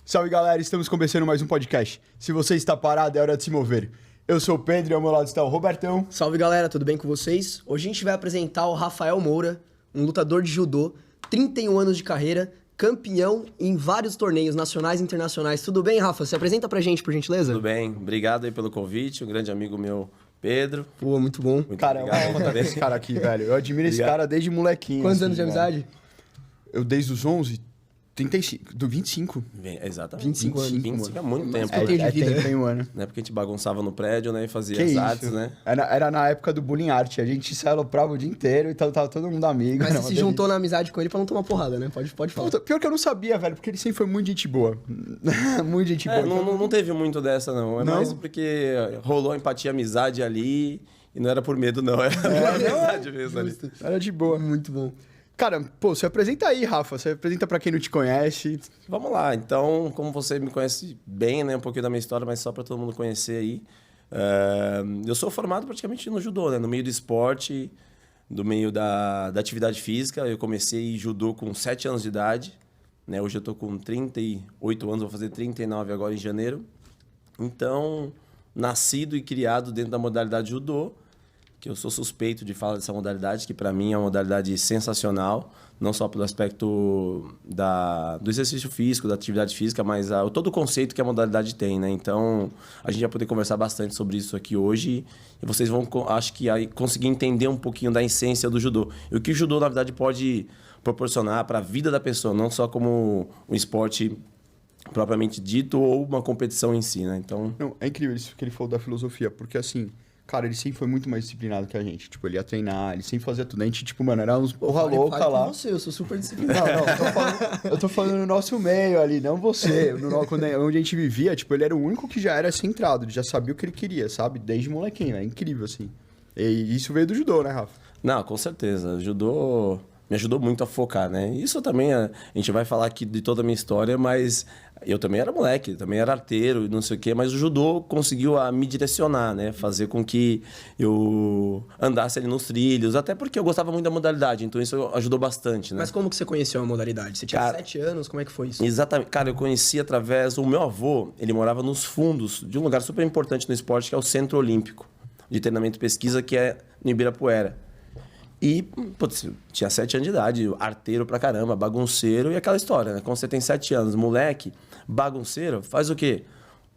Salve galera, estamos começando mais um podcast. Se você está parado, é hora de se mover. Eu sou o Pedro e ao meu lado está o Robertão. Salve galera, tudo bem com vocês? Hoje a gente vai apresentar o Rafael Moura, um lutador de judô, 31 anos de carreira, campeão em vários torneios nacionais e internacionais. Tudo bem, Rafa? Se apresenta pra gente, por gentileza. Tudo bem, obrigado aí pelo convite, um grande amigo meu, Pedro. Pô, muito bom. Muito Cara, é uma honra estar com esse cara aqui, velho. Eu admiro esse cara desde molequinho. Quantos assim, anos de mano. amizade? Eu desde os 11, 35, do 25. Exatamente. 25 anos. 25 é muito tempo, que eu tenho de vida. Tem um ano. né? Porque a gente bagunçava no prédio, né? E fazia Que as isso? artes, né? Era na época do bullying art. A gente se aloprava o dia inteiro e tava todo mundo amigo. Mas era você uma se juntou na amizade com ele pra não tomar porrada, né? Pode falar. delícia. Pior que eu não sabia, velho, porque ele sempre foi muito gente boa. Muito gente boa. Não teve muito dessa, não. É Não? mais porque rolou empatia, amizade ali. E não era por medo, não. Era por amizade mesmo ali. Era de boa. Muito bom. Cara, pô, se apresenta aí, Rafa. Se apresenta pra quem não te conhece. Vamos lá, então, como você me conhece bem, né? Um pouquinho da minha história, mas só para todo mundo conhecer aí. Eu sou formado praticamente no judô, né? No meio do esporte, do meio da atividade física. Eu comecei judô com 7 anos de idade, né? Hoje eu tô com 38 anos, vou fazer 39 agora em janeiro. Então, nascido e criado dentro da modalidade judô, que eu sou suspeito de falar dessa modalidade, que para mim é uma modalidade sensacional, não só pelo aspecto do exercício físico, da atividade física, mas todo o conceito que a modalidade tem, né? Então, a gente vai poder conversar bastante sobre isso aqui hoje e vocês vão, acho que, aí, conseguir entender um pouquinho da essência do judô. E o que o judô, na verdade, pode proporcionar para a vida da pessoa, não só como um esporte propriamente dito ou uma competição em si, né? Então... Não, é incrível isso que ele falou da filosofia, porque assim, cara, ele sempre foi muito mais disciplinado que a gente. Tipo, ele ia treinar, ele sempre fazia tudo. A gente, tipo, mano, era uns porra louca Fale lá. com você, eu sou super disciplinado. Não, eu tô falando no nosso meio ali, não você. Onde a gente vivia, tipo, ele era o único que já era centrado, ele já sabia o que ele queria, sabe? Desde molequinho, é incrível, assim. E isso veio do judô, né, Rafa? Não, com certeza. O judô me ajudou muito a focar, né? Isso também, a gente vai falar aqui de toda a minha história, mas eu também era moleque, também era arteiro e não sei o quê, mas o judô conseguiu me direcionar, né? Fazer com que eu andasse ali nos trilhos, até porque eu gostava muito da modalidade, então isso ajudou bastante, né? Mas como que você conheceu a modalidade? Você tinha Cara, 7 anos, como é que foi isso? Exatamente. Cara, eu conheci através... O meu avô, ele morava nos fundos de um lugar super importante no esporte, que é o Centro Olímpico de Treinamento e Pesquisa, que é no Ibirapuera. E, putz, tinha 7 anos de idade, arteiro pra caramba, bagunceiro e aquela história, né? Quando você tem 7 anos, moleque, bagunceiro, faz o quê?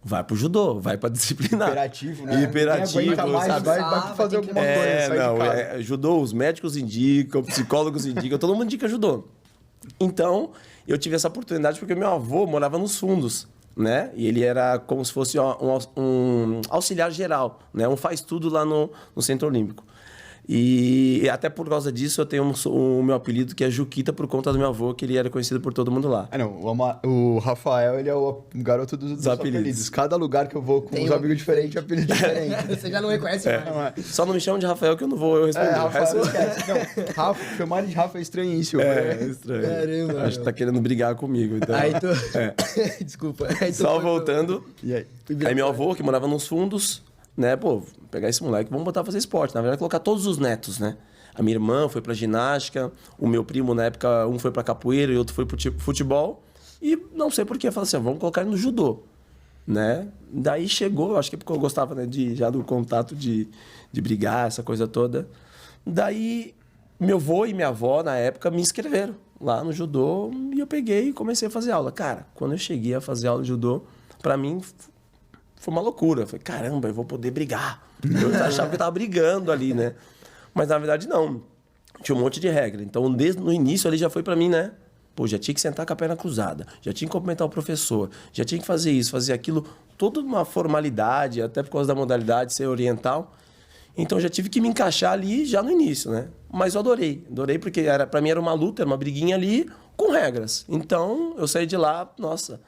Vai pro judô, vai pra disciplinar. Hiperativo, né? Hiperativo, Ninguém aguenta mais, sabe? vai fazer alguma coisa, sai de casa. Judô, os médicos indicam, psicólogos indicam, todo mundo indica judô. Então, eu tive essa oportunidade porque meu avô morava nos fundos, né? E ele era como se fosse um auxiliar geral, né? Um faz-tudo lá no Centro Olímpico. E até por causa disso eu tenho o meu apelido que é Juquita por conta do meu avô, que ele era conhecido por todo mundo lá. O Rafael, ele é o garoto dos apelidos. Cada lugar que eu vou com uns amigos diferentes, apelido diferente. Você já não reconhece mais. Só não me chamam de Rafael que eu não vou responder. Rafael, esquece. Não, Rafa, chamar ele de Rafa é estranhíssimo. É estranho. Caramba, acho que tá querendo brigar comigo. Então... Aí tu... Desculpa. Aí tu Só voltando. E aí? Aí meu avô, que morava nos fundos, né? Pô, pegar esse moleque, vamos botar pra fazer esporte. Na verdade, colocar todos os netos, né? A minha irmã foi pra ginástica, o meu primo, na época, um foi pra capoeira e outro foi pro futebol. E não sei porquê, eu falei assim, vamos colocar ele no judô, né? Daí chegou, acho que é porque eu gostava, né, já do contato de brigar, essa coisa toda. Daí, meu avô e minha avó, na época, me inscreveram lá no judô e eu peguei e comecei a fazer aula. Cara, quando eu cheguei a fazer aula de judô, pra mim... Foi uma loucura. Eu falei, caramba, eu vou poder brigar. Eu achava que eu tava brigando ali, né? Mas, na verdade, não. Tinha um monte de regra. Então, desde no início, ali já foi pra mim, né? Pô, já tinha que sentar com a perna cruzada. Já tinha que cumprimentar o professor. Já tinha que fazer isso, fazer aquilo. Toda uma formalidade, até por causa da modalidade ser oriental. Então, já tive que me encaixar ali já no início, né? Mas eu adorei. Adorei porque pra mim era uma luta, era uma briguinha ali com regras. Então, eu saí de lá, nossa...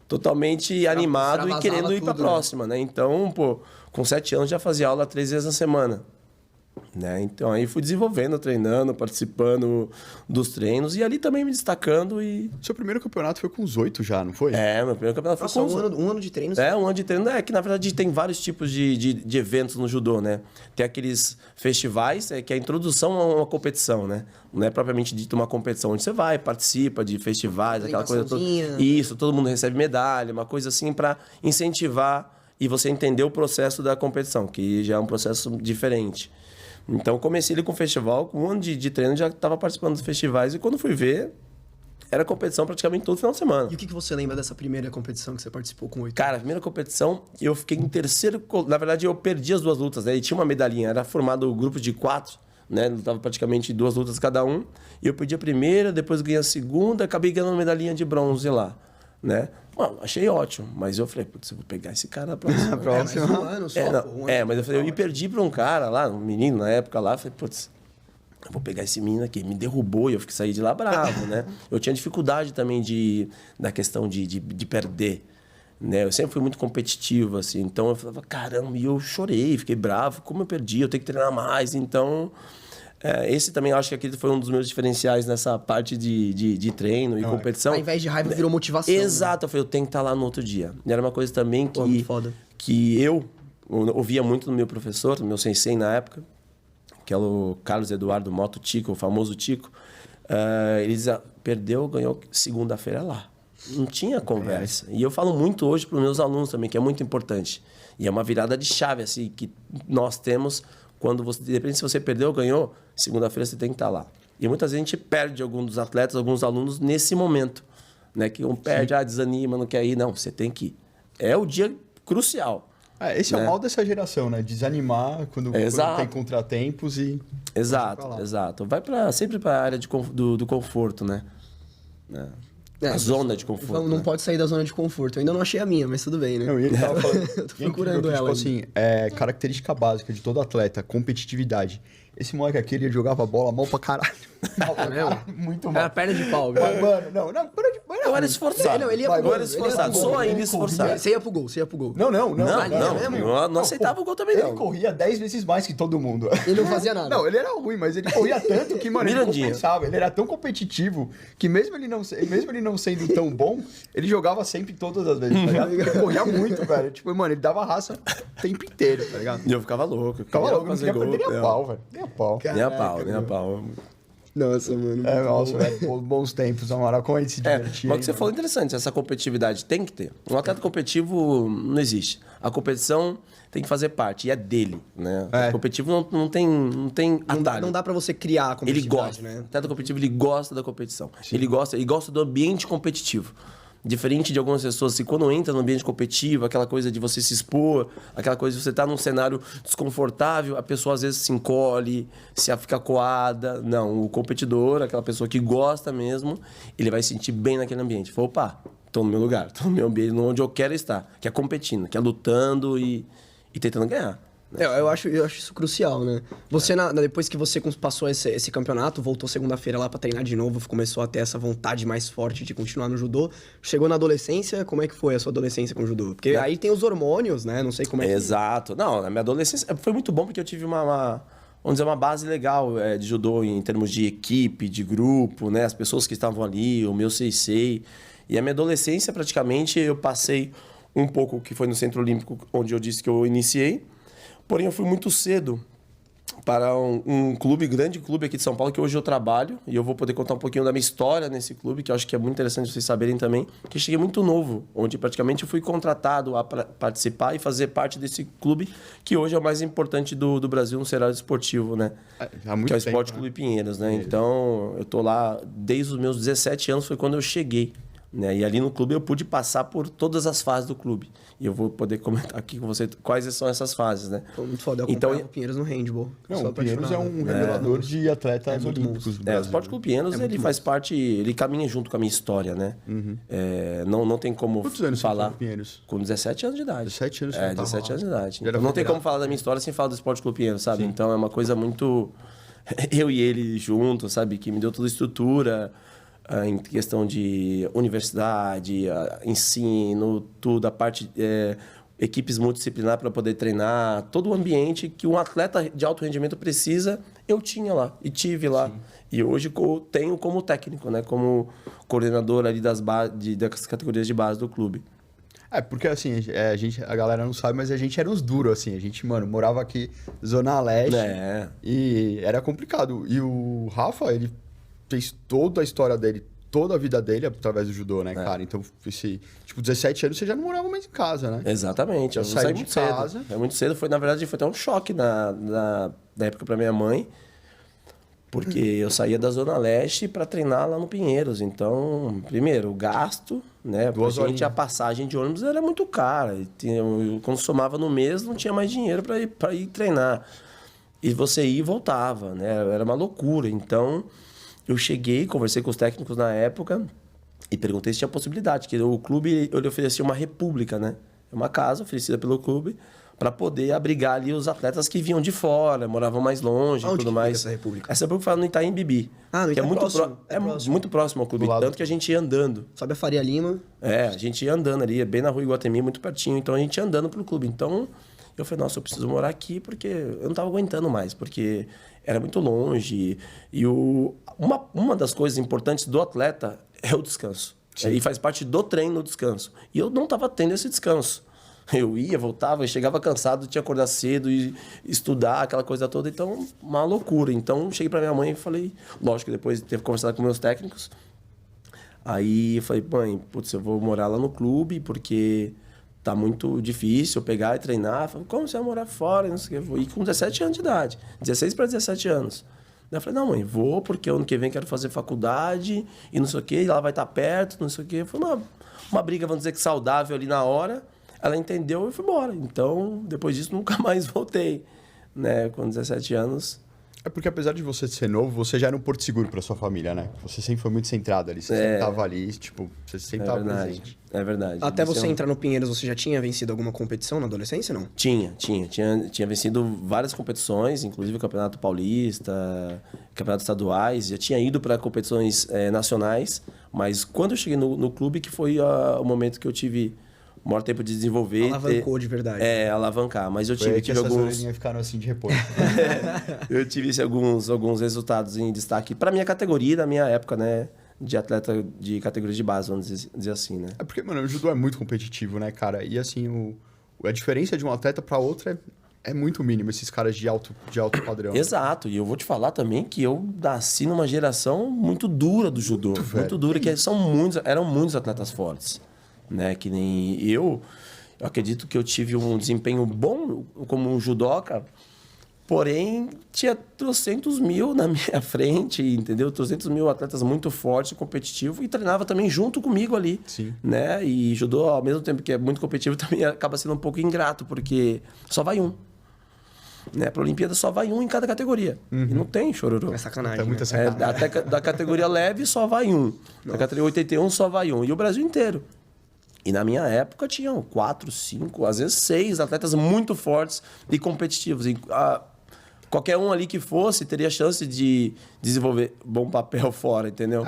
totalmente animado e querendo ir para a próxima, né? Então, pô, com 7 anos já fazia aula 3 vezes na semana. Né? Então aí fui desenvolvendo, treinando, participando dos treinos e ali também me destacando e... Seu primeiro campeonato foi com os 8 já, não foi? Meu primeiro campeonato Nossa, foi com... um ano de treino. Um ano de treino. É que, na verdade, tem vários tipos de eventos no judô, né? Tem aqueles festivais, que é a introdução a uma competição, né? Não é propriamente dito uma competição, onde você vai, participa de festivais, aquela coisa toda. Isso, todo mundo recebe medalha, uma coisa assim para incentivar e você entender o processo da competição, que já é um processo diferente. Então, comecei ali com o festival, com um ano de treino, já estava participando dos festivais e quando fui ver... Era competição praticamente todo final de semana. E o que você lembra dessa primeira competição que você participou com 8? Cara, a primeira competição, eu fiquei em terceiro... Na verdade, eu perdi as 2 lutas, né? E tinha uma medalhinha. Era formado um grupo de 4, né? Lutava praticamente 2 lutas cada um. E eu perdi a primeira, depois ganhei a segunda, acabei ganhando uma medalhinha de bronze lá, né? Mano, achei ótimo. Mas eu falei, putz, eu vou pegar esse cara na próxima. Mais um ano só, mas eu falei, eu me perdi pra um cara lá, um menino na época lá. Falei, putz... Eu vou pegar esse menino aqui. Me derrubou e eu fiquei sair de lá bravo, né? Eu tinha dificuldade também da questão de perder, né? Eu sempre fui muito competitivo, assim. Então, eu falava, caramba, e eu chorei, fiquei bravo. Como eu perdi? Eu tenho que treinar mais. Então, esse também, eu acho que aquele foi um dos meus diferenciais nessa parte de treino e competição. Ao invés de raiva, virou motivação. Exato. Né? Eu falei, eu tenho que estar lá no outro dia. E era uma coisa também que eu ouvia muito no meu professor, no meu sensei na época, que é o Carlos Eduardo Moto Tico, o famoso Tico. Ele dizia, perdeu, ganhou segunda-feira lá. Não tinha conversa. E eu falo muito hoje para os meus alunos também, que é muito importante. E é uma virada de chave, assim, que nós temos quando você... Depende se você perdeu ou ganhou, segunda-feira você tem que estar lá. E muitas vezes a gente perde alguns dos atletas, alguns alunos nesse momento. Né? Que um perde, desanima, não quer ir. Não, você tem que ir. É o dia crucial. Esse é o mal dessa geração, né? Desanimar quando tem contratempos e... Exato. Vai sempre para a área do conforto, né? A zona de conforto. Não pode sair da zona de conforto. Eu ainda não achei a minha, mas tudo bem, né? Não, e ele tava falando... Tô procurando ela. Tipo assim, característica básica de todo atleta, competitividade. Esse moleque aqui, ele jogava bola mal pra caralho. Muito mal. Era perna de pau. Mas, mano, não, para de... Eu era esforçado. Ele ia pro gol. Eu era esforçado. Sou ainda esforçado. Você ia pro gol. Não. Eu não aceitava o gol também, não. Ele corria 10 vezes mais que todo mundo. Ele não fazia nada. Não, ele era ruim, mas ele corria tanto que, mano, ele compensava. Ele era tão competitivo que mesmo ele não sendo tão bom, ele jogava sempre todas as vezes, tá ligado? Ele corria muito, velho. Tipo, mano, ele dava raça o tempo inteiro, tá ligado? E eu ficava louco. Não queria perder nem a pau, velho. Nem a pau. Nossa, mano. Velho, bons tempos, Amaral, como a gente se divertia. Mas o que você falou é interessante, essa competitividade tem que ter. Um atleta competitivo não existe. A competição tem que fazer parte, e é dele, né? O competitivo não tem atalho. Não dá pra você criar a competitividade, ele gosta, né? O atleta competitivo, ele gosta da competição. Ele gosta do ambiente competitivo. Diferente de algumas pessoas, assim, quando entra no ambiente competitivo, aquela coisa de você se expor, aquela coisa de você estar num cenário desconfortável, a pessoa às vezes se encolhe, fica coada. Não, o competidor, aquela pessoa que gosta mesmo, ele vai se sentir bem naquele ambiente. Fala, opa, tô no meu lugar, tô no meu ambiente, onde eu quero estar, que é competindo, que é lutando e tentando ganhar. Eu acho isso crucial, né? Você, depois que você passou esse campeonato, voltou segunda-feira lá pra treinar de novo, começou a ter essa vontade mais forte de continuar no judô. Chegou na adolescência, como é que foi a sua adolescência com o judô? Porque aí tem os hormônios, né? Não sei como é que... Exato. Não, na minha adolescência foi muito bom porque eu tive vamos dizer, uma base legal de judô em termos de equipe, de grupo, né? As pessoas que estavam ali, o meu sensei. E a minha adolescência, praticamente, eu passei um pouco, que foi no Centro Olímpico, onde eu disse que eu iniciei. Porém, eu fui muito cedo para um grande clube aqui de São Paulo, que hoje eu trabalho. E eu vou poder contar um pouquinho da minha história nesse clube, que eu acho que é muito interessante vocês saberem também. Que eu cheguei muito novo, onde praticamente eu fui contratado a participar e fazer parte desse clube, que hoje é o mais importante do Brasil no cenário esportivo, né? Há muito que é o tempo, Esporte Clube Pinheiros, né? Então, eu tô lá desde os meus 17 anos, foi quando eu cheguei. Né? E ali no clube eu pude passar por todas as fases do clube. E eu vou poder comentar aqui com você quais são essas fases, né? Foi muito foda. Eu acompanhava o Pinheiros no handball. Não, o Pinheiros é um revelador de atletas olímpicos do Brasil. O Esporte Clube Pinheiros, ele faz parte... Ele caminha junto com a minha história, né? Não tem como Quantos anos falar... você foi Pinheiros? Com 17 anos de idade. 17 anos? 17 anos de idade. Então, não tem como falar da minha história sem falar do Esporte Clube Pinheiros, sabe? Sim. Então, é uma coisa muito... Eu e ele juntos, sabe? Que me deu toda a estrutura... em questão de universidade, ensino, tudo, a parte... equipes multidisciplinares para poder treinar, todo o ambiente que um atleta de alto rendimento precisa, eu tinha lá e tive lá. Sim. E hoje tenho como técnico, né? Como coordenador ali das categorias de base do clube. Porque assim, a galera não sabe, mas a gente era uns duros, assim. A gente, mano, morava aqui Zona Leste e era complicado. E o Rafa, ele fez toda a história dele, toda a vida dele através do judô, né, cara? Então, 17 anos você já não morava mais em casa, né? Exatamente. Eu saí muito cedo. É muito cedo. Na verdade, foi até um choque na época pra minha mãe. Porque eu saía da Zona Leste para treinar lá no Pinheiros. Então, primeiro, o gasto, né? Pra gente, a passagem de ônibus era muito cara. Quando somava no mês, não tinha mais dinheiro para ir treinar. E você ia e voltava, né? Era uma loucura. Então, eu cheguei, conversei com os técnicos na época e perguntei se tinha possibilidade. Que o clube, ele oferecia uma república, né? Uma casa oferecida pelo clube para poder abrigar ali os atletas que vinham de fora, moravam mais longe e tudo mais. Essa república? Essa república fica no Itaim Bibi. No Itaim, que é muito próximo. Muito próximo ao clube, tanto que a gente ia andando. Sobe a Faria Lima. A gente ia andando ali, bem na rua Iguatemi, muito pertinho. Então a gente ia andando pro clube. Então eu falei, nossa, eu preciso morar aqui porque eu não tava aguentando mais, porque era muito longe. E uma das coisas importantes do atleta é o descanso. E faz parte do treino o descanso. E eu não tava tendo esse descanso. Eu ia, voltava, chegava cansado, tinha que acordar cedo e estudar, aquela coisa toda. Então, uma loucura. Então, cheguei pra minha mãe e falei... Lógico, depois teve que conversar com meus técnicos. Aí, eu falei, mãe, putz, eu vou morar lá no clube porque tá muito difícil eu pegar e treinar. Falei, como você vai morar fora? Não sei o que. Vou ir com 17 anos de idade. 16 para 17 anos. Daí eu falei, não, mãe, vou porque ano que vem quero fazer faculdade e não sei o que. E ela vai estar perto, não sei o que. Foi uma briga, vamos dizer que saudável ali na hora. Ela entendeu e foi embora. Então, depois disso, nunca mais voltei, né? Com 17 anos. Porque apesar de você ser novo, você já era um porto seguro para sua família, né? Você sempre foi muito centrado ali. Você sempre tava ali, você sempre tava presente. É verdade. Até você entrar no Pinheiros, você já tinha vencido alguma competição na adolescência, não? Tinha vencido várias competições, inclusive o Campeonato Paulista, Campeonatos Estaduais. Já tinha ido para competições nacionais, mas quando eu cheguei no clube, que foi o momento que eu tive o maior tempo de desenvolver. Alavancou de verdade. Alavancar. Mas eu tive alguns... orelhinhas ficaram assim de repouso. Eu tive alguns resultados em destaque para minha categoria, da minha época, né? De atleta de categoria de base, vamos dizer assim, né? Porque, mano, o judô é muito competitivo, né, cara? E assim, a diferença de um atleta para outro é muito mínima, esses caras de alto padrão. Exato. E eu vou te falar também que eu nasci numa geração muito dura do judô. Muito dura, que eram muitos atletas fortes. Né? Que nem eu acredito que eu tive um desempenho bom como um judoca, porém tinha 300 mil na minha frente, entendeu? 300 mil atletas muito fortes, competitivos, e treinava também junto comigo ali. Sim. Né? E judô, ao mesmo tempo que é muito competitivo, também acaba sendo um pouco ingrato, porque só vai um. Né? Para a Olimpíada só vai um em cada categoria. E não tem chororô. É sacanagem. É muita sacanagem. Até da categoria leve só vai um. Da categoria 81 só vai um. E o Brasil inteiro. E na minha época tinham 4, 5, às vezes 6 atletas muito fortes e competitivos. E, qualquer um ali que fosse teria chance de desenvolver bom papel fora, entendeu?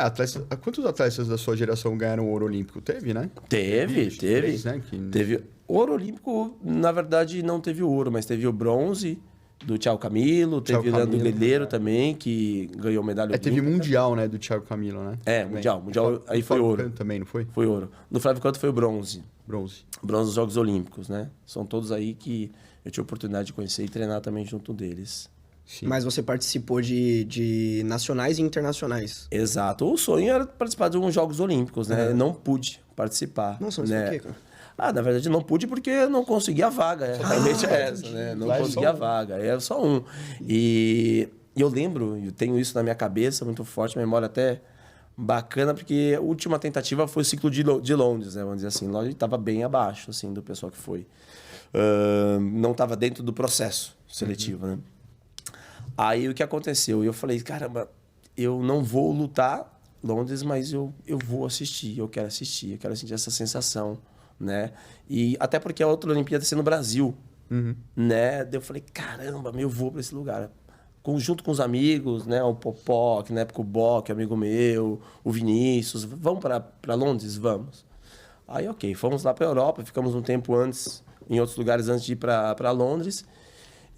Quantos atletas da sua geração ganharam ouro olímpico? Teve, né? Teve. 3, né? Teve. Ouro olímpico, na verdade, não teve o ouro, mas teve o bronze do Thiago Camilo, teve o Leandro Guerreiro também, que ganhou medalha olímpica. Teve mundial, né, do Thiago Camilo, né? Mundial aí foi ouro. Também, não foi? Foi ouro. No Flávio Canto foi o bronze. Bronze dos Jogos Olímpicos, né? São todos aí que eu tive a oportunidade de conhecer e treinar também junto deles. Sim. Mas você participou de nacionais e internacionais. Exato. O sonho era participar de alguns Jogos Olímpicos, né? Não pude participar. Nossa, mas por quê, cara? Na verdade, não pude porque eu não consegui a vaga. Realmente é essa, né? Não consegui a vaga. Era só um. E eu lembro, eu tenho isso na minha cabeça, muito forte, memória até bacana, porque a última tentativa foi o ciclo de Londres, né? Vamos dizer assim. Londres estava bem abaixo, assim, do pessoal que foi. Não estava dentro do processo seletivo, né? Aí, o que aconteceu? Eu falei, caramba, eu não vou lutar Londres, mas eu vou assistir, eu quero sentir essa sensação, né? E até porque a outra Olimpíada ia ser no Brasil, né? Daí eu falei, caramba, eu vou para esse lugar. Junto com os amigos, né? O Popó, que na época o Bock, amigo meu, o Vinícius, vamos para Londres? Vamos. Aí, ok, fomos lá pra Europa, ficamos um tempo antes, em outros lugares antes de ir pra Londres.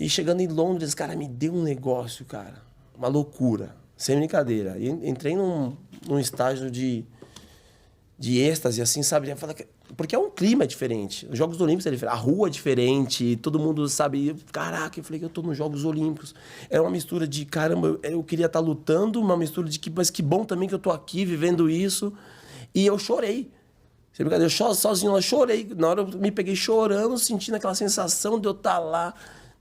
E chegando em Londres, cara, me deu um negócio, cara. Uma loucura. Sem brincadeira. E entrei num estágio de êxtase, assim, sabe? Porque é um clima diferente. Os Jogos Olímpicos é diferente. A rua é diferente. Todo mundo sabe... Caraca, eu falei que eu tô nos Jogos Olímpicos. Era uma mistura de... Caramba, eu queria estar lutando. Uma mistura de... Mas que bom também que eu tô aqui vivendo isso. E eu chorei. Sem brincadeira. Eu sozinho lá, chorei. Na hora eu me peguei chorando, sentindo aquela sensação de eu estar lá.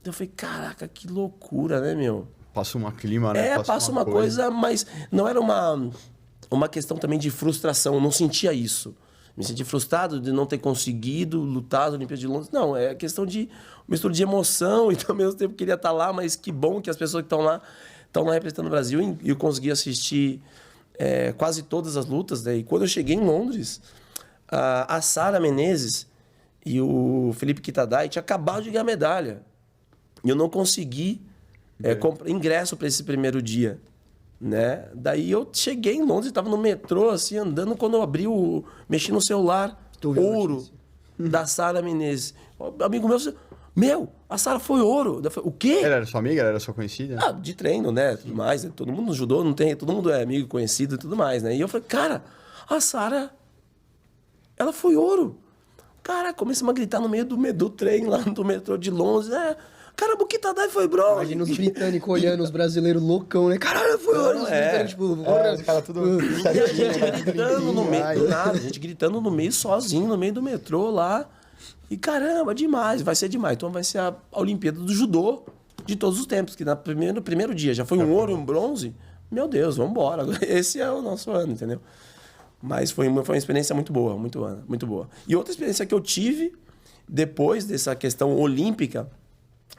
Eu falei, caraca, que loucura, né, meu? Passa um clima, né? Passa uma coisa, mas não era uma questão também de frustração. Eu não sentia isso. Me senti frustrado de não ter conseguido lutar as Olimpíadas de Londres. Não, é questão de mistura de emoção e ao mesmo tempo queria estar lá, mas que bom que as pessoas que estão lá representando o Brasil e eu consegui assistir quase todas as lutas. Né? E quando eu cheguei em Londres, a Sara Menezes e o Felipe Kitadai tinham acabado de ganhar medalha. E eu não consegui comprar ingresso para esse primeiro dia. Né? Daí eu cheguei em Londres, estava no metrô, assim, andando, quando eu abri mexi no celular, ouro da Sara Menezes. Um amigo meu, a Sara foi ouro. Eu falei, o quê? Ela era sua amiga? Ela era sua conhecida? De treino, né? Tudo mais. Né? Todo mundo no judô, não tem, todo mundo é amigo, conhecido e tudo mais, né? E eu falei, cara, a Sara, ela foi ouro. Cara, começamos a gritar no meio do trem lá, do metrô de Londres, Caramba, o Kitadai foi bronze. Imagina os britânicos olhando os brasileiros loucão, né? Caralho, foi ouro. Os britânicos, tipo... Os caras tudo... E a gente gritando no meio do nada. A gente gritando no meio, sozinho, no meio do metrô lá. E caramba, demais. Vai ser demais. Então vai ser a Olimpíada do Judô de todos os tempos. Que no primeiro dia já foi um ouro e um bronze. Meu Deus, vamos embora. Esse é o nosso ano, entendeu? Mas foi uma experiência muito boa, muito boa. E outra experiência que eu tive, depois dessa questão olímpica,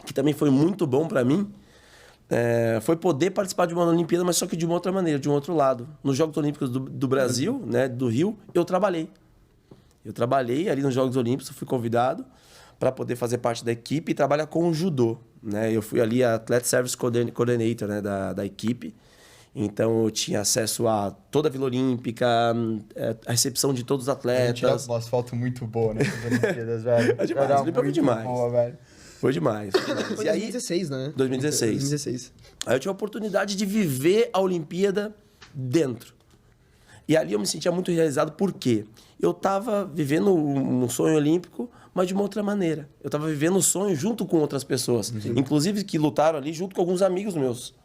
que também foi muito bom para mim, foi poder participar de uma Olimpíada, mas só que de uma outra maneira, de um outro lado. Nos Jogos Olímpicos do Brasil, né, do Rio, eu trabalhei. Eu trabalhei ali nos Jogos Olímpicos, fui convidado para poder fazer parte da equipe e trabalhar com o judô. Né? Eu fui ali Athlete Service Coordinator, né, da equipe. Então eu tinha acesso a toda a Vila Olímpica, a recepção de todos os atletas. Tirar umas fotos muito boas, né? Olimpíadas, velho. É demais, foi demais. Boa, velho. Foi demais. Foi E aí, 2016, né? 2016. Aí eu tive a oportunidade de viver a Olimpíada dentro. E ali eu me sentia muito realizado, por quê? Eu estava vivendo um sonho olímpico, mas de uma outra maneira. Eu estava vivendo o sonho junto com outras pessoas, inclusive que lutaram ali junto com alguns amigos meus.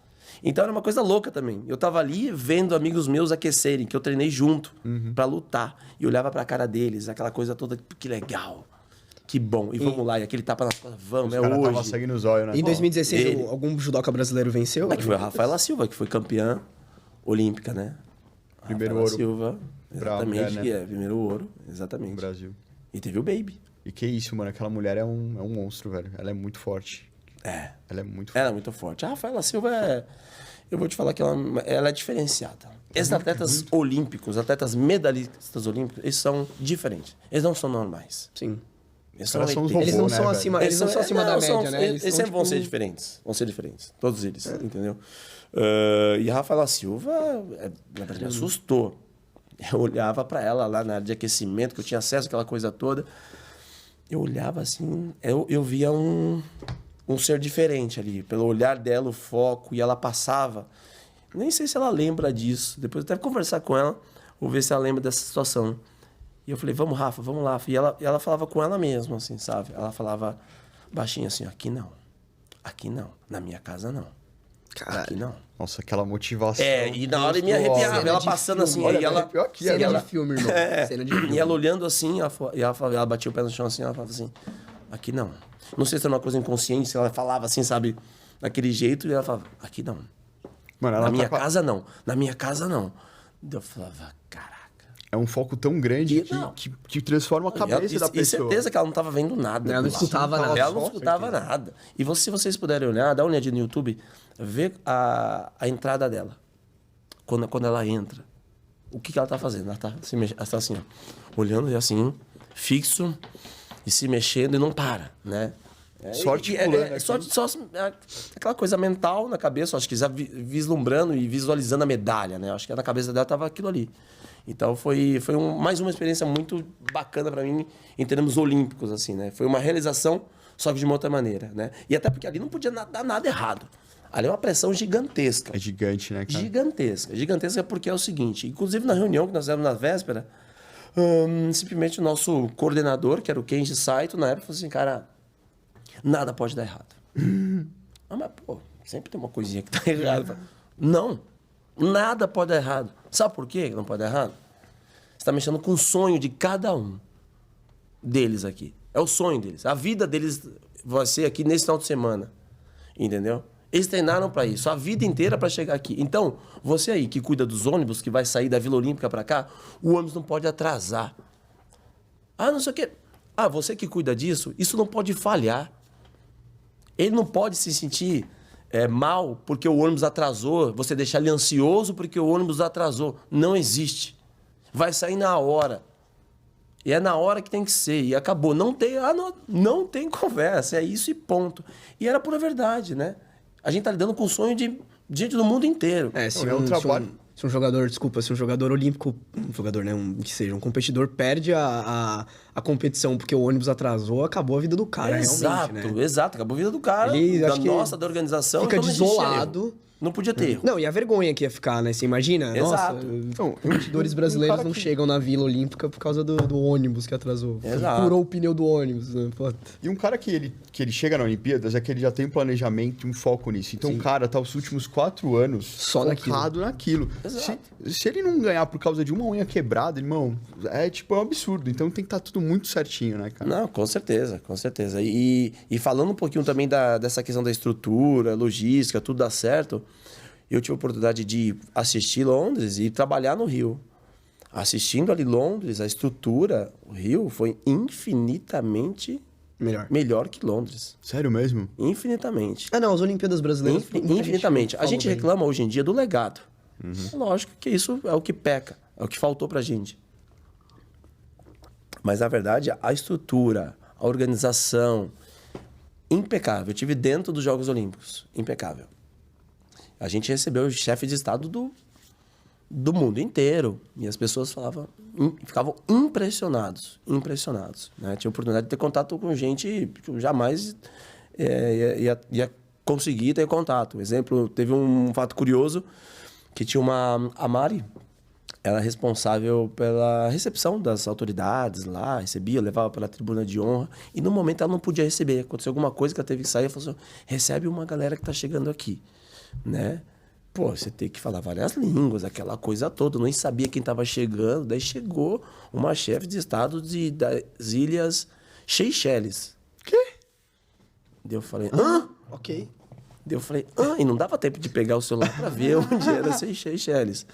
Então era uma coisa louca também. Eu estava ali vendo amigos meus aquecerem, que eu treinei junto para lutar. E olhava para a cara deles, aquela coisa toda, que legal. Que bom. E vamos lá, e aquele tapa nas costas, vamos, é hoje. Tava sangue nos olhos, né? Em 2016, algum judoca brasileiro venceu? Que foi a Rafaela Silva, que foi campeã olímpica, né? Primeiro Rafaela ouro. Silva, exatamente, mulher, né? primeiro ouro, exatamente. No Brasil. E teve o Baby. E que isso, mano. Aquela mulher é um monstro, velho. Ela é muito forte. Ela é muito forte. Ela é muito forte. A Rafaela Silva eu vou te falar que ela é diferenciada. Esses atletas olímpicos, atletas medalhistas olímpicos, eles são diferentes. Eles não são normais. Sim. Eles Caras são uns ETs. Eles não né, são velho? acima, eles não são acima da média, né? Eles são, sempre vão tipo, ser diferentes. Vão ser diferentes. Todos eles, entendeu? E a Rafaela Silva, na verdade, me assustou. Eu olhava para ela lá na área de aquecimento, que eu tinha acesso àquela coisa toda. Eu olhava assim, eu via um ser diferente ali. Pelo olhar dela, o foco, e ela passava. Nem sei se ela lembra disso. Depois eu até conversar com ela, vou ver se ela lembra dessa situação. E eu falei, vamos, Rafa, vamos lá. E ela falava com ela mesma, assim, sabe? Ela falava baixinho assim, aqui não. Aqui não. Na minha casa, não. Caralho. Aqui não. Nossa, aquela motivação. E na hora me arrepiava. Cena Ela de passando filme. assim, Olha, e ela... arrepiou aqui, Cena agora. de filme, irmão. Cena de filme. E ela olhando assim, ela batia o pé no chão assim, ela falava assim, aqui não. Não sei se era uma coisa inconsciente, se ela falava assim, sabe, daquele jeito, e ela falava, aqui não. Mano, ela Na minha tá com a- casa não. Na minha casa não. Eu falava, caraca. É um foco tão grande E não. que transforma a cabeça da E pessoa. certeza que ela não estava vendo nada. Ela não do lado. escutava nada. Ela não Só, escutava certeza. nada. E se vocês puderem olhar, dá uma olhadinha no YouTube, vê a entrada dela. Quando ela entra. O que ela tá fazendo? Ela tá assim, ó, olhando e assim, fixo, e se mexendo e não para, né? Só articulando. Só aquela coisa mental na cabeça, acho que já vislumbrando e visualizando a medalha, né? Acho que na cabeça dela tava aquilo ali. Então foi mais uma experiência muito bacana para mim em termos olímpicos, assim, né? Foi uma realização, só que de uma outra maneira, né? E até porque ali não podia dar nada errado. Ali é uma pressão gigantesca. É gigante, né, cara? Gigantesca. Gigantesca porque é o seguinte, inclusive na reunião que nós fizemos na véspera, simplesmente o nosso coordenador, que era o Kenji Saito, na época, falou assim, cara, nada pode dar errado. Mas, pô, sempre tem uma coisinha que tá errada. Não, nada pode dar errado. Sabe por quê que não pode dar errado? Você está mexendo com o sonho de cada um deles aqui. É o sonho deles. A vida deles vai ser aqui nesse final de semana. Entendeu? Eles treinaram para isso, a vida inteira para chegar aqui. Então, você aí que cuida dos ônibus, que vai sair da Vila Olímpica para cá, o ônibus não pode atrasar. Ah, não sei o quê. Ah, você que cuida disso, isso não pode falhar. Ele não pode se sentir mal porque o ônibus atrasou, você deixar ele ansioso porque o ônibus atrasou. Não existe. Vai sair na hora. E é na hora que tem que ser. E acabou. Não não tem conversa. É isso e ponto. E era pura verdade, né? A gente tá lidando com o sonho de gente do mundo inteiro. Se um jogador olímpico, um jogador, né, que seja um competidor, perde a competição porque o ônibus atrasou, acabou a vida do cara, realmente, né? Exato, acabou a vida do cara, da organização. Fica então desolado. Não podia ter erro. Não, e a vergonha que ia ficar, né? Você imagina? Exato. Nossa, então, competidores brasileiros não chegam na Vila Olímpica por causa do ônibus que atrasou. Exato. Furou o pneu do ônibus. Né? E um cara que ele chega na Olimpíadas é que ele já tem um planejamento e um foco nisso. Então o cara tá os últimos 4 anos só focado naquilo. Exato. Se ele não ganhar por causa de uma unha quebrada, irmão, é um absurdo. Então tem que estar tudo muito certinho, né, cara? Não, com certeza, com certeza. E falando um pouquinho também dessa questão da estrutura, logística, tudo dá certo, eu tive a oportunidade de assistir Londres e trabalhar no Rio. Assistindo ali Londres, a estrutura, o Rio foi infinitamente melhor que Londres. Sério mesmo? Infinitamente. Ah, não, as Olimpíadas Brasileiras... Infinitamente. A gente reclama hoje em dia do legado. Uhum. Lógico que isso é o que peca, é o que faltou pra gente. Mas, na verdade, a estrutura, a organização, impecável. Eu estive dentro dos Jogos Olímpicos, impecável. A gente recebeu o chefe de Estado do mundo inteiro. E as pessoas ficavam impressionados. Né? Tinha a oportunidade de ter contato com gente que eu jamais ia conseguir ter contato. Exemplo, teve um fato curioso que tinha a Mari, ela é responsável pela recepção das autoridades lá, recebia, levava pela tribuna de honra, e no momento ela não podia receber. Aconteceu alguma coisa que ela teve que sair, ela falou assim, recebe uma galera que está chegando aqui, né? Pô, você tem que falar várias línguas, aquela coisa toda, eu nem sabia quem estava chegando, daí chegou uma chefe de estado das Ilhas Seychelles. Quê? Daí eu falei, hã? Ok. Daí eu falei, e não dava tempo de pegar o celular para ver onde era Seychelles.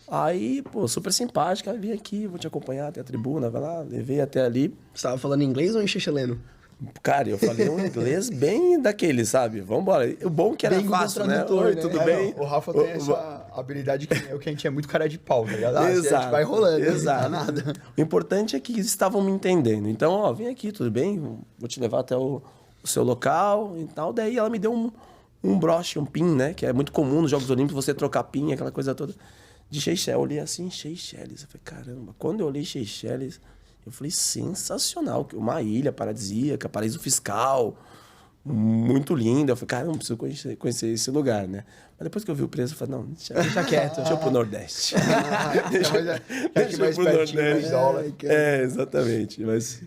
Aí, pô, super simpática, vim aqui, vou te acompanhar até a tribuna, vai lá, levei até ali. Você tava falando inglês ou em checheleno? Cara, eu falei um inglês bem daquele, sabe? Vambora. O bom que era bem fácil, né? Tradutor, Oi, né? tudo bem? Não, o Rafa tem essa habilidade que a gente é muito cara de pau, tá ligado? A gente vai rolando, exato. Não dá nada. O importante é que eles estavam me entendendo. Então, ó, vem aqui, tudo bem? Vou te levar até o seu local e tal. Daí ela me deu um broche, um pin, né? Que é muito comum nos Jogos Olímpicos você trocar pin, aquela coisa toda. De Seychelles. Eu olhei assim, Seychelles. Eu falei, caramba. Quando eu olhei Seychelles, eu falei, sensacional. Uma ilha paradisíaca, paraíso fiscal, muito linda. Eu falei, caramba, preciso conhecer esse lugar, né? Mas depois que eu vi o preço, eu falei, não, deixa quieto. Deixa eu ir pro Nordeste. Deixa eu mais pertinho, mais dólar. Exatamente. Mas...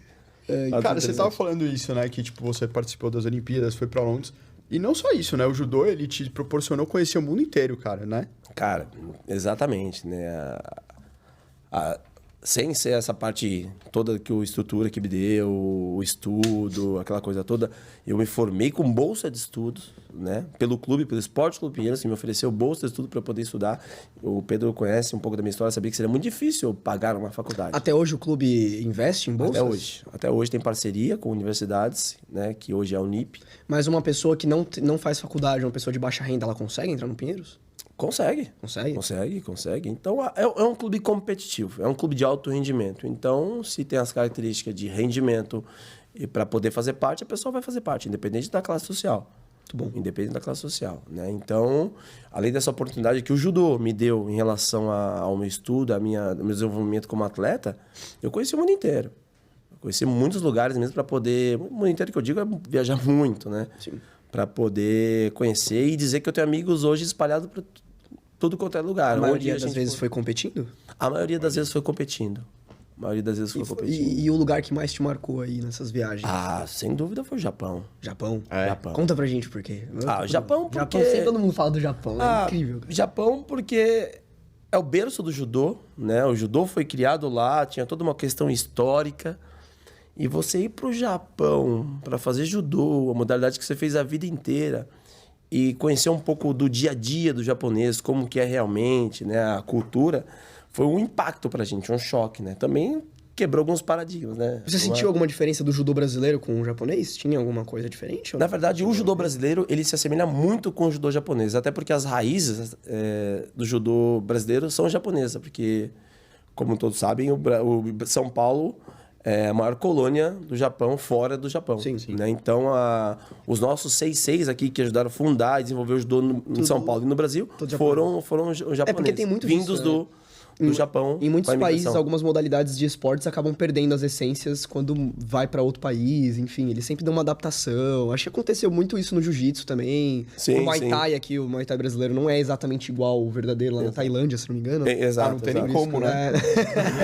cara, você tava falando isso, né? Que tipo, você participou das Olimpíadas, foi pra Londres. E não só isso, né? O judô, ele te proporcionou conhecer o mundo inteiro, cara, né? Cara, exatamente, né? Sem ser essa parte toda que o estrutura que me deu, o estudo, aquela coisa toda, eu me formei com bolsa de estudos, né? Pelo clube, pelo Esporte Clube Pinheiros, que me ofereceu bolsa de estudo para eu poder estudar. O Pedro conhece um pouco da minha história, sabia que seria muito difícil eu pagar uma faculdade. Até hoje o clube investe em bolsas? Até hoje tem parceria com universidades, né? Que hoje é a Unip. Mas uma pessoa que não faz faculdade, uma pessoa de baixa renda, ela consegue entrar no Pinheiros? Consegue. Então, é um clube competitivo, é um clube de alto rendimento. Então, se tem as características de rendimento E para poder fazer parte, a pessoa vai fazer parte, independente da classe social. Muito bom. Independente da classe social, né? Então, além dessa oportunidade que o judô me deu em relação ao meu estudo, ao meu desenvolvimento como atleta, eu conheci o mundo inteiro. Eu conheci muitos lugares mesmo para poder... O mundo inteiro que eu digo é viajar muito, né? Sim. Para poder conhecer e dizer que eu tenho amigos hoje espalhados por tudo quanto é lugar. A maioria das gente vezes foi competindo? A maioria das vezes foi competindo. A maioria das vezes foi competindo. E o lugar que mais te marcou aí nessas viagens? Ah, sem dúvida foi o Japão. Japão? Japão. Conta pra gente por quê. O Japão porque... Japão, sempre todo mundo fala do Japão, é incrível. Cara. Japão porque é o berço do judô, né? O judô foi criado lá, tinha toda uma questão histórica. E você ir pro Japão para fazer judô, a modalidade que você fez a vida inteira, e conhecer um pouco do dia a dia do japonês, como que é realmente, né? A cultura... Foi um impacto pra gente, um choque, né? Também quebrou alguns paradigmas, né? Você sentiu alguma diferença do judô brasileiro com o japonês? Tinha alguma coisa diferente? Ou Na verdade, o judô brasileiro, ele se assemelha muito com o judô japonês. Até porque as raízes do judô brasileiro são japonesas. Porque, como todos sabem, o São Paulo é a maior colônia do Japão, fora do Japão. Sim, sim. Né? Então, os nossos seis aqui que ajudaram a fundar e desenvolver o judô em São Paulo e no Brasil foram os japoneses. Porque tem muito vindos disso, do Japão. Em muitos com a países, imigração. algumas modalidades de esportes acabam perdendo as essências quando vai pra outro país, enfim, eles sempre dão uma adaptação. Acho que aconteceu muito isso no jiu-jitsu também. Sim, o Muay sim. Thai aqui, o Muay Thai brasileiro não é exatamente igual o verdadeiro lá na Tailândia, se não me engano. Exato. Não tem nem exato. como, né?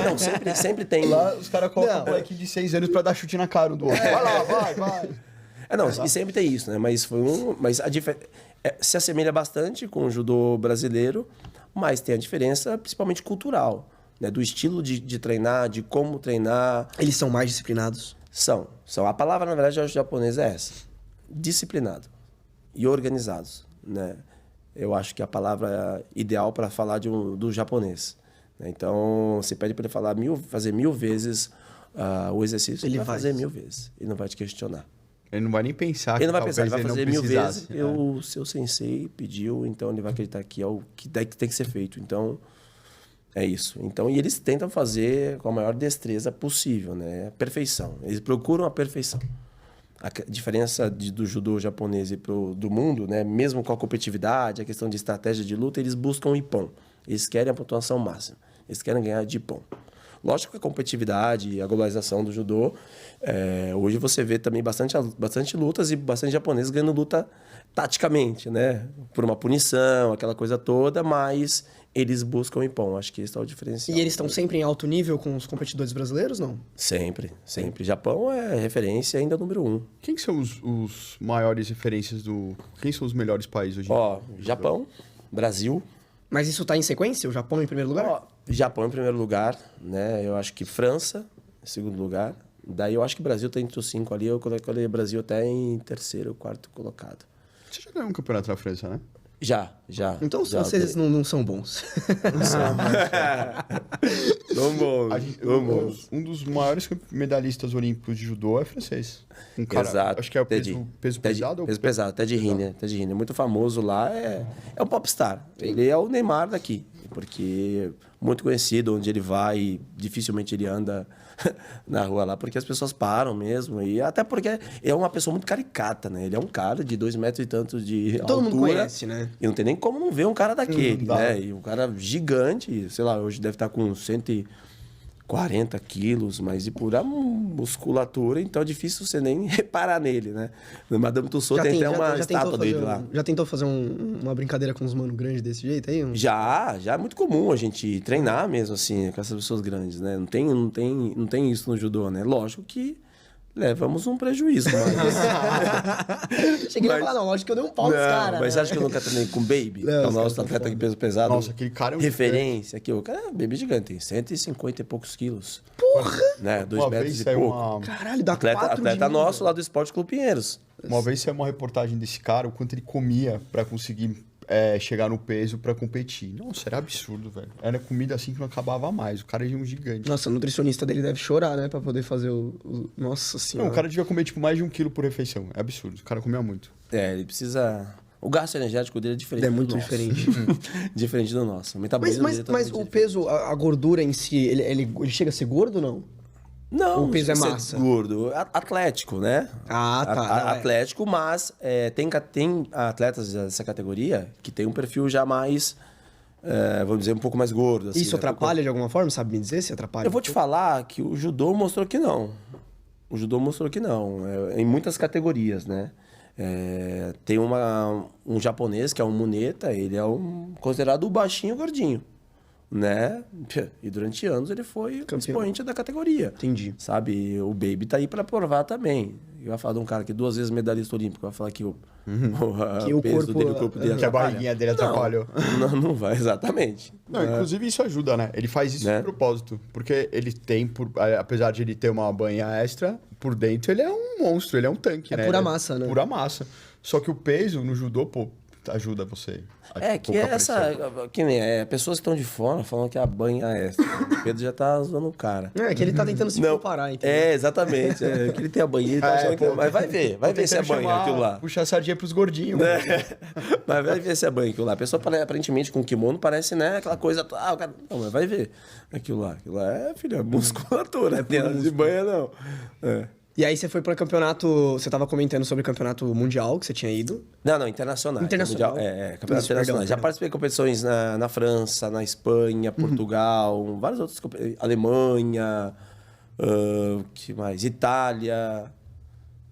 Não, sempre tem. Lá os caras colocam um moleque de 6 anos pra dar chute na cara um do outro. Vai lá, vai. E sempre tem isso, né? Mas se assemelha bastante com o judô brasileiro, mas tem a diferença principalmente cultural, né? Do estilo de treinar, de como treinar. Eles são mais disciplinados. São. A palavra, na verdade, japonesa é essa. Disciplinado e organizados, né? Eu acho que é a palavra ideal para falar do japonês. Né? Então, você pede para ele fazer 1000 vezes o exercício, ele vai fazer 1000 vezes. Ele não vai te questionar. Ele não vai nem pensar. Ele não vai pensar, ele vai fazer 1000 vezes. É. O seu sensei pediu, então ele vai acreditar que é o que tem que ser feito. Então, é isso. Então, e eles tentam fazer com a maior destreza possível, né? Perfeição. Eles procuram a perfeição. A diferença do judô japonês e do mundo, né? Mesmo com a competitividade, a questão de estratégia de luta, eles buscam o ippon. Eles querem a pontuação máxima. Eles querem ganhar de ippon. Lógico que a competitividade e a globalização do judô, hoje você vê também bastante lutas e bastante japoneses ganhando luta taticamente, né? Por uma punição, aquela coisa toda, mas eles buscam o ippon. Acho que esse é o diferencial. E eles estão sempre em alto nível com os competidores brasileiros, não? Sempre. Japão é referência ainda número 1. Quem que são os maiores referências Quem são os melhores países hoje em dia? Japão, Brasil. Mas isso tá em sequência? O Japão em primeiro lugar? Japão em primeiro lugar, né? Eu acho que França em segundo lugar. Daí eu acho que o Brasil tá entre os 5 ali. Eu coloquei o Brasil até em terceiro, quarto colocado. Você já ganhou um campeonato na França, né? Já. Então vocês não são bons. São bons. Um dos maiores medalhistas olímpicos de judô é francês. Um cara, Exato. acho que é o peso pesado? Peso pesado, Ted Riner. É muito famoso lá, é o popstar. Ele é o Neymar daqui, porque muito conhecido, onde ele vai, dificilmente ele anda na rua lá, porque as pessoas param mesmo, e até porque é uma pessoa muito caricata, né? Ele é um cara de 2 metros e tanto de Todo altura. mundo conhece, né? E não tem nem como não ver um cara daquele, né? E um cara gigante, sei lá, hoje deve estar com 140 quilos, mas de pura musculatura, então é difícil você nem reparar nele, né? No Madame Tussauds tem até uma estátua dele lá. Já tentou fazer uma brincadeira com uns mano grandes desse jeito aí? Já é muito comum a gente treinar mesmo assim, com essas pessoas grandes, né? Não tem isso no judô, né? Lógico que levamos um prejuízo, mas... Cheguei a falar, não, lógico que eu dei um pau nos caras. Mas né? acho que eu nunca treinei com Baby, que é o nosso atleta de peso pesado. Nossa, aquele cara é um referência aqui. O cara é Baby gigante, tem 150 e poucos quilos. Porra! Né? 2 metros e pouco. Caralho, dá Atleta nosso lá do Esporte Clube Pinheiros. Uma vez saiu uma reportagem desse cara, o quanto ele comia pra conseguir chegar no peso pra competir. Nossa, era absurdo, velho. Era comida assim que não acabava mais. O cara é um gigante. Nossa, o nutricionista dele deve chorar, né? Pra poder fazer Nossa senhora. Não, o cara devia comer tipo mais de 1 quilo por refeição. É absurdo. O cara comia muito. Ele precisa... O gasto energético dele é diferente. É muito do nosso. diferente. Diferente do nosso. O metabolismo dele é Mas o peso, a gordura em si, ele chega a ser gordo ou não? Não, O peso é ser massa. gordo. Atlético, né? Ah, tá. Não, é. Atlético, mas tem atletas dessa categoria que tem um perfil já mais, vamos dizer, um pouco mais gordo. Assim, Isso né? atrapalha de alguma forma? Sabe me dizer se atrapalha? Eu vou te falar que o judô mostrou que não. O judô mostrou que não. Em muitas categorias, né? Tem um japonês que é um Muneta, ele é considerado o baixinho gordinho, né? E durante anos ele foi o expoente da categoria. Entendi. Sabe? O Baby tá aí pra provar também. Eu ia falar de um cara que 2 vezes medalhista olímpico, vai falar que o peso dele, o corpo dele Que a atrapalha. barriguinha dele atrapalhou. Não vai, exatamente. Não, inclusive isso ajuda, né? Ele faz isso Né? de propósito. Porque ele tem, apesar de ele ter uma banha extra, por dentro ele é um monstro, ele é um tanque, É né? pura Ele massa, né? Pura massa. Só que o peso no judô, pô, ajuda você. Que é que nem pessoas que estão de fora falam que a banha é extra. O Pedro já tá zoando o cara. É que ele tá tentando se comparar, entendeu? Exatamente. Que ele tem a banheira e tá achando que... Mas vai ver se é banha aquilo lá. Puxar a sardinha pros gordinhos. Mas vai ver se é banho aquilo lá. A pessoa, aparentemente, com kimono, parece, né, aquela coisa... o cara... Não, mas vai ver. Aquilo lá é, filho, é musculatura. Não tem nada de banha, não. E aí você foi para campeonato... Você tava comentando sobre o campeonato mundial que você tinha ido. Não, internacional. Internacional. Campeonato internacional. Já participei de competições na França, na Espanha, Portugal, várias outras Alemanha, que mais? Itália.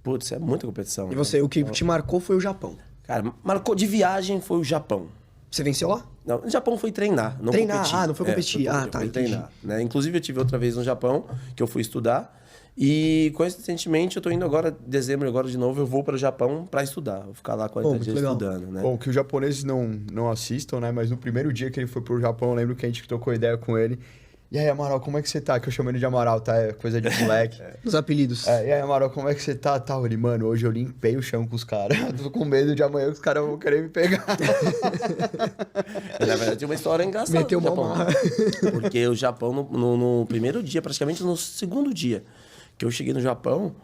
Putz, é muita competição. E você, o que te marcou foi o Japão. Cara, marcou de viagem foi o Japão. Você venceu lá? Não, no Japão foi treinar, não Treinar? competir. Não foi competir. Tá, foi entendi. treinar, né? Inclusive, eu tive outra vez no Japão, que eu fui estudar. E, coincidentemente, eu tô indo agora, dezembro, agora de novo, eu vou para o Japão para estudar. Vou ficar lá 40 dias legal. estudando, né? Bom, que os japoneses não assistam, né? Mas no primeiro dia que ele foi pro Japão, eu lembro que a gente trocou ideia com ele. E aí, Amaral, como é que você tá? Que eu chamo ele de Amaral, tá? É coisa de moleque. Os apelidos. E aí, Amaral, como é que você tá? Tá, ele, mano, hoje eu limpei o chão com os caras. Tô com medo de amanhã que os caras vão querer me pegar. Na verdade, tem uma história engraçada. Meteu do Japão, uma né? Porque o Japão, no primeiro dia, praticamente no segundo dia que eu cheguei no Japão,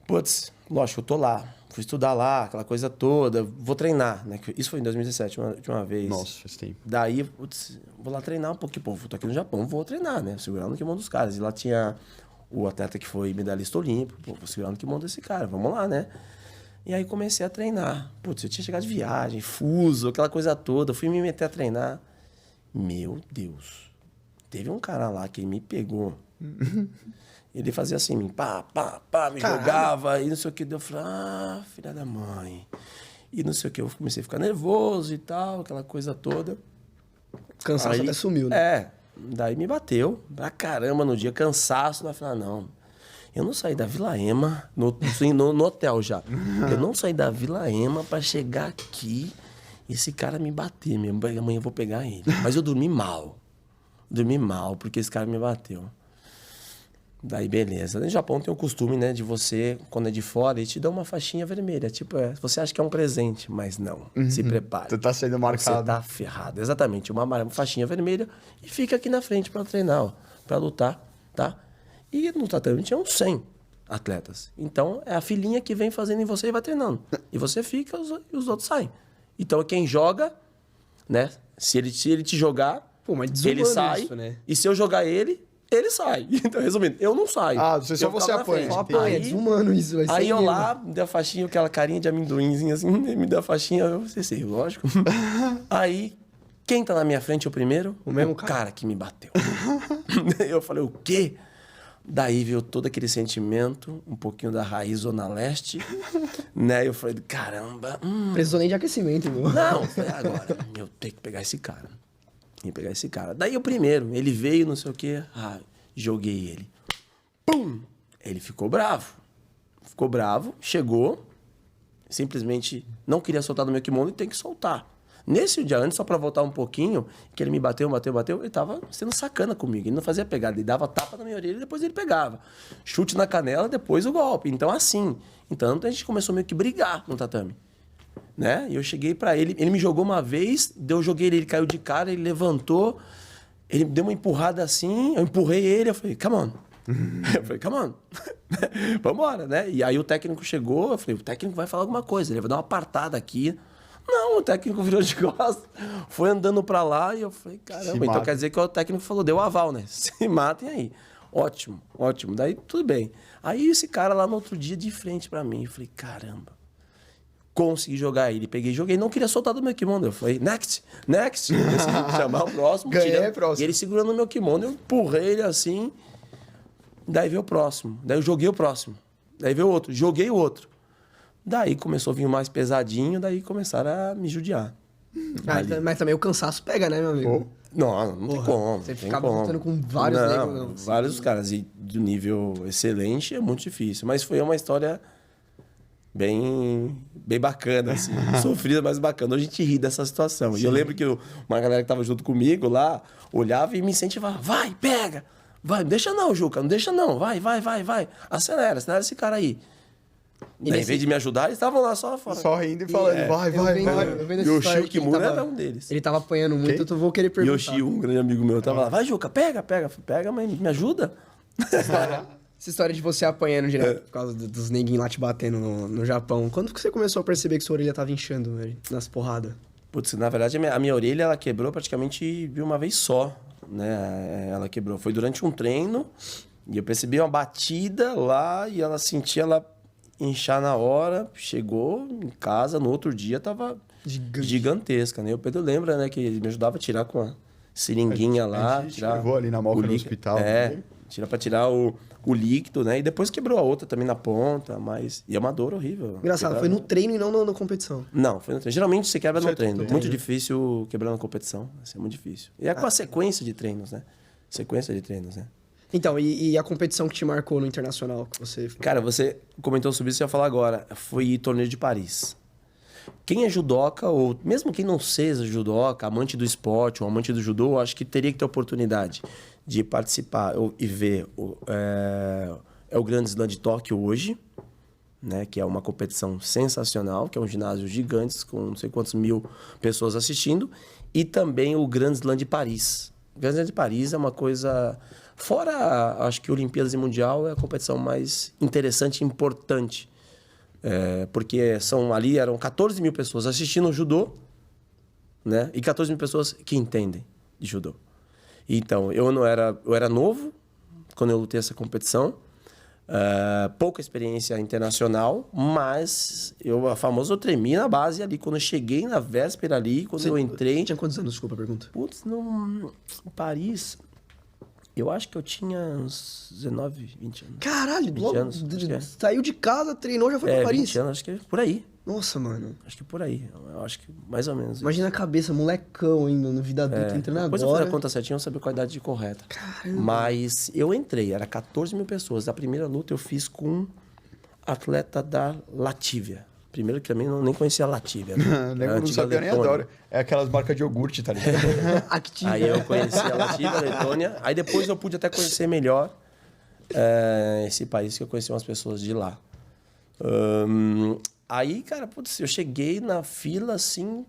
putz, lógico, eu tô lá. Fui estudar lá, aquela coisa toda. Vou treinar, né? Isso foi em 2017, uma vez. Nossa, faz tempo. Daí, putz, vou lá treinar um pouquinho. Pô, tô aqui no Japão, vou treinar, né? Segurando no kimono dos caras. E lá tinha o atleta que foi medalhista olímpico. Pô, vou segurar no kimono desse cara, vamos lá, né? E aí comecei a treinar. Putz, eu tinha chegado de viagem, fuso, aquela coisa toda. Fui me meter a treinar. Meu Deus. Teve um cara lá que me pegou. Ele fazia assim, me jogava e não sei o que. Eu falei, filha da mãe. E não sei o que. Eu comecei a ficar nervoso e tal, aquela coisa toda. Cansaço até sumiu, né? Daí me bateu pra caramba no dia, cansaço. Eu falei, não, eu não saí da Vila Ema, no hotel já. Eu não saí da Vila Ema pra chegar aqui e esse cara me bater mesmo. Amanhã eu vou pegar ele. Mas eu dormi mal. Porque esse cara me bateu. Daí, beleza. No Japão tem o costume, né, de você, quando é de fora, ele te dá uma faixinha vermelha. Tipo, você acha que é um presente, mas não. Se prepare. Tu tá sendo marcado. Você tá ferrado. Exatamente. Uma faixinha vermelha e fica aqui na frente pra treinar, ó, pra lutar, tá? E no tatame tinha uns 100 atletas. Então, é a filhinha que vem fazendo em você e vai treinando. E você fica e os outros saem. Então, quem joga, né, se ele te jogar, Pô, mas ele desumano sai. isso, né? E se eu jogar ele sai. Então, resumindo, eu não saio. Só você apanha. Só apanha, é desumano isso. Vai ser Aí eu mesmo. lá, me dei a faixinha, aquela carinha de amendoinzinho assim, me deu a faixinha, eu sei, lógico. Aí, quem tá na minha frente é o primeiro? O mesmo cara que me bateu. Eu falei, o quê? Daí veio todo aquele sentimento, um pouquinho da raiz Zona Leste, né? Eu falei, caramba. Precisou nem de aquecimento, meu. Não, eu falei, agora, eu tenho que pegar esse cara. Daí o primeiro, ele veio, não sei o quê, joguei ele. Pum! Ele ficou bravo, chegou, simplesmente não queria soltar do meu kimono e tem que soltar. Nesse dia antes, só pra voltar um pouquinho, que ele me bateu, ele tava sendo sacana comigo. Ele não fazia pegada, ele dava tapa na minha orelha e depois ele pegava. Chute na canela, depois o golpe. Então, assim. Então, a gente começou meio que brigar no tatame. Né? E eu cheguei pra ele, ele me jogou uma vez, eu joguei ele caiu de cara, ele levantou, ele deu uma empurrada assim, eu empurrei ele, eu falei, come on. Eu falei, come on. Vambora, né? E aí o técnico chegou, eu falei, o técnico vai falar alguma coisa, ele vai dar uma apartada aqui. Não, o técnico virou de costas, foi andando pra lá e eu falei, caramba, então quer dizer que o técnico falou, deu aval, né? Se matem aí. Ótimo, ótimo. Daí, tudo bem. Aí, esse cara lá no outro dia, de frente pra mim, eu falei, caramba. Consegui jogar ele. Peguei e joguei. Não queria soltar do meu kimono. Eu falei, next. Decidi chamar o próximo. Ganhei, próximo. E ele segurando o meu kimono, eu empurrei ele assim. Daí veio o próximo. Daí eu joguei o próximo. Daí veio o outro. Joguei o outro. Daí começou a vir mais pesadinho. Daí começaram a me judiar. Mas também o cansaço pega, né, meu amigo? Não tem como. Você não tem ficava como. lutando com vários negros, não. Vários caras. E de nível excelente é muito difícil. Mas foi uma história bem bacana, assim. Sofrida, mas bacana. Hoje a gente ri dessa situação. Sim. E eu lembro que uma galera que tava junto comigo lá olhava e me incentivava. Vai, pega! Vai, não deixa não, Juca. Não deixa não. Vai. Acelera esse cara aí. Daí, em vez de me ajudar, eles estavam lá só fora. Só rindo e falando, vai. Eu vendo essa história Yoshi que ele Kimura tava- era um deles. Ele tava apanhando muito, eu vou querer perguntar. Yoshi, um grande amigo meu, tava lá. Vai, Juca, pega, mas me ajuda. Essa história de você apanhando direto por causa dos neguinhos lá te batendo no Japão. Quando que você começou a perceber que sua orelha tava inchando, velho, nas porradas? Putz, na verdade, a minha orelha, ela quebrou praticamente de uma vez só, né? Ela quebrou. Foi durante um treino e eu percebi uma batida lá e ela sentia ela inchar na hora. Chegou em casa, no outro dia, tava gigantesca, né? O Pedro lembra, né? Que ele me ajudava a tirar com a seringuinha lá. A gente tirar levou ali na Moca no hospital. Tira pra tirar o líquido, né? E depois quebrou a outra também na ponta, mas... E é uma dor horrível. Engraçado, foi no treino e não na competição. Não, foi no treino. Geralmente você quebra no Certo, treino. entendi. Muito difícil quebrar na competição. Assim, é muito difícil. E é com a sequência de treinos, né? Então, e a competição que te marcou no internacional que você... Cara, você comentou sobre isso, eu ia falar agora. Foi torneio de Paris. Quem é judoca, ou mesmo quem não seja judoca, amante do esporte ou amante do judô, eu acho que teria que ter oportunidade de participar e ver o Grande Slam de Tóquio hoje, né, que é uma competição sensacional, que é um ginásio gigante, com não sei quantas mil pessoas assistindo, e também o Grande Slam de Paris. O Grande Slam de Paris é uma coisa... Fora, acho que Olimpíadas e Mundial é a competição mais interessante e importante. Porque ali eram 14 mil pessoas assistindo o judô, né? E 14 mil pessoas que entendem de judô. Então, eu era novo quando eu lutei essa competição, pouca experiência internacional, mas eu tremi na base ali. Quando eu cheguei na véspera ali, quando eu entrei... Tinha quantos anos, desculpa a pergunta? Putz, em Paris... Eu acho que eu tinha uns 19, 20 anos. Caralho, 20 logo anos, acho que é. saiu de casa, treinou, já foi pra Paris. 20 anos, acho que é por aí. Nossa, mano. Acho que por aí. Eu acho que mais ou menos. Imagina a cabeça, molecão ainda, no vida adulta, entrando Depois eu fiz agora. a conta certinha, eu sabia qual a idade correta. Caramba. Mas eu entrei, era 14 mil pessoas. A primeira luta eu fiz com um atleta da Latívia. Primeiro que também nem conhecia a Latívia. Né? Não sabia nem adoro. É aquelas marcas de iogurte, tá ligado? Activa. Aí eu conheci a Latívia, a Letônia. Aí depois eu pude até conhecer melhor esse país, que eu conheci umas pessoas de lá. Aí, cara, putz, eu cheguei na fila assim...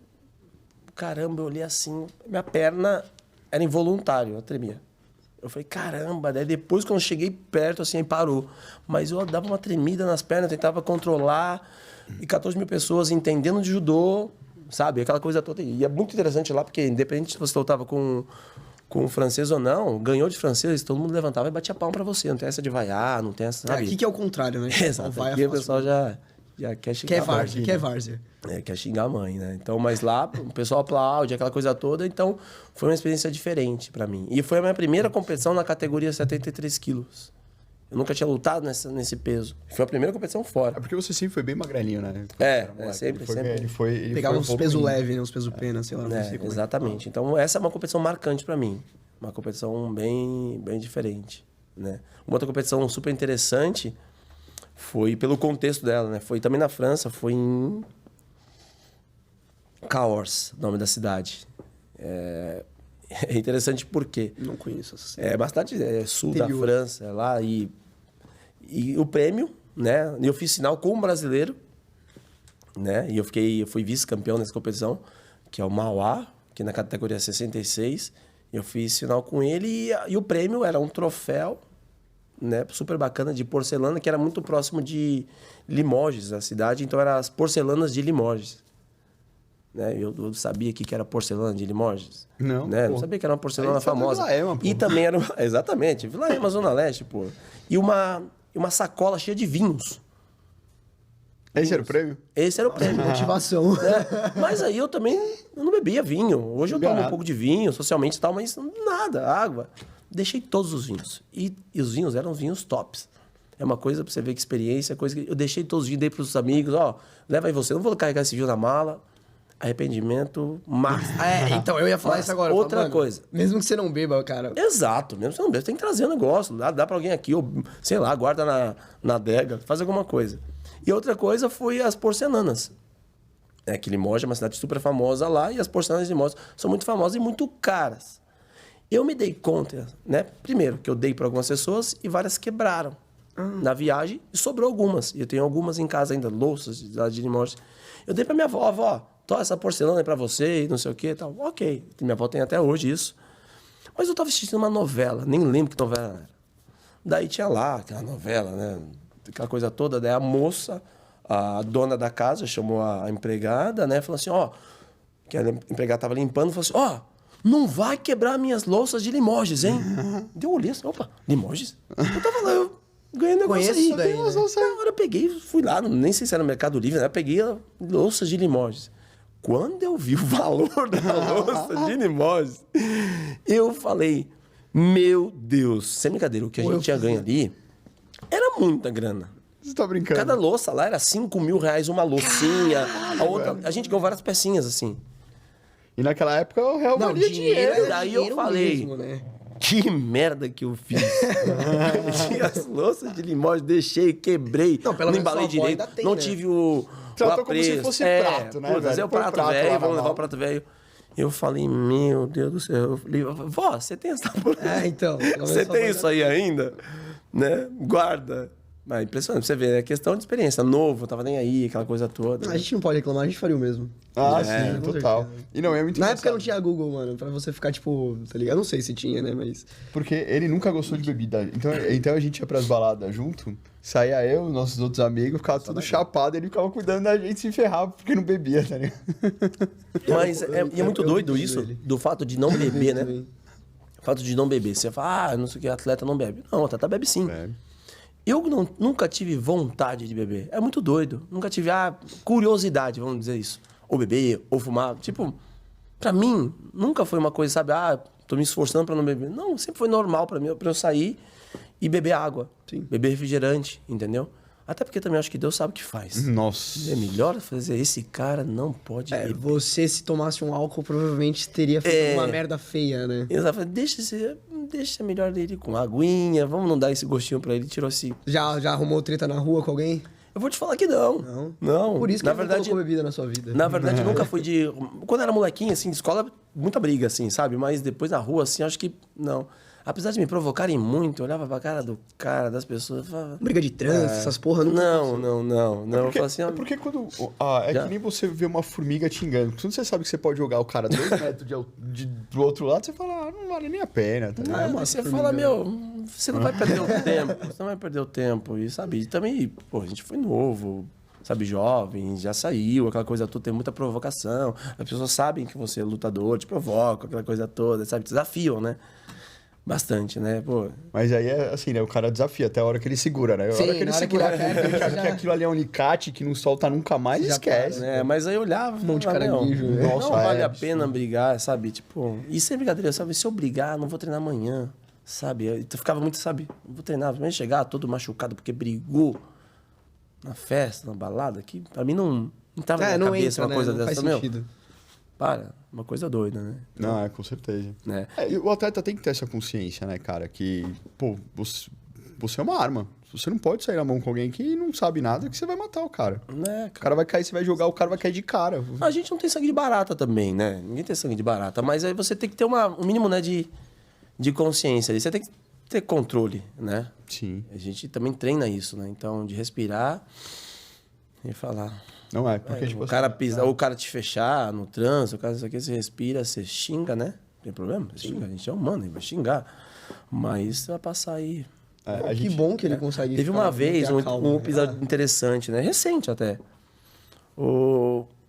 Caramba, eu olhei assim... Minha perna era involuntária, eu tremia. Eu falei, caramba. Daí depois, quando eu cheguei perto, assim, aí parou. Mas eu dava uma tremida nas pernas, tentava controlar... E 14 mil pessoas entendendo de judô, sabe? Aquela coisa toda. E é muito interessante lá, porque independente se você lutava com francês ou não, ganhou de francês, todo mundo levantava e batia palma pra você. Não tem essa de vaiar, não tem essa, sabe? Aqui que é o contrário, né? Exato. Aqui o pessoal já quer xingar a mãe. Quer várzea. Quer xingar a mãe, né? Então, mas lá o pessoal aplaude, aquela coisa toda. Então, foi uma experiência diferente pra mim. E foi a minha primeira competição na categoria 73 quilos. Eu nunca tinha lutado nesse peso. Foi a primeira competição fora. É porque você sempre foi bem magrelinho, né? Sempre. Ele foi Pegava uns pesos evoluindo. leves, né? Uns pesos pena, sei lá. Não sei como é que Exatamente. Então, essa é uma competição marcante pra mim. Uma competição bem diferente, né? Uma outra competição super interessante foi pelo contexto dela, né? Foi também na França, foi em Cahors, nome da cidade. É interessante porque Não conheço essa cidade. é bastante sul Interior. da França, lá, e o prêmio, né? Eu fiz final com um brasileiro, né? E eu fui vice-campeão nessa competição, que é o Mauá, que na categoria 66. Eu fiz final com ele e o prêmio era um troféu, né? Super bacana, de porcelana, que era muito próximo de Limoges, a cidade. Então, eram as porcelanas de Limoges. né? Eu sabia que era porcelana de Limoges. Não, né? pô. Não sabia que era uma porcelana Aí foi do famosa. Vila Ema, pô. E também era... Exatamente. Vila Ema, Zona Leste, pô. E uma sacola cheia de vinhos. Esse era o prêmio? Esse era o prêmio. Motivação. Mas aí eu também não bebia vinho. Hoje eu tomo um Nada. pouco de vinho, socialmente e tal, mas nada, água. Deixei todos os vinhos. E os vinhos eram vinhos tops. É uma coisa pra você ver que experiência, coisa que eu deixei todos os vinhos, dei pros amigos, ó, leva aí você, não vou carregar esse vinho na mala. Arrependimento máximo. Então, eu ia falar isso agora. Outra Mano, coisa. Mesmo que você não beba, cara. Exato, mesmo se não bebe, tem que trazer um negócio, dá pra alguém aqui, ou sei lá, guarda na adega, faz alguma coisa. E outra coisa foi as porcelanas. Que Limoges é uma cidade super famosa lá e as porcelanas de Limoges são muito famosas e muito caras. Eu me dei conta, né? Primeiro, que eu dei para algumas pessoas e várias quebraram na viagem e sobrou algumas. E eu tenho algumas em casa ainda, louças de Limoges. Eu dei para minha avó, tô essa porcelana aí para você e não sei o que e tal. Ok, minha avó tem até hoje isso. Mas eu tava assistindo uma novela, nem lembro que novela era. Daí tinha lá aquela novela, né? Aquela coisa toda. Daí a moça, a dona da casa, chamou a empregada, né? Falou assim, que a empregada tava limpando, falou assim, não vai quebrar minhas louças de Limoges, hein? Deu olhei assim, opa, Limoges? Eu tava lá, eu ganhei um negócio Conheço aí. isso daí, né? Na hora eu peguei, fui lá, nem sei se era no Mercado Livre, né? Peguei louças de Limoges. Quando eu vi o valor da louça de Limoges, eu falei, meu Deus, sem brincadeira, o que a gente tinha ganho ali era muita grana. Você tá brincando? Cada louça lá era 5 mil reais uma loucinha. A gente ganhou várias pecinhas, assim. E naquela época o real Não, valia dinheiro dinheiro. Daí eu dinheiro falei, mesmo, né? que merda que eu fiz. Tinha as louças de Limoges, deixei, quebrei, Não, pelo não menos embalei sua avó direito, ainda tem, não né? tive o Tratou como se apreço. fosse prato, né, Pô, trazer velho? o Põe o prato prato velho, lá na vamos levar mão. o prato velho. Eu falei, meu Deus do céu. Eu falei, vó, você tem essa... Então. Você tem isso aí ainda? Né? Guarda. Mas impressionante, pra você ver, é questão de experiência. Novo, tava nem aí, aquela coisa toda. A gente não pode reclamar, a gente faria o mesmo. Sim, com total. certeza. E não, é muito Na época não engraçado, tinha Google, mano, pra você ficar, tipo, tá ligado? Eu não sei se tinha, né, mas... Porque ele nunca gostou de bebida. Então a gente ia pras baladas junto, saía eu, nossos outros amigos, ficava tudo chapado, ele ficava cuidando da gente, se ferrava porque não bebia, tá ligado? Mas e é muito eu doido entendo isso, ele. do fato de não beber, né? Também. O fato de não beber. Você fala, não sei o que, atleta não bebe. Não, o atleta bebe sim. Eu nunca tive vontade de beber. É muito doido. Nunca tive curiosidade, vamos dizer isso. Ou beber, ou fumar. Tipo, pra mim, nunca foi uma coisa, sabe? Tô me esforçando pra não beber. Não, sempre foi normal pra mim, pra eu sair e beber água. Sim. Beber refrigerante, entendeu? Até porque também acho que Deus sabe o que faz. Nossa. É melhor fazer, esse cara não pode beber. Você, se tomasse um álcool, provavelmente teria feito uma merda feia, né? Exato. Deixa melhor ele com aguinha, vamos não dar esse gostinho pra ele, tirou esse... Já arrumou treta na rua com alguém? Eu vou te falar que não. Não. Por isso que na ele não verdade, colocou bebida na sua vida. na verdade, eu nunca fui de... Quando era molequinho, assim, de escola, muita briga, assim, sabe? Mas depois na rua, assim, acho que não. Apesar de me provocarem muito, eu olhava pra cara das pessoas e falava... Briga de trânsito, essas porra, nunca... Não. Eu falo assim, Porque quando. É Já? que nem você vê uma formiga te engano. Quando você sabe que você pode jogar o cara 2 metros do outro lado, você fala, não vale nem a pena, tá ligado? Aí você fala, você não vai perder o tempo, você não vai perder o tempo. E, sabe, e também, pô, a gente foi novo, sabe, jovem, já saiu, aquela coisa toda, tem muita provocação. As pessoas sabem que você é lutador, te provocam, aquela coisa toda, sabe, te desafiam, né? Bastante, né, pô. Mas aí é assim, né? O cara desafia até a hora que ele segura, né? A Sim, hora que ele na hora que segura, ele aperta, ele sabe já- que aquilo ali é um alicate que não solta nunca mais, Já esquece. para, É, mas aí eu olhava, Mão de falava, caranguejo, meu, né? Nossa, não vale é a absurdo. pena brigar, sabe? Tipo, e sem brincadeira, sabe? Se eu brigar, não vou treinar amanhã, sabe? Eu ficava muito, sabe? Não vou treinar, vai chegar todo machucado porque brigou na festa, na balada, que pra mim não tava na minha não cabeça entra, uma né? coisa Não dessa, faz meu. sentido. Para, uma coisa doida, né? Não, com certeza. Né? E o atleta tem que ter essa consciência, né, cara? Que, pô, você é uma arma. Você não pode sair na mão com alguém que não sabe nada, que você vai matar o cara. Né, O cara? cara vai cair, você vai jogar, o cara vai cair de cara. A gente não tem sangue de barata também, né? Ninguém tem sangue de barata, mas aí você tem que ter um mínimo, né, de consciência ali. Você tem que ter controle, né? Sim. A gente também treina isso, né? Então, de respirar e falar. Não é, porque tipo O cara pisar, ou o cara te fechar no trânsito, o cara isso aqui, você respira, você xinga, né? Não tem problema? Você xinga, a gente é humano, ele vai xingar. Mas você vai passar aí. a Que gente, bom que ele consegue... Teve ficar- uma vez manter a calma, um né? episódio interessante, né? Recente até.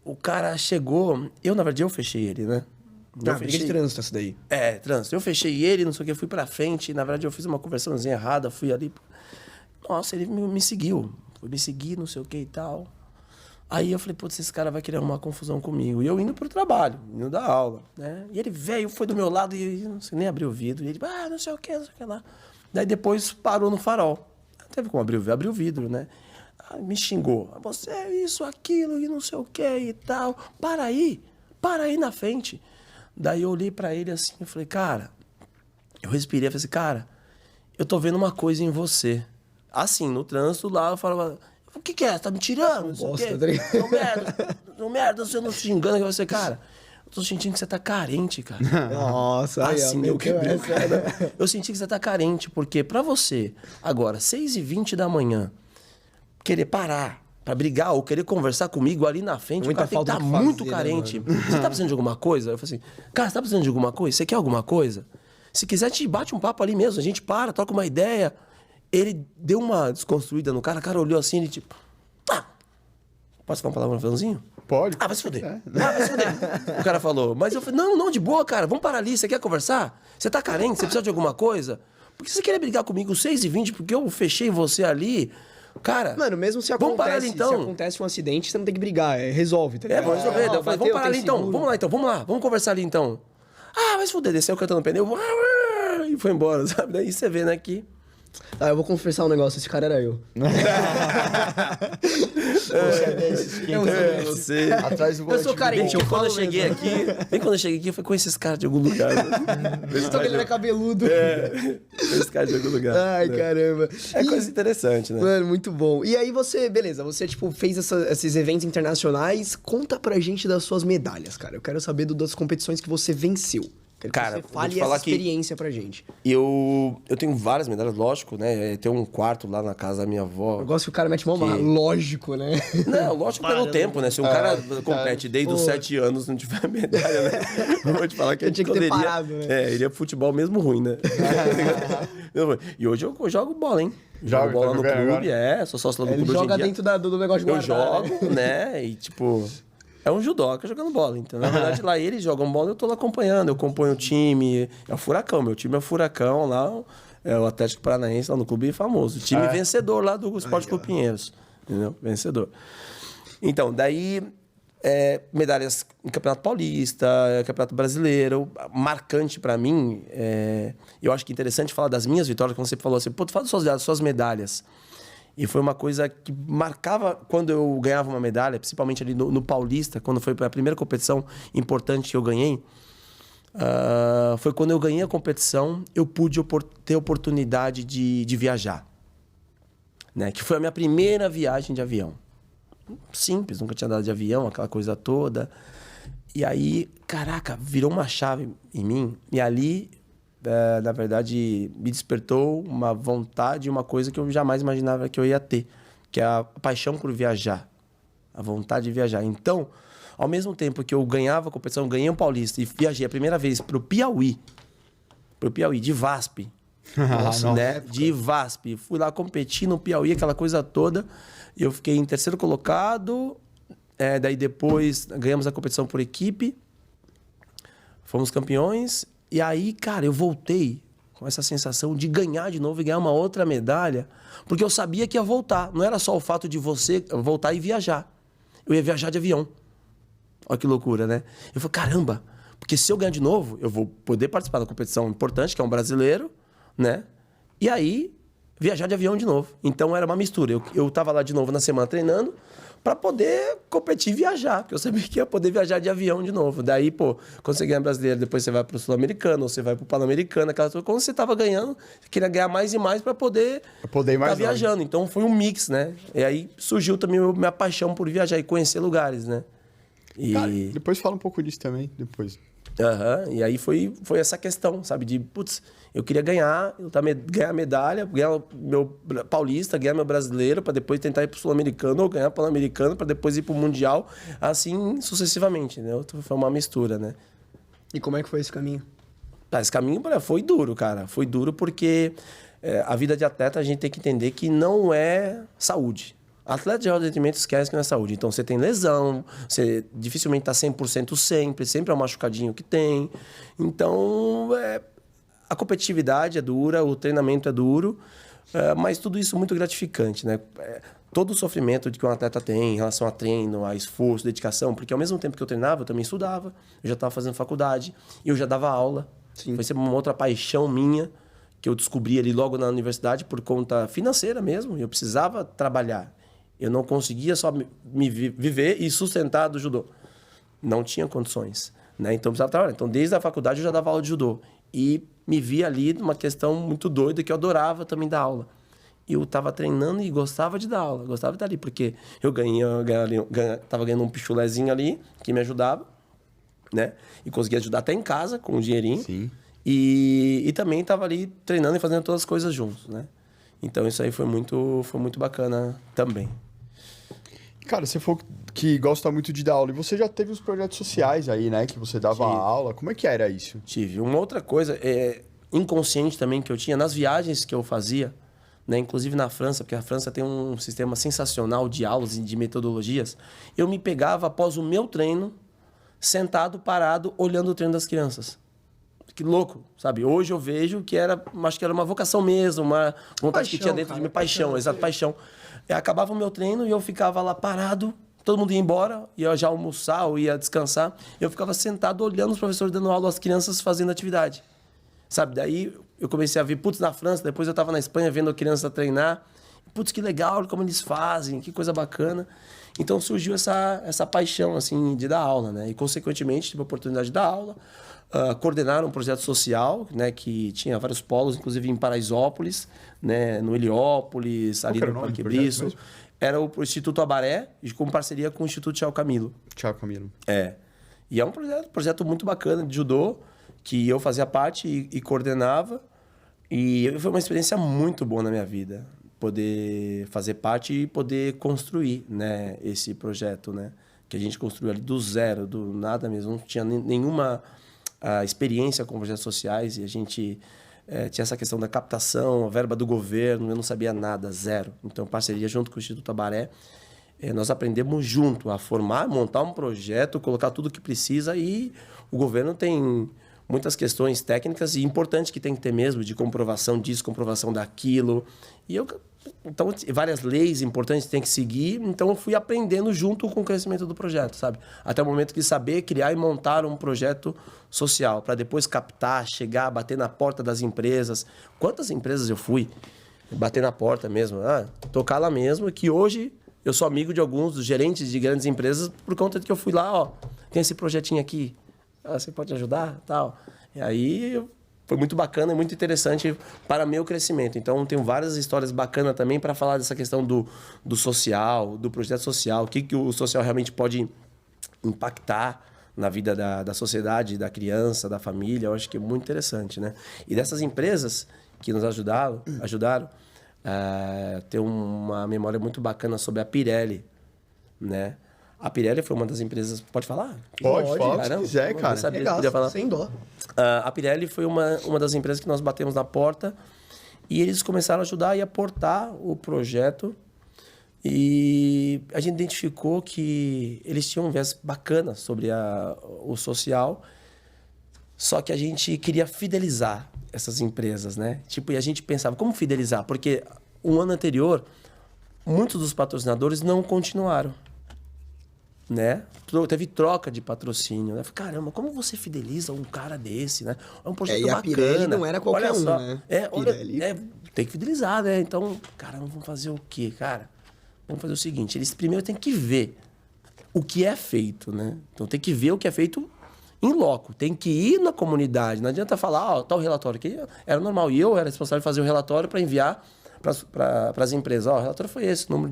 o cara chegou... Na verdade, eu fechei ele, né? Briga de trânsito essa daí. Trânsito. Eu fechei ele, não sei o que, fui pra frente. Na verdade, eu fiz uma conversãozinha errada, fui ali... Nossa, ele me seguiu. Foi me seguir, não sei o que e tal. Aí eu falei, putz, esse cara vai querer arrumar confusão comigo. E eu indo pro trabalho, indo dar aula, né? E ele veio, foi do meu lado e não sei, nem abriu o vidro. E ele, não sei o que lá. Daí depois parou no farol. Não teve como abrir o vidro, né? Me xingou. Você é isso, aquilo e não sei o que e tal. Para aí na frente. Daí eu olhei pra ele assim e falei, cara... Eu respirei e falei assim, cara, eu tô vendo uma coisa em você. Assim, no trânsito lá, eu falava... O que é? Você tá me tirando? Não sei o quê. Não merda, você não se engana que você, cara. Eu tô sentindo que você tá carente, cara. Nossa, assim, eu senti que você tá carente, porque pra você, agora, 6h20 da manhã, querer parar pra brigar ou querer conversar comigo ali na frente, muita o cara tem que estar falta muito fazer, carente. Né, você tá precisando de alguma coisa? Eu falei assim, cara, você tá precisando de alguma coisa? Você quer alguma coisa? Se quiser, te bate um papo ali mesmo, a gente para, troca uma ideia. Ele deu uma desconstruída no cara, o cara olhou assim, ele tipo... Posso falar uma palavra no finalzinho? Pode. Vai se fuder. Vai se fuder. O cara falou, mas eu falei, não, de boa, cara, vamos parar ali, você quer conversar? Você tá carente, você precisa de alguma coisa? Por que você queria brigar comigo 6h20, porque eu fechei você ali? Cara, mano, mesmo se vamos parar ali, então. Se acontece um acidente, você não tem que brigar, resolve, tá ligado? Vamos resolver. Eu falei, vamos parar ali então, vamos lá, vamos conversar ali então. Vai se fuder, desceu cantando pneu, e foi embora, sabe? Daí você vê, né, que... eu vou confessar um negócio, esse cara era eu. Eu sei. Atrás do Eu sou carente, Quando eu cheguei aqui, eu fui com esses caras de algum lugar. Só que ele era cabeludo. Esse cara de algum lugar. Ai, caramba. Coisa interessante, né? Mano, muito bom. E aí beleza, você, tipo, fez esses eventos internacionais. Conta pra gente das suas medalhas, cara. Eu quero saber das competições que você venceu. Quero que Cara, você fale essa experiência pra gente. Eu tenho várias medalhas, lógico, né? Tem um quarto lá na casa da minha avó. Eu gosto que o cara mete mão lógico, né? Não, lógico pelo tempo, né? Se um cara compete desde os 7 anos não tiver medalha, né? Eu vou te falar que a gente tinha que ter parado, né? Iria pro futebol mesmo ruim, né? E hoje eu jogo bola, hein? Jogo bola no clube, sou sócio lá do clube hoje em dia. Ele joga dentro do negócio de guardar. Eu jogo, né? E tipo... É um judoca jogando bola. Então, na verdade, lá eles jogam bola e eu tô lá acompanhando. Eu acompanho o time. É o Furacão. Meu time é o Furacão lá. É o Atlético Paranaense lá no clube famoso. O time vencedor lá do Esporte Clube Pinheiros. Entendeu? Vencedor. Então, daí... medalhas em Campeonato Paulista, Campeonato Brasileiro. Marcante pra mim. Eu acho que é interessante falar das minhas vitórias. Quando você falou assim, pô, fala das suas medalhas. E foi uma coisa que marcava quando eu ganhava uma medalha, principalmente ali no Paulista, quando foi a primeira competição importante que eu ganhei. Foi quando eu ganhei a competição, eu pude ter oportunidade de viajar. Né? Que foi a minha primeira viagem de avião. Simples, nunca tinha andado de avião, aquela coisa toda. E aí, caraca, virou uma chave em mim. E ali... na verdade, me despertou uma vontade, uma coisa que eu jamais imaginava que eu ia ter, que é a paixão por viajar, a vontade de viajar. Então, ao mesmo tempo que eu ganhava a competição, ganhei um Paulista e viajei a primeira vez pro Piauí, de VASP. Nossa, né? De VASP. Fui lá competir no Piauí, aquela coisa toda. E eu fiquei em terceiro colocado. Daí depois ganhamos a competição por equipe. Fomos campeões. E aí, cara, eu voltei com essa sensação de ganhar de novo e ganhar uma outra medalha, porque eu sabia que ia voltar. Não era só o fato de você voltar e viajar. Eu ia viajar de avião. Olha que loucura, né? Eu falei, caramba, porque se eu ganhar de novo, eu vou poder participar da competição importante, que é um brasileiro, né? E aí, viajar de avião de novo. Então, era uma mistura. Eu tava lá de novo na semana treinando, para poder competir e viajar, porque eu sabia que ia poder viajar de avião de novo. Daí, pô, quando você ganha brasileiro, depois você vai pro Sul-Americano, ou você vai pro Pan-Americano, aquela coisa. Quando você tava ganhando, você queria ganhar mais e mais para poder estar viajando. Então, foi um mix, né? E aí surgiu também a minha paixão por viajar e conhecer lugares, né? Cara, depois fala um pouco disso também, depois. E aí foi essa questão, sabe? De, putz, eu queria ganhar medalha, ganhar meu paulista, ganhar meu brasileiro, para depois tentar ir pro Sul-Americano ou ganhar Pan-Americano, para depois ir pro Mundial, assim sucessivamente, né? Foi uma mistura, né? E como é que foi esse caminho? Esse caminho foi duro, cara. Foi duro porque a vida de atleta a gente tem que entender que não é saúde. Atleta de alto rendimento esquece que não é saúde. Então, você tem lesão, você dificilmente está 100% sempre é um machucadinho que tem. Então, a competitividade é dura, o treinamento é duro, mas tudo isso muito gratificante, né? Todo o sofrimento que um atleta tem em relação a treino, a esforço, dedicação, porque ao mesmo tempo que eu treinava, eu também estudava, eu já estava fazendo faculdade, e eu já dava aula. Sim. Foi sempre uma outra paixão minha, que eu descobri ali logo na universidade por conta financeira mesmo. Eu precisava trabalhar. Eu não conseguia só me viver e sustentar do judô. Não tinha condições, né? Então, eu precisava trabalhar. Então, desde a faculdade, eu já dava aula de judô. E me via ali numa questão muito doida, que eu adorava também dar aula. E eu estava treinando e gostava de dar aula. Gostava de estar ali, porque eu estava ganhando um pichulezinho ali, que me ajudava, né? E conseguia ajudar até em casa, com um dinheirinho. Sim. E também estava ali treinando e fazendo todas as coisas juntos, né? Então, isso aí foi muito bacana também. Cara, você falou que gosta muito de dar aula. E você já teve os projetos sociais aí, né? Que você dava aula. Como é que era isso? Tive. Uma outra coisa, inconsciente também que eu tinha, nas viagens que eu fazia, né? Inclusive na França, porque a França tem um sistema sensacional de aulas e de metodologias, eu me pegava após o meu treino, sentado, parado, olhando o treino das crianças. Que louco, sabe? Hoje eu vejo que acho que era uma vocação mesmo, uma vontade que tinha dentro de mim, paixão, exato, paixão. Acabava o meu treino e eu ficava lá parado, todo mundo ia embora, ia já almoçar ou ia descansar, eu ficava sentado olhando os professores dando aula às crianças fazendo atividade, sabe? Daí eu comecei a ver, na França, depois eu estava na Espanha vendo a criança treinar, que legal, como eles fazem, que coisa bacana. Então surgiu essa paixão, assim, de dar aula, né? E, consequentemente, tive a oportunidade de dar aula, coordenar um projeto social, né, que tinha vários polos, inclusive em Paraisópolis, né, no Heliópolis, ali no Parque Briço. Era o Instituto Abaré, com parceria com o Instituto Tchau Camilo. Tchau Camilo. E é um projeto muito bacana de judô, que eu fazia parte e coordenava. E foi uma experiência muito boa na minha vida, poder fazer parte e poder construir, né, esse projeto, né, que a gente construiu ali do zero, do nada mesmo, não tinha nenhuma experiência com projetos sociais, e a gente tinha essa questão da captação, a verba do governo, eu não sabia nada, zero. Então, parceria junto com o Instituto Abaré, nós aprendemos junto a formar, montar um projeto, colocar tudo o que precisa, e o governo tem muitas questões técnicas e importantes que tem que ter mesmo, de comprovação disso, comprovação daquilo. Então, várias leis importantes tem que seguir. Então, eu fui aprendendo junto com o crescimento do projeto, sabe? Até o momento de saber criar e montar um projeto social, para depois captar, chegar, bater na porta das empresas. Quantas empresas eu fui bater na porta mesmo? Tocar lá mesmo, que hoje eu sou amigo de alguns dos gerentes de grandes empresas por conta de que eu fui lá, tem esse projetinho aqui, você pode ajudar? Tal. E aí foi muito bacana e muito interessante para meu crescimento. Então, tenho várias histórias bacanas também para falar dessa questão do social, do projeto social, o que o social realmente pode impactar na vida da sociedade, da criança, da família. Eu acho que é muito interessante, né? E dessas empresas que nos ajudaram ter uma memória muito bacana sobre a Pirelli, né? A Pirelli foi uma das empresas... Pode falar? Pode falar se quiser, cara. Legal, falar. Sem dó. A Pirelli foi uma das empresas que nós batemos na porta e eles começaram a ajudar e aportar o projeto. E a gente identificou que eles tinham um viés bacana sobre o social, só que a gente queria fidelizar essas empresas, né? E a gente pensava, como fidelizar? Porque um ano anterior, muitos dos patrocinadores não continuaram, né? Teve troca de patrocínio, né? Caramba, como você fideliza um cara desse, né? É um projeto bacana. A Pirelli não era qualquer um, né? Tem que fidelizar, né? Então, cara, vamos fazer o quê, cara? Vamos fazer o seguinte, eles primeiro têm que ver o que é feito, né? Então, tem que ver o que é feito em loco. Tem que ir na comunidade. Não adianta falar, tá o relatório aqui. Era normal. E eu era responsável de fazer o relatório para enviar para as empresas. O relatório foi esse, o número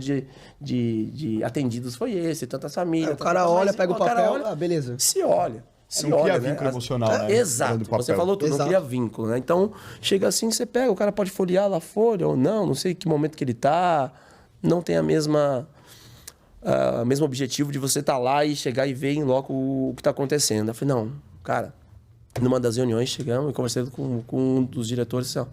de atendidos foi esse, tantas famílias. O cara olha, pega o papel, beleza. Se olha. Não cria vínculo emocional, né? Exato. Você falou tudo, não cria vínculo, né? Então, chega assim, você pega, o cara pode folhear lá a folha ou não sei que momento que ele tá. Não tem o mesmo objetivo de você estar lá e chegar e ver em loco o que está acontecendo. Eu falei, não, cara, numa das reuniões chegamos e conversei com um dos diretores assim,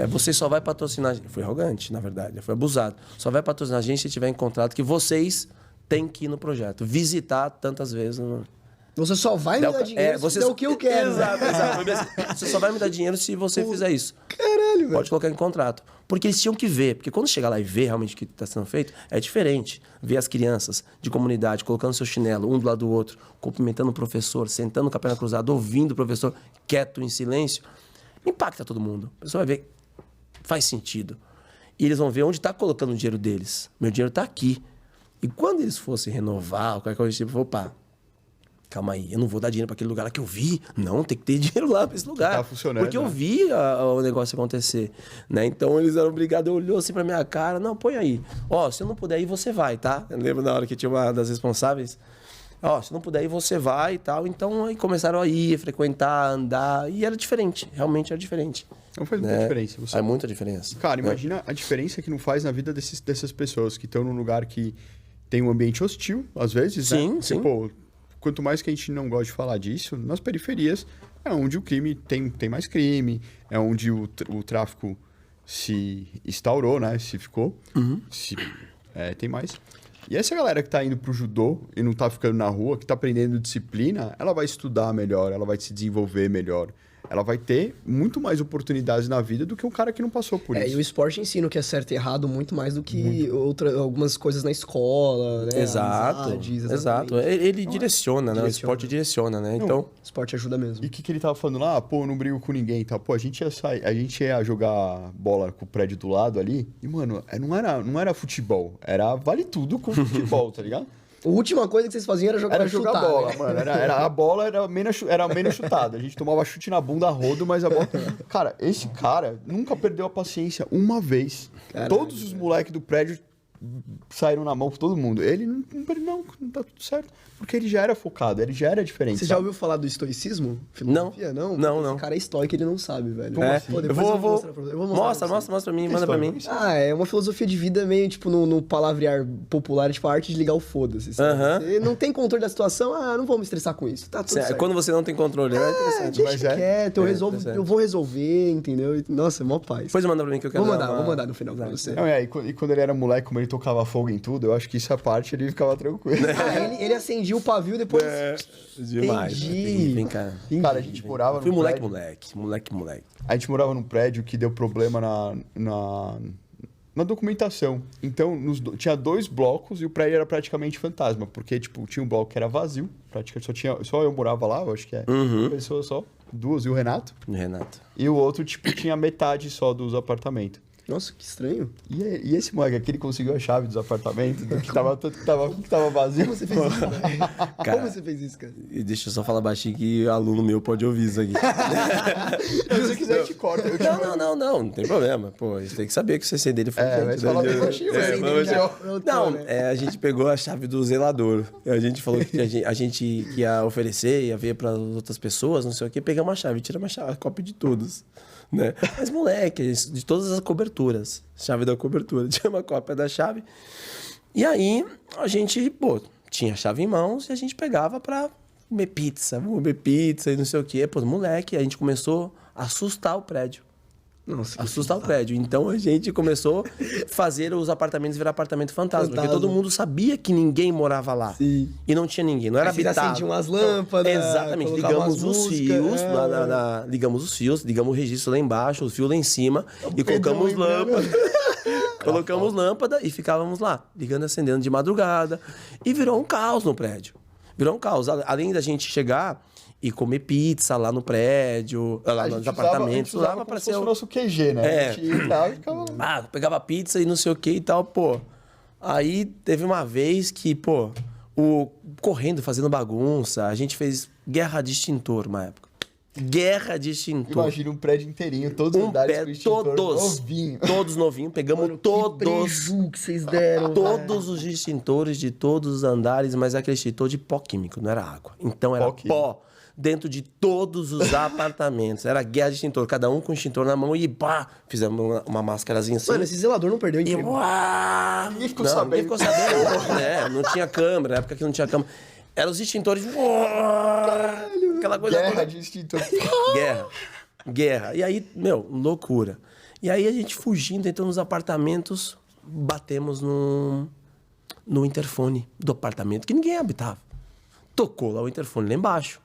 você só vai patrocinar... Foi arrogante, na verdade, foi abusado. Só vai patrocinar a gente se tiver em contrato que vocês têm que ir no projeto. Visitar tantas vezes... Você só vai me dar dinheiro se der o que eu quero. Exato. Você só vai me dar dinheiro se você fizer isso. Caralho, velho. Pode colocar em contrato. Porque eles tinham que ver. Porque quando chegar lá e ver realmente o que está sendo feito, é diferente. Ver as crianças de comunidade colocando seu chinelo um do lado do outro, cumprimentando o professor, sentando com a perna cruzada, ouvindo o professor quieto, em silêncio, impacta todo mundo. A pessoa vai ver, faz sentido. E eles vão ver onde está colocando o dinheiro deles. Meu dinheiro está aqui. E quando eles fossem renovar, qualquer coisa tipo, opa... Calma aí, eu não vou dar dinheiro para aquele lugar lá que eu vi. Não, tem que ter dinheiro lá para esse lugar. Tá funcionando. Porque eu vi o negócio acontecer, né? Então eles eram obrigados, olhou assim pra minha cara, não, põe aí. Ó, se eu não puder ir, você vai, tá? Eu lembro na hora que tinha uma das responsáveis. Ó, se não puder ir, você vai e tal. Então aí começaram a ir, frequentar, andar. E era diferente, realmente era diferente. Não faz muita diferença. Faz muita diferença. Cara, imagina a diferença que não faz na vida dessas pessoas que estão num lugar que tem um ambiente hostil, às vezes, né? Sim, Porque, sim. pô, quanto mais que a gente não gosta de falar disso, nas periferias é onde o crime tem mais crime, é onde o tráfico se instaurou, né? Se ficou, tem mais. E essa galera que tá indo pro judô e não tá ficando na rua, que tá aprendendo disciplina, ela vai estudar melhor, ela vai se desenvolver melhor. Ela vai ter muito mais oportunidades na vida do que um cara que não passou por isso. E o esporte ensina o que é certo e errado muito mais do que algumas coisas na escola, né? Exato, Amizades, exato. Ele direciona, né? O esporte direciona, né? Então, O esporte ajuda mesmo. E o que ele tava falando lá? Pô, eu não brigo com ninguém, tá? Pô, a gente ia jogar bola com o prédio do lado ali e, mano, não era futebol, era vale tudo com futebol, tá ligado? A última coisa que vocês faziam era jogar, Jogar chutar, bola, né? mano. A bola era menos chutada. A gente tomava chute na bunda a rodo, mas a bola... Cara, esse cara nunca perdeu a paciência uma vez. Caralho, Todos os moleques do prédio saíram na mão com todo mundo. Ele não tá tudo certo. Porque ele já era focado, ele já era diferente. Você já ouviu falar do estoicismo? Não. Filosofia? Não. Não. Esse cara é estoico, ele não sabe, velho. Como assim? Pô, Eu depois vou mostrar pra você. Eu vou mostrar pra você. mostra pra mim, manda pra mim. É uma filosofia de vida meio, tipo, no palavrear popular, tipo, a arte de ligar o foda-se. sabe? Aham. Você não tem controle da situação, não vou me estressar com isso. Tá tudo certo. Quando você não tem controle, é interessante. Deixa Mas é. quieto, interessante. eu vou resolver, entendeu? Nossa, é mó paz. Depois manda pra mim que eu quero Vou dar uma- mandar no final pra você. Não, e quando ele era moleque, como ele tocava fogo em tudo, eu acho que essa parte ele ficava tranquilo. Ele acendia o pavio depois... Demais. Entendi. Vem cá. Cara, a gente morava Fui num moleque. prédio... A gente morava num prédio que deu problema na documentação. Então, tinha 2 blocos e o prédio era praticamente fantasma. Porque, tipo, tinha um bloco que era vazio. Praticamente só eu morava lá, eu acho que é. Uma pessoa só. 2 e o Renato. Renato. E o outro, tipo, tinha metade só dos apartamentos. Nossa, que estranho. E esse moleque aqui, ele conseguiu a chave dos apartamentos, que tava vazio. Como você fez isso, cara? Cara, Como você fez isso, cara? E deixa eu só falar baixinho que aluno meu pode ouvir isso aqui. Se você quiser, eu te corto. Não tem problema. Pô, a gente tem que saber que o CC dele foi Mas fala bem baixinho, velho. A gente pegou a chave do zelador. A gente falou que a gente ia oferecer, ia ver para outras pessoas, não sei o quê. Pegamos a chave, tiramos a cópia de todos. Né? Mas, moleque, de todas as coberturas. Chave da cobertura. Tinha uma cópia da chave. E aí, a gente, tinha a chave em mãos e a gente pegava pra comer pizza. Vamos comer pizza e não sei o quê. Pô, moleque, a gente começou a assustar o prédio. Nossa, Assustar o prédio. Então a gente começou a fazer os apartamentos virar apartamento fantasma. Porque todo mundo sabia que ninguém morava lá. Sim. E não tinha ninguém, não era Aí vocês habitado. acendiam umas lâmpadas, Exatamente. colocavam Ligamos as os músicas, fios, ligamos os fios, ligamos o registro lá embaixo, o fio lá em cima e colocamos lâmpada. Colocamos lâmpada e ficávamos lá, ligando e acendendo de madrugada. E virou um caos no prédio. Virou um caos. Além da gente chegar e comer pizza lá no prédio, lá nos apartamentos. Usava pra ser o nosso QG, né? A gente entrava e ficava lá. Pegava pizza e não sei o que e tal, pô. Aí teve uma vez que, correndo, fazendo bagunça, a gente fez guerra de extintor uma época. Guerra de extintor. Imagina um prédio inteirinho, todos os andares com extintor novinho. Todos novinhos, pegamos Que todos. preju que vocês deram, Todos os extintores de todos os andares, mas aquele extintor de pó químico, não era água. Então era pó dentro de todos os apartamentos. Era guerra de extintor, cada um com o extintor na mão e fizemos uma máscarazinha assim. Mano, esse zelador não perdeu E emprego. Ninguém ficou sabendo. Ninguém ficou sabendo, né? Não tinha câmera, na época que não tinha câmera. Eram os extintores. Aquela coisa Guerra toda. de extintor. Guerra. E aí, loucura. E aí a gente fugindo, entrando nos apartamentos, batemos no interfone do apartamento, que ninguém habitava. Tocou lá o interfone lá embaixo.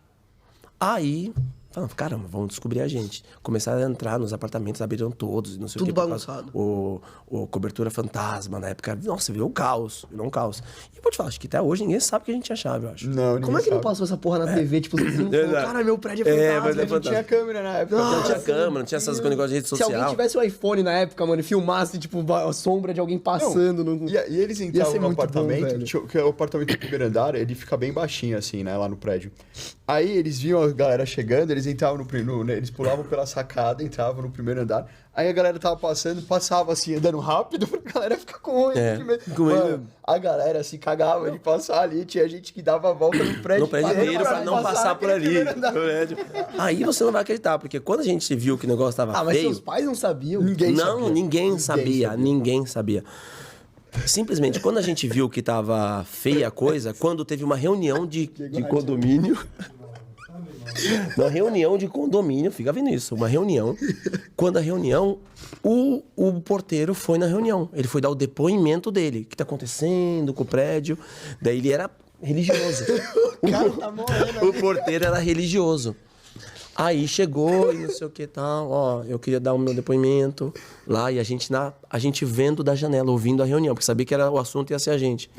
Aí, falando, caramba, vamos descobrir a gente. Começaram a entrar nos apartamentos, abriram todos, não sei Tudo o que. bagunçado. O cobertura fantasma, na época, nossa, virou um caos, E vou te falar, acho que até hoje ninguém sabe que a gente tinha chave, eu acho. Não, Como é que não passou essa porra na TV? Tipo, os vizinhos falaram, Exato. cara, meu prédio é fantasma. mas é Não tinha câmera na época. Não tinha câmera, não tinha essas negócios de rede Se social. alguém tivesse um iPhone na época, mano, e filmasse, tipo, a sombra de alguém passando no... E eles entravam ser no muito bom, apartamento, velho. que é o apartamento do primeiro andar, ele fica bem baixinho, assim, né, lá no prédio. Aí eles viam a galera chegando, eles entravam eles pulavam pela sacada, entravam no primeiro andar. Aí a galera tava passava assim, andando rápido, pra galera ficar com medo. com medo. Mano, a galera se cagava de passar ali, tinha gente que dava a volta no prédio. No prédio inteiro pra não passar por ali. primeiro andar. Aí você não vai acreditar, porque quando a gente viu que o negócio tava Ah, mas feio... seus pais não sabiam? Ninguém sabia. Simplesmente, quando a gente viu que tava feia a coisa, quando teve uma reunião de condomínio... Uma reunião de condomínio, fica vendo isso, uma reunião. Quando a reunião, o porteiro foi na reunião. Ele foi dar o depoimento dele. O que tá acontecendo com o prédio? Daí ele era religioso. O cara tá morrendo. O porteiro era religioso. Aí chegou e não sei o que tal, ó, eu queria dar o meu depoimento lá e a gente vendo da janela, ouvindo a reunião, porque sabia que o assunto ia ser a gente.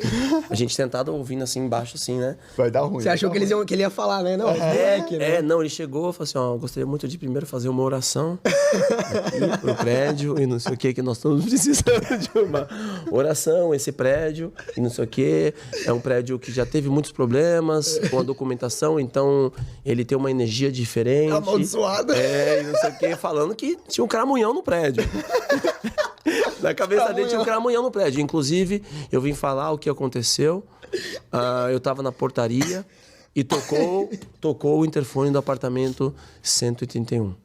A gente sentado ouvindo assim embaixo, assim, né? Vai dar ruim. Você achou que ele ia falar, né? Não, moleque, né? Não, ele chegou e falou assim, ó, eu gostaria muito de primeiro fazer uma oração aqui pro prédio e não sei o que nós estamos precisando de uma oração, esse prédio e não sei o que. É um prédio que já teve muitos problemas com a documentação, então ele tem uma energia diferente. Amaldiçoada. E não sei o que, falando que tinha um cramunhão no prédio. Na cabeça dele tinha um cramunhão no prédio. Inclusive, eu vim falar o que aconteceu. Eu tava na portaria e tocou o interfone do apartamento 131. não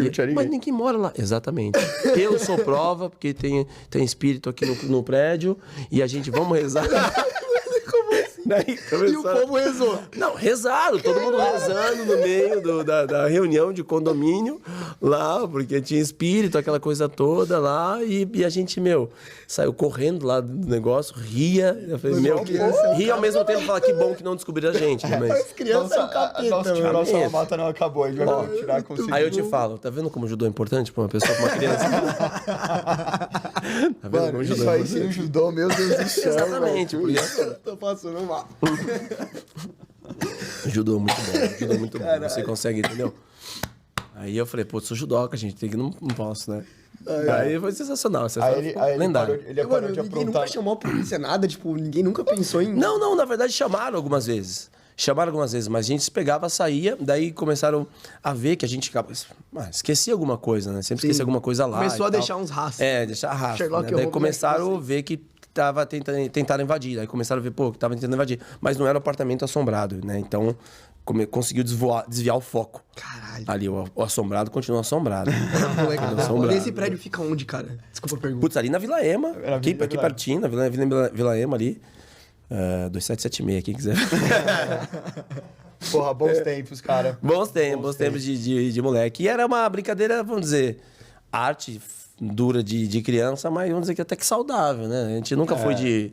tinha ninguém. Mas ninguém mora lá. Exatamente. Eu sou prova, porque tem espírito aqui no prédio. E a gente, vamos rezar. Daí, E o povo rezou. Não, rezaram, todo mundo rezando no meio da reunião de condomínio lá, porque tinha espírito, aquela coisa toda lá, e a gente, saiu correndo lá do negócio, ria. Eu falei, ria ao mesmo tempo e falar que bom que não descobriram a gente. Mas... As crianças são capeta, mano. Nossa mamata não acabou, a gente vai tirar com Aí eu te falo, tá vendo como o judô é importante pra uma pessoa, pra uma criança? Tá vendo como o Isso judô é aí importante? sem judô, meu Deus do céu. Exatamente, porque Tô passando mal. judô é muito bom, você consegue, entendeu? Aí eu falei, pô, sou judoca, gente, tem que não posso, né? Aí foi sensacional, essa Aí história ficou lendária. ele parou Mano, de ninguém aprontar. nunca chamou a polícia, nada, tipo, ninguém nunca pensou em... Não, na verdade chamaram algumas vezes. Mas a gente se pegava, saía, daí começaram a ver que a gente esquecia alguma coisa, né? Sempre esquecia alguma coisa lá. Começou e a tal. deixar uns rastros. Deixar rastro. Sherlock Né? Daí Holmes, começaram a ver que tentaram invadir. Aí começaram a ver, que tava tentando invadir. Mas não era um apartamento assombrado, né? Então conseguiu desviar o foco. Caralho. Ali, o assombrado continua assombrado. Moleque, Assombrado. esse prédio fica onde, cara? Desculpa a pergunta. Putz, ali na Vila Ema, Era aqui Vila Ema. pertinho, na Vila Ema ali. 2776, quem quiser. Porra, bons tempos, cara. Bons tempos de moleque. E era uma brincadeira, vamos dizer, arte dura de criança, mas vamos dizer que até que saudável, né? A gente nunca foi de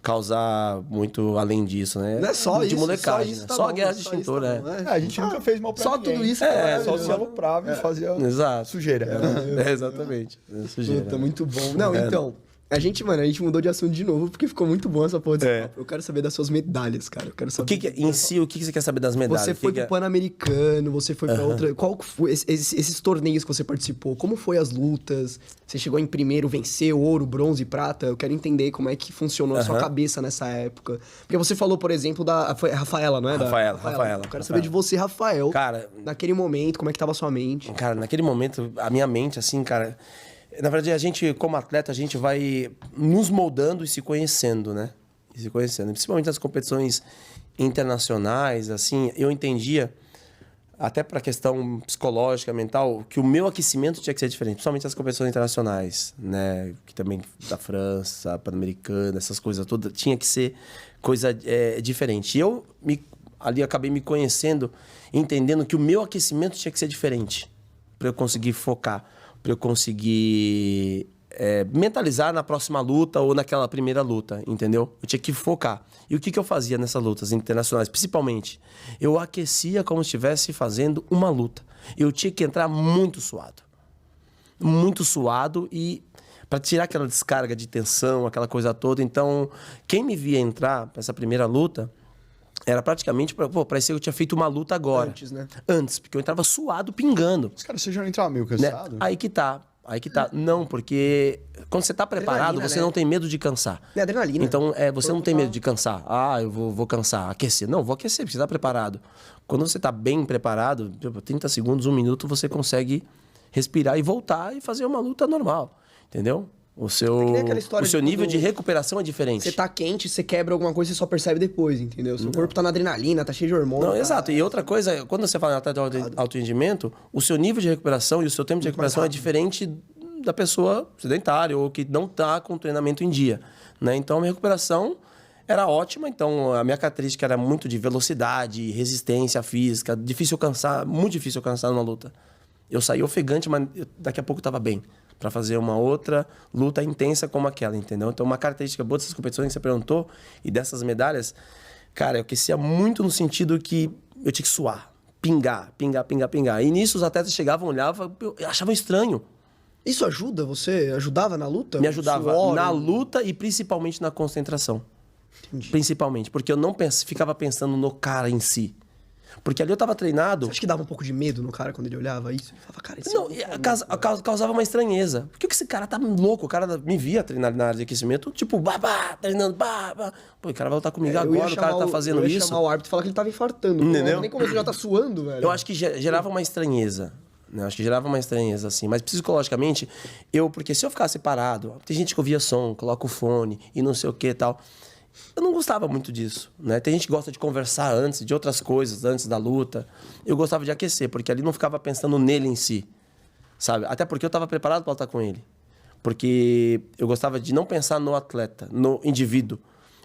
causar muito além disso, né? Não é só de isso, molecagem, só isso né? tá Só bom, a guerra só de isso extintor, tá né? bom, né? A gente nunca fez mal pra Só ninguém. tudo isso, Só se aloprava e fazia Exato. sujeira. Exatamente. Sujeira. Puta, muito bom. Não, então... A gente mudou de assunto de novo, porque ficou muito bom essa porra desse papo. Eu quero saber das suas medalhas, cara. Eu quero O saber... que em si, o que você quer saber das medalhas? Você foi pro Pan-Americano, você foi pra outra... Qual foi esses torneios que você participou? Como foi as lutas? Você chegou em primeiro, venceu, ouro, bronze, prata? Eu quero entender como é que funcionou a sua cabeça nessa época. Porque você falou, por exemplo, foi a Rafaela, não é? Rafaela. Eu quero saber de você, Rafael. Cara... Naquele momento, como é que tava a sua mente? Cara, naquele momento, a minha mente, assim, cara... Na verdade, a gente, como atleta, a gente vai nos moldando e se conhecendo, né? E se conhecendo. Principalmente nas competições internacionais, assim, eu entendia, até para a questão psicológica, mental, que o meu aquecimento tinha que ser diferente. Principalmente nas competições internacionais, né? Que também da França, Pan-Americana, essas coisas todas. Tinha que ser coisa diferente. E eu ali acabei me conhecendo, entendendo que o meu aquecimento tinha que ser diferente para eu conseguir focar. pra eu conseguir mentalizar na próxima luta ou naquela primeira luta, entendeu? Eu tinha que focar. E o que eu fazia nessas lutas internacionais, principalmente? Eu aquecia como se estivesse fazendo uma luta. Eu tinha que entrar muito suado. Muito suado e para tirar aquela descarga de tensão, aquela coisa toda. Então, quem me via entrar para essa primeira luta era praticamente, parecia que eu tinha feito uma luta agora. Antes, né? Antes, porque eu entrava suado, pingando. Mas, cara, você já não entrava meio Né? cansado? Aí que tá. Não, porque quando você tá preparado, Adrenalina, você né? não tem medo de cansar. É adrenalina. Então, você não Corpo tem tá- medo de cansar. Ah, eu vou cansar, aquecer. Não, vou aquecer, porque você tá preparado. Quando você tá bem preparado, 30 segundos, 1 minuto, você consegue respirar e voltar e fazer uma luta normal. Entendeu? O seu, nem aquela história o seu de nível quando de recuperação é diferente. Você tá quente, você quebra alguma coisa, você só percebe depois, entendeu? Seu corpo tá na adrenalina, tá cheio de hormônio. Não, tá- exato. E outra coisa, quando você fala em atleta de alto rendimento, o seu nível de recuperação e o seu tempo de recuperação é diferente da pessoa sedentária ou que não está com o treinamento em dia, né? Então, a minha recuperação era ótima. Então, a minha característica era muito de velocidade, resistência física, difícil cansar, muito difícil cansar numa luta. Eu saí ofegante, mas daqui a pouco eu estava bem para fazer uma outra luta intensa como aquela, entendeu? Então, uma característica boa dessas competições que você perguntou e dessas medalhas, cara, eu aquecia muito no sentido que eu tinha que suar, pingar. E nisso os atletas chegavam, olhavam, eu achava estranho. Isso ajuda? Você ajudava na luta? Me ajudava Suor, na luta e principalmente na concentração. Entendi. Principalmente, porque eu não ficava pensando no cara em si. Porque ali eu tava treinado. Você acha que dava um pouco de medo no cara quando ele olhava isso? Ele falava, cara, isso Não, causava uma estranheza. Por que esse cara tá louco? O cara me via treinar na área de aquecimento, tipo, treinando, Pô, o cara vai lutar comigo agora, o cara tá fazendo eu ia isso. chamar o árbitro e falar que ele tava infartando. Entendeu? Nem como ele já tá suando, velho. Eu acho que gerava uma estranheza. Né? Acho que gerava uma estranheza, assim. Mas psicologicamente, porque se eu ficar separado, tem gente que ouvia som, coloca o fone e não sei o que e tal. Eu não gostava muito disso, né? Tem gente que gosta de conversar antes, de outras coisas, antes da luta. Eu gostava de aquecer, porque ali não ficava pensando nele em si, sabe? Até porque eu estava preparado para lutar com ele. Porque eu gostava de não pensar no atleta, no indivíduo.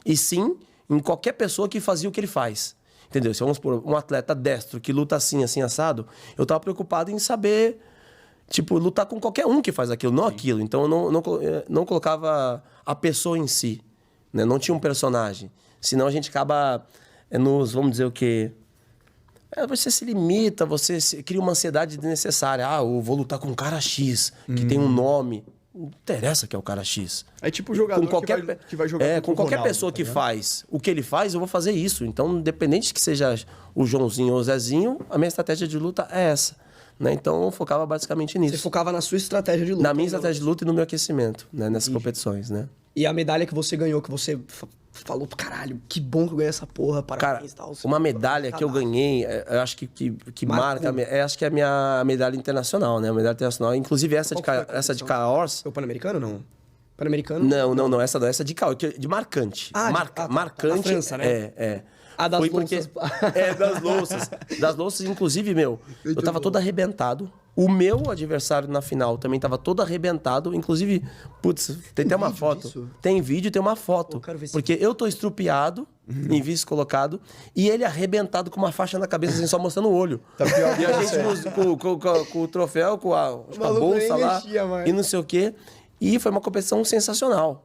E sim em qualquer pessoa que fazia o que ele faz. Entendeu? Se vamos supor, um atleta destro que luta assim, assim, assado, eu estava preocupado em saber, tipo, lutar com qualquer um que faz aquilo, não aquilo. Então eu não colocava a pessoa em si. Né? Não tinha um personagem. Senão a gente acaba vamos dizer o quê? Você se limita, cria uma ansiedade desnecessária. Eu vou lutar com um cara X, que tem um nome. Não interessa que é o cara X. É tipo o jogador que vai jogar contra com o qualquer Ronaldo, pessoa tá que ligado? faz o que ele faz, eu vou fazer isso. Então, independente que seja o Joãozinho ou o Zezinho, a minha estratégia de luta é essa. Né? Então, eu focava basicamente nisso. Você focava na sua estratégia de luta. Na minha estratégia de luta e no meu aquecimento, né? Nessas competições, né? E a medalha que você ganhou, que você falou, caralho, que bom que eu ganhei essa porra, Cara, parabéns e tal. uma medalha que eu ganhei, eu acho que marca, acho que é a minha medalha internacional, né? A medalha internacional. Inclusive essa Qual foi a essa de competição? Cahors. Foi o Pan-Americano ou não? Pan-Americano? Não, essa de Cahors, de marcante. Marcante. Da França, né? Ah, das Foi louças. das louças. Das louças, inclusive, eu tava todo arrebentado. O meu adversário na final também tava todo arrebentado. Inclusive, putz, tem até uma vídeo foto. disso? Tem vídeo, tem uma foto. Pô, quero ver esse Porque eu tô estrupiado, em vice colocado, e ele arrebentado com uma faixa na cabeça, assim, só mostrando o olho. Tá pior que E a você. gente com o troféu, com a maluco bolsa nem lá, mexia mais. e não sei o quê. E foi uma competição sensacional.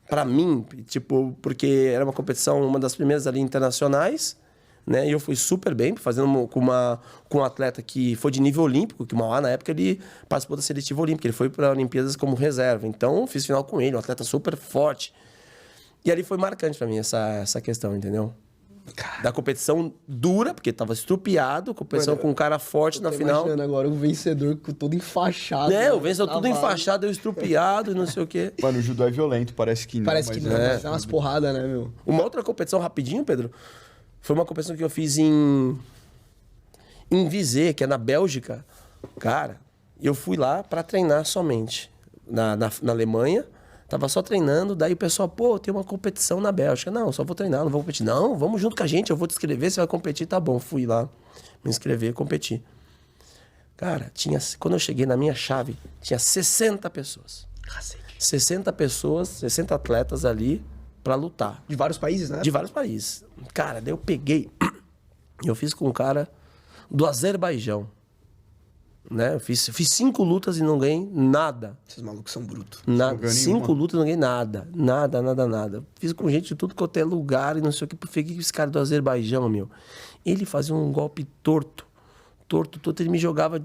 Pra mim, tipo, porque era uma competição, uma das primeiras ali internacionais, né? E eu fui super bem, fazendo com um atleta que foi de nível olímpico, que o Mauá, na época, ele participou da seletiva olímpica, ele foi para Olimpíadas como reserva. Então, fiz final com ele, um atleta super forte. E ali foi marcante pra mim essa questão, entendeu? Da competição dura, porque tava estrupiado, competição com um cara forte na Tô final. imaginando agora o vencedor todo enfaixado. Né? né? O vencedor tudo Travado. enfaixado, eu estrupiado e não sei o quê. Mano, o judô é violento, parece que não. Parece que mas não, é. dá umas porradas, né, meu? Uma outra competição, rapidinho, Pedro, foi uma competição que eu fiz em Viseu, que é na Bélgica. Cara, eu fui lá pra treinar somente. Na Alemanha, tava só treinando, daí o pessoal, pô, tem uma competição na Bélgica. Não, só vou treinar, não vou competir. Não, vamos junto com a gente, eu vou te inscrever, você vai competir, tá bom. Fui lá, me inscrever, competi. Cara, quando eu cheguei na minha chave, tinha 60 pessoas. Cacete. 60 pessoas, 60 atletas ali pra lutar. De vários países, né? De vários países. Cara, daí eu peguei e eu fiz com um cara do Azerbaijão. né? Eu fiz 5 lutas e não ganhei nada. Esses malucos são brutos. Nada. ganhou 5 nenhuma. lutas e não ganhei nada. Nada. Fiz com gente de tudo quanto é lugar e não sei o que. Peguei esse cara do Azerbaijão, meu. Ele fazia um golpe torto. Ele me jogava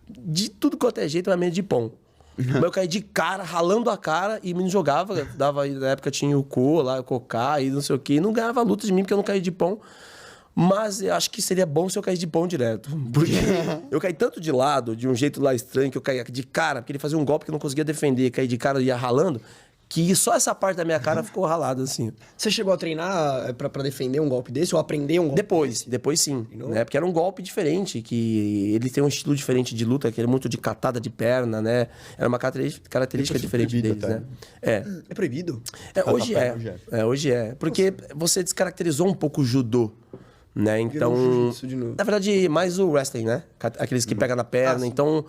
de tudo quanto é jeito, mas meio de pão. Mas eu caí de cara, ralando a cara e me jogava. Na época tinha o Cocá e não sei o que. E não ganhava luta de mim porque eu não caí de pão. Mas eu acho que seria bom se eu caísse de pão direto. Porque eu caí tanto de lado, de um jeito lá estranho, que eu caí de cara, porque ele fazia um golpe que eu não conseguia defender, caí de cara e ia ralando, que só essa parte da minha cara ficou ralada, assim. Você chegou a treinar pra defender um golpe desse ou aprender um golpe Depois sim. Né? Porque era um golpe diferente, que ele tem um estilo diferente de luta, que era muito de catada de perna, né? Era uma característica diferente deles, né? É proibido? Hoje hoje é. Porque você descaracterizou um pouco o judô. Né? Então, jiu-jitsu de novo. na verdade, mais o wrestling, né? Aqueles que pegam na perna. Então,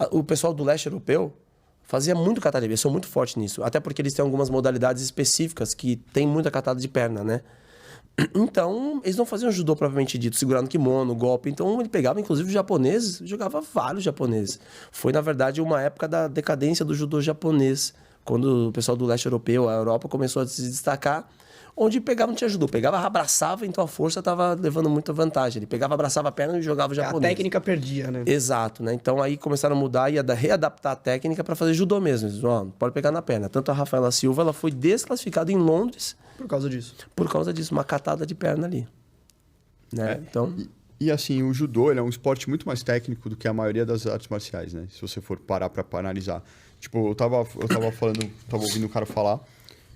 o pessoal do leste europeu fazia muito catada de perna, são muito fortes nisso. Até porque eles têm algumas modalidades específicas que tem muita catada de perna, né? Então, eles não faziam judô propriamente dito, segurando kimono, golpe. Então, ele pegava, inclusive, os japoneses, jogava vários japoneses. Foi, na verdade, uma época da decadência do judô japonês, quando o pessoal do leste europeu, a Europa, começou a se destacar. Onde pegava, não tinha judô. Pegava, abraçava, então a força estava levando muita vantagem. Ele pegava, abraçava a perna e jogava o japonês. A técnica perdia, né? Exato, né? Então aí começaram a mudar e a readaptar a técnica para fazer judô mesmo. Eles, não pode pegar na perna. Tanto a Rafaela Silva, ela foi desclassificada em Londres Por causa disso. por causa disso, uma catada de perna ali. Né? Então, E assim, o judô ele é um esporte muito mais técnico do que a maioria das artes marciais, né? Se você for parar pra analisar. Tipo, eu tava ouvindo o cara falar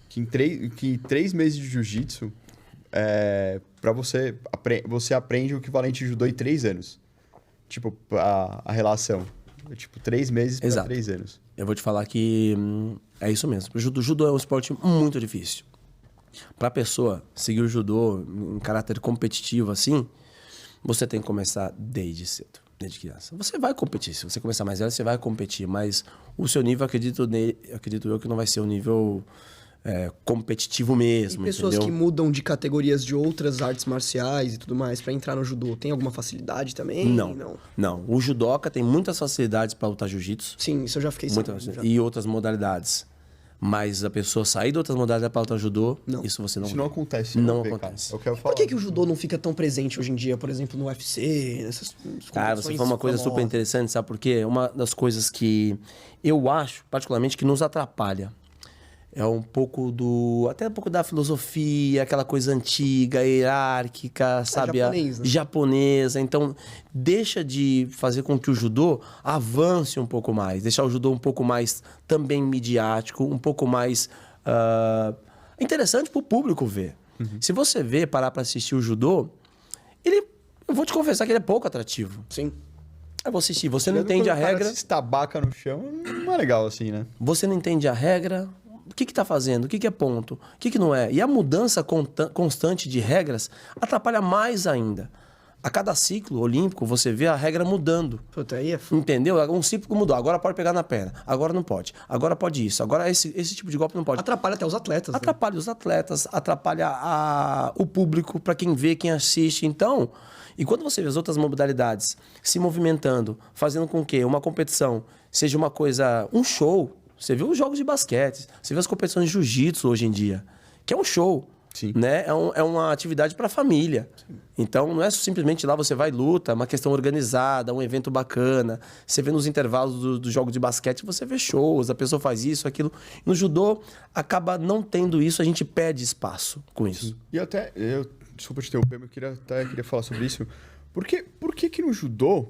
que em 3 meses de jiu-jitsu, você aprende o equivalente de judô em 3 anos. Tipo, a relação. Tipo, 3 meses para Exato. 3 anos. eu vou te falar que é isso mesmo. O judô é um esporte muito difícil. Para a pessoa seguir o judô em caráter competitivo assim, você tem que começar desde cedo, desde criança. Você vai competir, se você começar mais velho, você vai competir, mas o seu nível, acredito eu que não vai ser um nível competitivo mesmo, E pessoas entendeu? que mudam de categorias de outras artes marciais e tudo mais pra entrar no judô, tem alguma facilidade também? Não. O judoca tem muitas facilidades para lutar jiu-jitsu. Sim, isso eu já fiquei sabendo. Já. E outras modalidades. Mas a pessoa sair de outras modalidades para lutar judô, isso você não Isso vê. não acontece. Não vê, acontece. Cara. Eu quero falar. Por que o judô não fica tão presente hoje em dia, por exemplo, no UFC, nessas Cara, você falou uma coisa super famosas? interessante, sabe por quê? Uma das coisas que eu acho, particularmente, que nos atrapalha é até um pouco da filosofia, aquela coisa antiga, hierárquica, sabe? japonês, né? Japonesa. Então, deixa de fazer com que o judô avance um pouco mais, deixar o judô um pouco mais também midiático, um pouco mais interessante para o público ver. Se você parar para assistir o judô, eu vou te confessar que ele é pouco atrativo. Sim. Eu vou assistir, você não entende a Quando o cara regra, se estabaca no chão, não é legal assim, né? você não entende a regra, o que está fazendo, o que é ponto, o que não é. E a mudança constante de regras atrapalha mais ainda. A cada ciclo olímpico, você vê a regra mudando. Puta, aí Entendeu? Um ciclo mudou. Agora pode pegar na perna. Agora não pode. Agora pode isso. Agora esse tipo de golpe não pode. atrapalha até os atletas. Né? Atrapalha os atletas, atrapalha o público, para quem vê, quem assiste. Então, e quando você vê as outras modalidades se movimentando, fazendo com que uma competição seja uma coisa, um show. Você vê os jogos de basquete, você vê as competições de jiu-jitsu hoje em dia, que é um show. Sim. Né? É uma atividade para a família. Sim. Então, não é simplesmente lá você vai e luta, é uma questão organizada, um evento bacana. Você vê nos intervalos do jogo de basquete, você vê shows, a pessoa faz isso, aquilo. No judô, acaba não tendo isso, a gente perde espaço com isso. Sim. E desculpa te interromper, mas eu queria falar sobre isso. Por que no judô,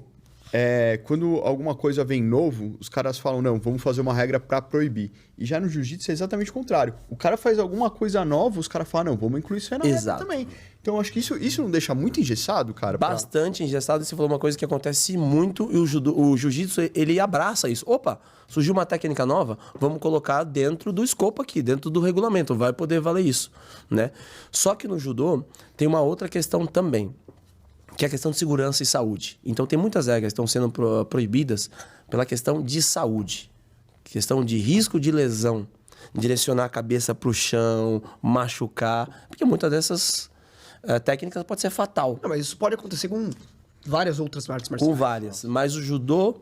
quando alguma coisa vem novo, os caras falam, não, vamos fazer uma regra pra proibir. E já no jiu-jitsu é exatamente o contrário. O cara faz alguma coisa nova, os caras falam, não, vamos incluir isso aí na regra também. Então, acho que isso não deixa muito engessado, cara? Bastante engessado. E você falou uma coisa que acontece muito, e o jiu-jitsu, ele abraça isso. Opa, surgiu uma técnica nova, vamos colocar dentro do escopo aqui, dentro do regulamento, vai poder valer isso, né? Só que no judô tem uma outra questão também, que é a questão de segurança e saúde. Então, tem muitas regras que estão sendo proibidas pela questão de saúde. Questão de risco de lesão, direcionar a cabeça para o chão, machucar. Porque muitas dessas técnicas pode ser fatal. Não, mas isso pode acontecer com várias outras artes marciais. Com várias. Mas o judô,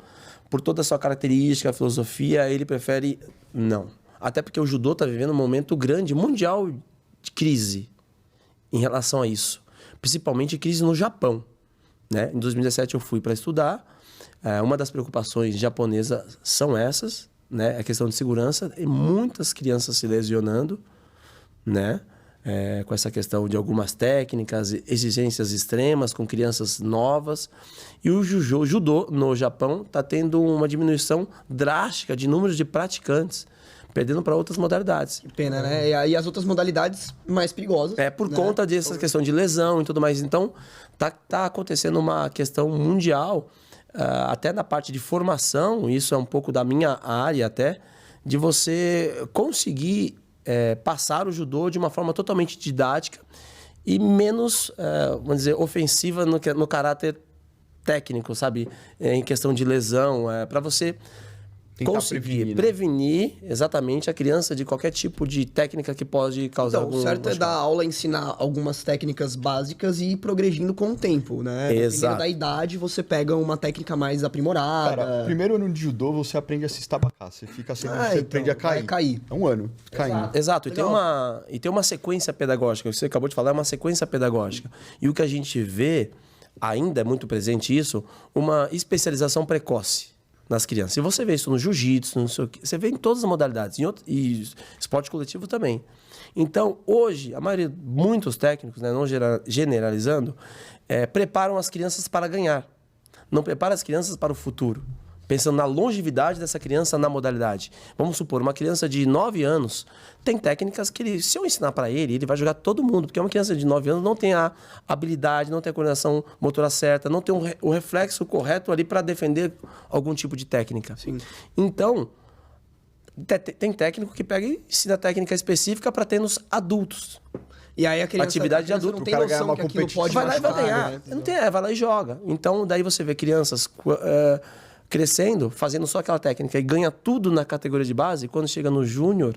por toda a sua característica, a filosofia, ele prefere não. Até porque o judô está vivendo um momento grande, mundial, de crise em relação a isso. Principalmente crise no Japão. Né? Em 2017 eu fui para estudar. Uma das preocupações japonesas são essas, né? A questão de segurança. E muitas crianças se lesionando, né? Com essa questão de algumas técnicas, exigências extremas com crianças novas. E o judô no Japão está tendo uma diminuição drástica de números de praticantes, perdendo para outras modalidades. Que pena, né? E as outras modalidades mais perigosas. Por conta dessa questão de lesão e tudo mais. Então, tá acontecendo uma questão mundial, até na parte de formação, isso é um pouco da minha área até, de você conseguir passar o judô de uma forma totalmente didática e menos, vamos dizer, ofensiva no caráter técnico, sabe? Em questão de lesão, para você tentar conseguir prevenir exatamente a criança de qualquer tipo de técnica que pode causar Então, algum... o certo é dar aula, ensinar algumas técnicas básicas e ir progredindo com o tempo, né? Exato. Dependendo da idade, você pega uma técnica mais aprimorada. Cara, primeiro ano de judô você aprende a se estabacar. Você fica sempre, você aprende a cair. vai cair. É um ano caindo. Exato, e tem uma sequência pedagógica, o que você acabou de falar é uma sequência pedagógica. E o que a gente vê, ainda é muito presente isso, uma especialização precoce nas crianças. E você vê isso no jiu-jitsu, não sei o quê, você vê em todas as modalidades, e esporte coletivo também. Então, hoje, muitos técnicos, né, não generalizando, preparam as crianças para ganhar. Não preparam as crianças para o futuro. Pensando na longevidade dessa criança na modalidade. Vamos supor, uma criança de 9 anos tem técnicas que, se eu ensinar para ele, ele vai jogar todo mundo. Porque uma criança de 9 anos não tem a habilidade, não tem a coordenação motora certa, não tem o reflexo correto ali para defender algum tipo de técnica. Sim. Então, tem técnico que pega e ensina técnica específica para ter nos adultos. E aí a criança, Atividade de adulto, não tem o cara ganha noção uma que aquilo competição. pode Vai lá e vai machucar, ganhar. né? Não tem, vai lá e joga. Então, daí você vê crianças crescendo, fazendo só aquela técnica e ganha tudo na categoria de base. E quando chega no júnior,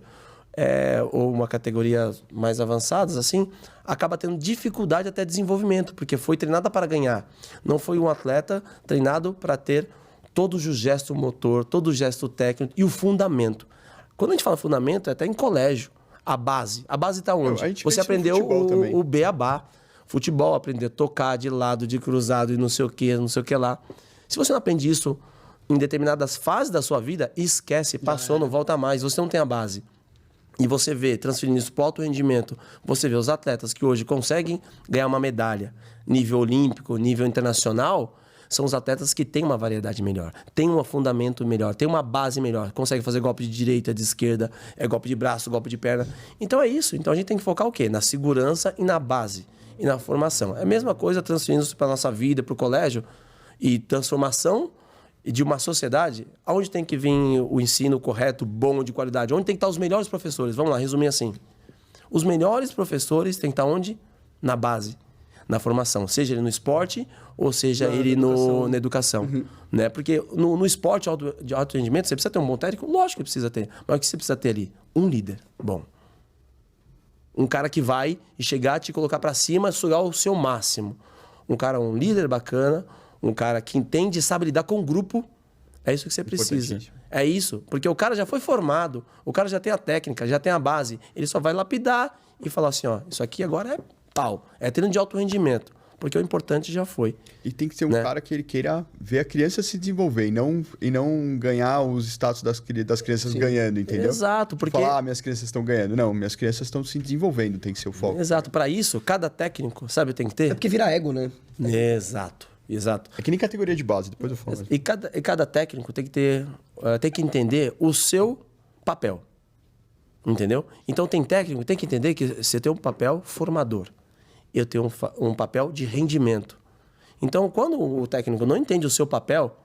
ou uma categoria mais avançadas, assim, acaba tendo dificuldade até desenvolvimento, porque foi treinada para ganhar. Não foi um atleta treinado para ter todo o gesto motor, todo o gesto técnico e o fundamento. Quando a gente fala fundamento, é até em colégio. A base. A base está onde? A gente Você vê isso no aprendeu futebol também. o beabá. Futebol, aprender a tocar de lado, de cruzado e não sei o que lá. Se você não aprende isso em determinadas fases da sua vida, esquece, passou, não volta mais. Você não tem a base. E você vê, transferindo isso para o alto rendimento, você vê os atletas que hoje conseguem ganhar uma medalha, nível olímpico, nível internacional, são os atletas que têm uma variedade melhor, têm um fundamento melhor, têm uma base melhor, conseguem fazer golpe de direita, de esquerda, golpe de braço, golpe de perna. Então é isso. Então a gente tem que focar o quê? Na segurança e na base, e na formação. É a mesma coisa transferindo isso para a nossa vida, para o colégio, e transformação de uma sociedade, aonde tem que vir o ensino correto, bom, de qualidade? Onde tem que estar os melhores professores? Vamos lá, resumir assim. Os melhores professores têm que estar onde? Na base, na formação. Seja ele no esporte ou seja ele na educação. Né? Porque no esporte de alto rendimento, você precisa ter um bom técnico? Lógico que precisa ter. Mas o que você precisa ter ali? Um líder bom. Um cara que vai chegar, te colocar para cima, sugar o seu máximo. Um líder bacana, um cara que entende e sabe lidar com o grupo. É isso que você precisa. É isso. Porque o cara já foi formado, o cara já tem a técnica, já tem a base. Ele só vai lapidar e falar assim, ó, isso aqui agora é pau. É treino de alto rendimento. Porque o importante já foi. E tem que ser um cara que ele queira ver a criança se desenvolver e não ganhar os status das crianças ganhando, entendeu? Exato, porque... Falar, minhas crianças estão ganhando. Não, minhas crianças estão se desenvolvendo, tem que ser o foco. Exato. Para isso, cada técnico, sabe, tem que ter... É porque vira ego, né? Exato. É que nem categoria de base, depois eu falo. E cada técnico tem que ter, tem que entender o seu papel. Entendeu? Então tem técnico, tem que entender que você tem um papel formador. Eu tenho um papel de rendimento. Então, quando o técnico não entende o seu papel,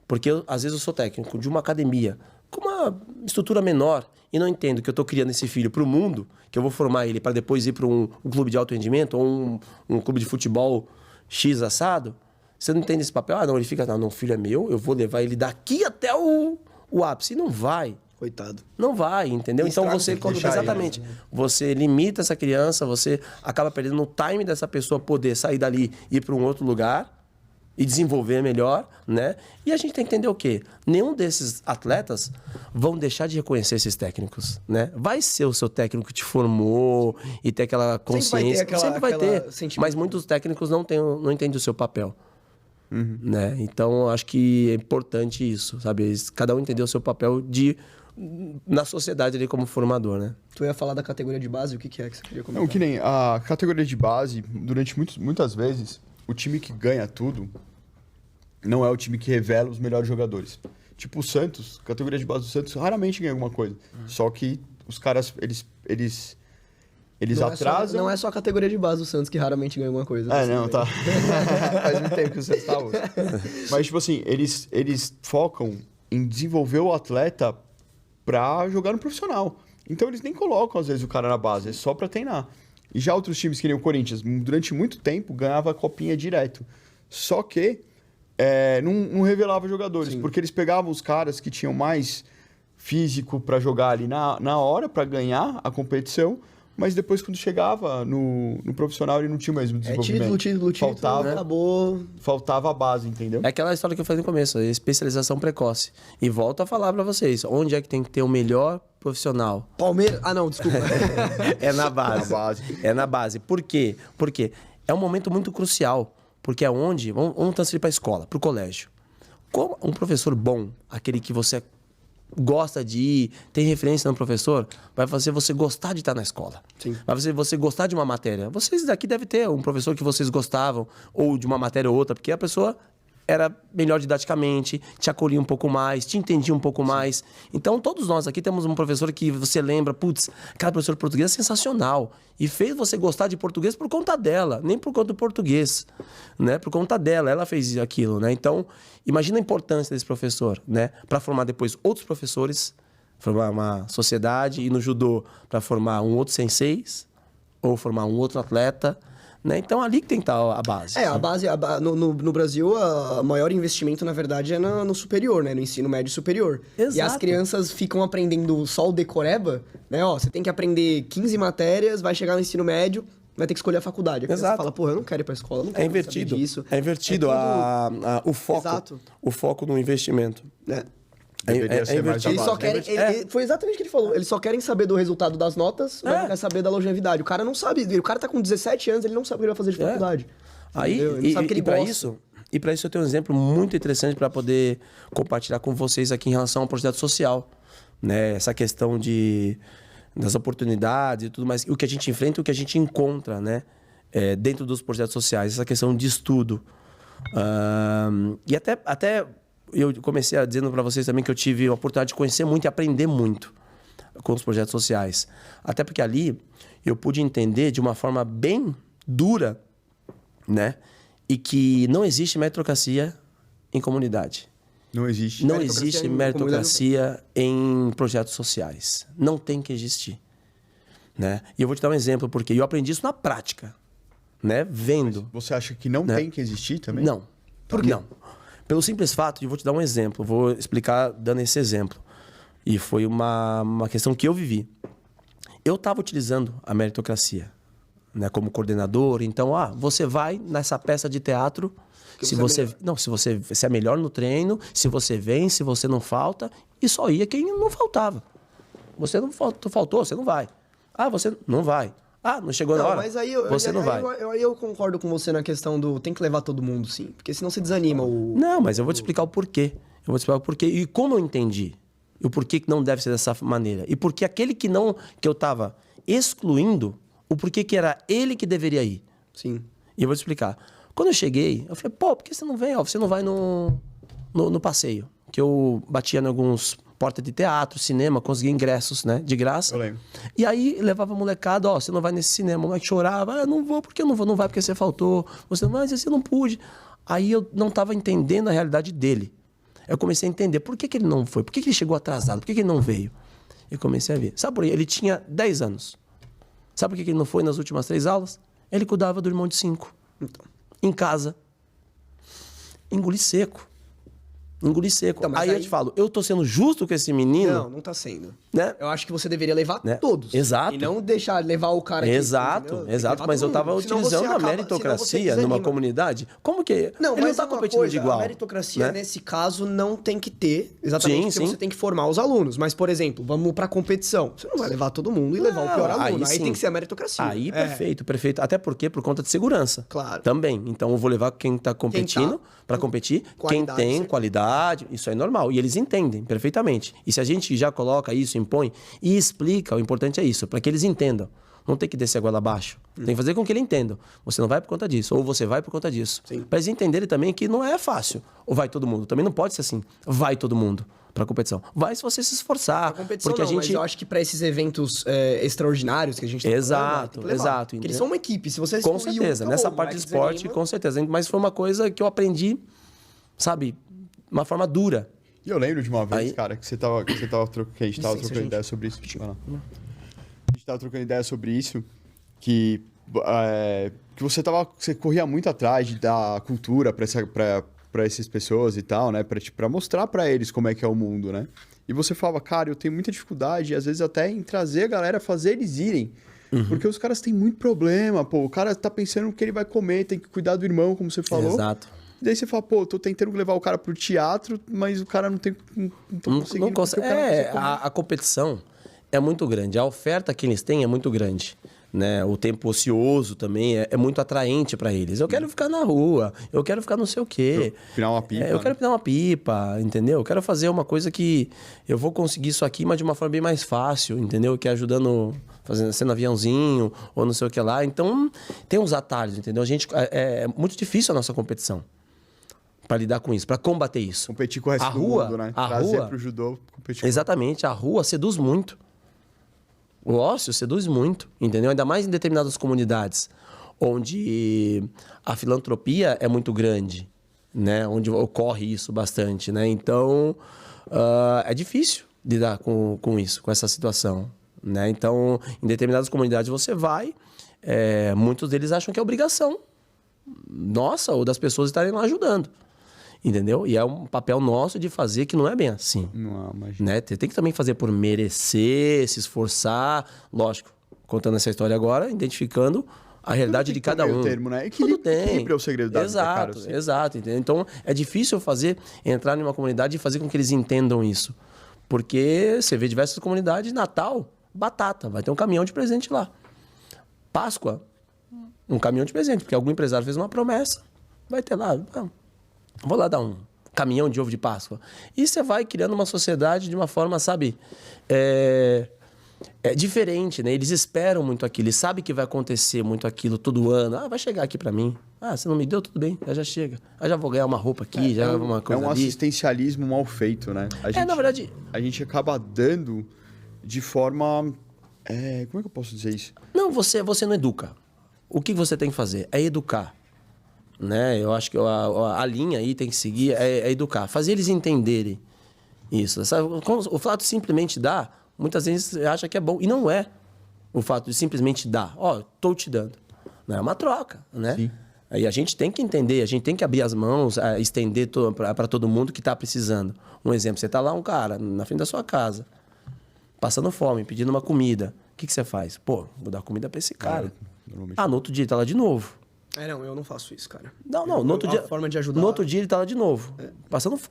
porque às vezes eu sou técnico de uma academia com uma estrutura menor e não entendo que eu estou criando esse filho para o mundo, que eu vou formar ele para depois ir para um clube de alto rendimento ou um clube de futebol X assado, você não entende esse papel? Ah, não, ele fica, não, o filho é meu, eu vou levar ele daqui até o ápice. E não vai. Coitado. Não vai, entendeu? Então você, exatamente, você limita essa criança, você acaba perdendo o time dessa pessoa poder sair dali e ir para um outro lugar, e desenvolver melhor, né? E a gente tem que entender o quê? Nenhum desses atletas vão deixar de reconhecer esses técnicos, né? Vai ser o seu técnico que te formou e ter aquela consciência. Sempre vai ter. Mas muitos técnicos não entendem o seu papel. Né? Então, eu acho que é importante isso, sabe? Cada um entender o seu papel na sociedade ali como formador, né? Tu ia falar da categoria de base, o que é que você queria comentar? Não, que nem a categoria de base, durante muitas vezes, o time que ganha tudo não é o time que revela os melhores jogadores. Tipo o Santos, a categoria de base do Santos raramente ganha alguma coisa. Só que os caras, eles atrasam... Não é só a categoria de base do Santos que raramente ganha alguma coisa. Não, tá. Faz muito tempo que o Santos tá hoje. Mas, tipo assim, eles focam em desenvolver o atleta pra jogar no profissional. Então, eles nem colocam, às vezes, o cara na base. É só pra treinar. E já outros times, que nem o Corinthians, durante muito tempo, ganhava a copinha direto. Só que não revelava jogadores. Sim. Porque eles pegavam os caras que tinham mais físico pra jogar ali na hora, pra ganhar a competição. Mas depois, quando chegava no profissional, ele não tinha mais o desenvolvimento. Título, faltava, né? Acabou. Faltava a base, entendeu? É aquela história que eu falei no começo, a especialização precoce. E volto a falar pra vocês, onde é que tem que ter o melhor profissional? Palmeiras... Ah, não, desculpa. É na base. É na base. Por quê? Porque é um momento muito crucial. Porque é onde... Vamos transferir pra escola, pro colégio. Como um professor bom, aquele que você gosta de ir, tem referência no professor, vai fazer você gostar de estar na escola. Sim. Vai fazer você gostar de uma matéria. Vocês daqui devem ter um professor que vocês gostavam, ou de uma matéria ou outra, porque a pessoa era melhor didaticamente, te acolhia um pouco mais, te entendia um pouco mais. Então, todos nós aqui temos um professor que você lembra, putz, aquela professora de português é sensacional. E fez você gostar de português por conta dela, nem por conta do português, né? Por conta dela, ela fez aquilo, né? Então, imagina a importância desse professor, né? Para formar depois outros professores, formar uma sociedade, e no judô para formar um outro senseis, ou formar um outro atleta, né? Então, ali que tem que estar a base. A base... No Brasil, o maior investimento, na verdade, é no superior, né? No ensino médio superior. Exato. E as crianças ficam aprendendo só o decoreba, né? Ó, você tem que aprender 15 matérias, vai chegar no ensino médio, vai ter que escolher a faculdade. A criança Exato. fala, porra, eu não quero ir pra escola, não quero invertido. saber disso. É invertido o foco. Exato. O foco no investimento. Deveria ser mais invertido. a Eles só base. querem... Foi exatamente o que ele falou. Eles só querem saber do resultado das notas, mas não quer saber da longevidade. O cara não sabe. O cara tá com 17 anos, ele não sabe o que ele vai fazer de faculdade. Aí, Ele não sabe o que ele para gosta. isso, eu tenho um exemplo muito interessante para poder compartilhar com vocês aqui em relação ao projeto social, né? Essa questão das oportunidades e tudo mais, o que a gente enfrenta, o que a gente encontra, né? Dentro dos projetos sociais, essa questão de estudo. E até eu comecei dizendo para vocês também que eu tive a oportunidade de conhecer muito e aprender muito com os projetos sociais. Até porque ali eu pude entender de uma forma bem dura, né? E que não existe meritocracia em comunidade. Não existe. Não existe meritocracia em projetos sociais. Não tem que existir, né? E eu vou te dar um exemplo, porque eu aprendi isso na prática, né? Vendo. Você acha que não tem que existir também? Não. Por quê? Não. Pelo simples fato, e eu vou te dar um exemplo, vou explicar dando esse exemplo. E foi uma questão que eu vivi. Eu estava utilizando a meritocracia, né, como coordenador. Então, você vai nessa peça de teatro, se você é melhor no treino, se você vem, se você não falta, e só ia quem não faltava. Você não faltou, você não vai. Você não vai. Não chegou na hora? Mas aí você não vai. Eu concordo com você na questão do tem que levar todo mundo, sim. Porque senão você desanima Não, mas eu vou te explicar o porquê. Eu vou te explicar o porquê e como eu entendi. E o porquê que não deve ser dessa maneira. E porque aquele que eu estava excluindo, o porquê que era ele que deveria ir. Sim. E eu vou te explicar. Quando eu cheguei, eu falei, por que você não vem? Você não vai no passeio. Que eu batia em alguns portas de teatro, cinema, conseguia ingressos, né? De graça. Eu lembro. E aí levava a molecada, você não vai nesse cinema. O moleque chorava, eu não vou, porque eu não vou, não vai porque você faltou. Mas você não pude. Aí eu não estava entendendo a realidade dele. Eu comecei a entender por que ele não foi, por que ele chegou atrasado, por que ele não veio. Eu comecei a ver. Sabe por quê? Ele tinha 10 anos. Sabe por que ele não foi nas últimas 3 aulas? Ele cuidava do irmão de 5. Então, em casa. Engoli seco. Engolir seco. Então, mas aí eu te falo, eu tô sendo justo com esse menino, Não tá sendo. né? Eu acho que você deveria levar Né? todos. Exato. E não deixar levar o cara aqui. Exato, entendeu? Tem que exato. levar Mas todo eu tava mundo. Senão você utilizando a acaba- senão você meritocracia numa desanima. comunidade. Como que... Não, ele mas não tá uma competindo coisa, de igual. a meritocracia, né? nesse caso, não tem que ter, exatamente Sim, porque sim. você tem que formar os alunos. Mas, por exemplo, vamos pra competição. Você não vai levar todo mundo e levar o pior Não, aluno. Aí sim. tem que ser a meritocracia. Aí, É. perfeito, perfeito. Até porque por conta de segurança. Claro. Também. Então, eu vou levar quem tá competindo para competir, quem Qualidade, tem certo. qualidade. Isso é normal. E eles entendem perfeitamente. E se a gente já coloca isso, impõe e explica, o importante é isso, para que eles entendam. Não tem que descer a goela abaixo. Tem que fazer com que ele entenda. Você não vai por conta disso, ou você vai por conta disso. Para eles entenderem também que não é fácil. Ou vai todo mundo. Também não pode ser assim. Vai todo mundo para a competição. Vai se você se esforçar. A competição porque não, a gente mas eu acho que pra esses eventos extraordinários que a gente tá Exato, falando, tem que levar. exato, Porque eles entendeu? são uma equipe. Se você Com excluir um, certeza. acabou, Nessa o parte de moleque esporte, desanima. com certeza. Mas foi uma coisa que eu aprendi, sabe, uma forma dura. E eu lembro de uma vez, Aí- que a gente tava trocando ideia sobre isso. Vai lá. A gente tava trocando ideia sobre isso, que você corria muito atrás da cultura pra essas pessoas e tal, né? Pra mostrar pra eles como é que é o mundo, né? E você falava, cara, eu tenho muita dificuldade, às vezes até em trazer a galera, fazer eles irem. Porque os caras têm muito problema, pô. O cara tá pensando no que ele vai comer, tem que cuidar do irmão, como você falou. Exato. E daí você fala, pô, tô tentando levar o cara pro teatro, mas o cara não tô conseguindo. Não consegue. porque o cara não consegue comer. A competição é muito grande. A oferta que eles têm é muito grande. Né? O tempo ocioso também é muito atraente para eles. Eu quero ficar na rua, eu quero ficar não sei o quê. Pinar uma pipa, eu né? quero pinar uma pipa, entendeu? Eu quero fazer uma coisa que eu vou conseguir isso aqui, mas de uma forma bem mais fácil, entendeu? Que é ajudando, sendo aviãozinho ou não sei o que lá. Então, tem uns atalhos, entendeu? É muito difícil a nossa competição para lidar com isso, para combater isso. Competir com o resto A do rua- mundo, né? a Trazer rua- pro judô, competir com... Exatamente, a rua seduz muito. O ócio seduz muito, entendeu? Ainda mais em determinadas comunidades, onde a filantropia é muito grande, né? Onde ocorre isso bastante, né? Então, é difícil lidar com isso, com essa situação, né? Então, em determinadas comunidades você vai, muitos deles acham que é obrigação nossa ou das pessoas estarem lá ajudando, entendeu? E é um papel nosso de fazer que não é bem assim. Não, imagina. Né? Tem que também fazer por merecer, se esforçar. Lógico, contando essa história agora, identificando a realidade de cada meio um. termo, né? Tudo tem. Equilíbrio é o segredo da vida, cara, Exato, assim. exato. Entendeu? Então, é difícil entrar numa comunidade e fazer com que eles entendam isso. Porque você vê diversas comunidades, Natal, batata, vai ter um caminhão de presente lá. Páscoa, um caminhão de presente, porque algum empresário fez uma promessa, vai ter lá, vou lá dar um caminhão de ovo de Páscoa. E você vai criando uma sociedade de uma forma, sabe, diferente, né? Eles esperam muito aquilo, eles sabem que vai acontecer muito aquilo todo ano. Ah, vai chegar aqui pra mim. Ah, você não me deu, tudo bem, já chega. Ah, já vou ganhar uma roupa aqui, já uma coisa É um ali. assistencialismo mal feito, né? Na verdade... A gente acaba dando de forma... como é que eu posso dizer isso? Não, você não educa. O que você tem que fazer? É educar. Né? Eu acho que a linha aí tem que seguir, é educar. Fazer eles entenderem isso. Sabe? O fato de simplesmente dar, muitas vezes você acha que é bom. E não é o fato de simplesmente dar. Ó, tô te dando. Não é uma troca, né? Sim. Aí a gente tem que entender, a gente tem que abrir as mãos, estender para todo mundo que está precisando. Um exemplo, você tá lá um cara na frente da sua casa, passando fome, pedindo uma comida. O que você faz? Pô, vou dar comida para esse cara. Normalmente. No outro dia ele tá lá de novo. Não, eu não faço isso, cara. Não, no outro dia. forma de ajudar. No outro dia ele tá lá de novo.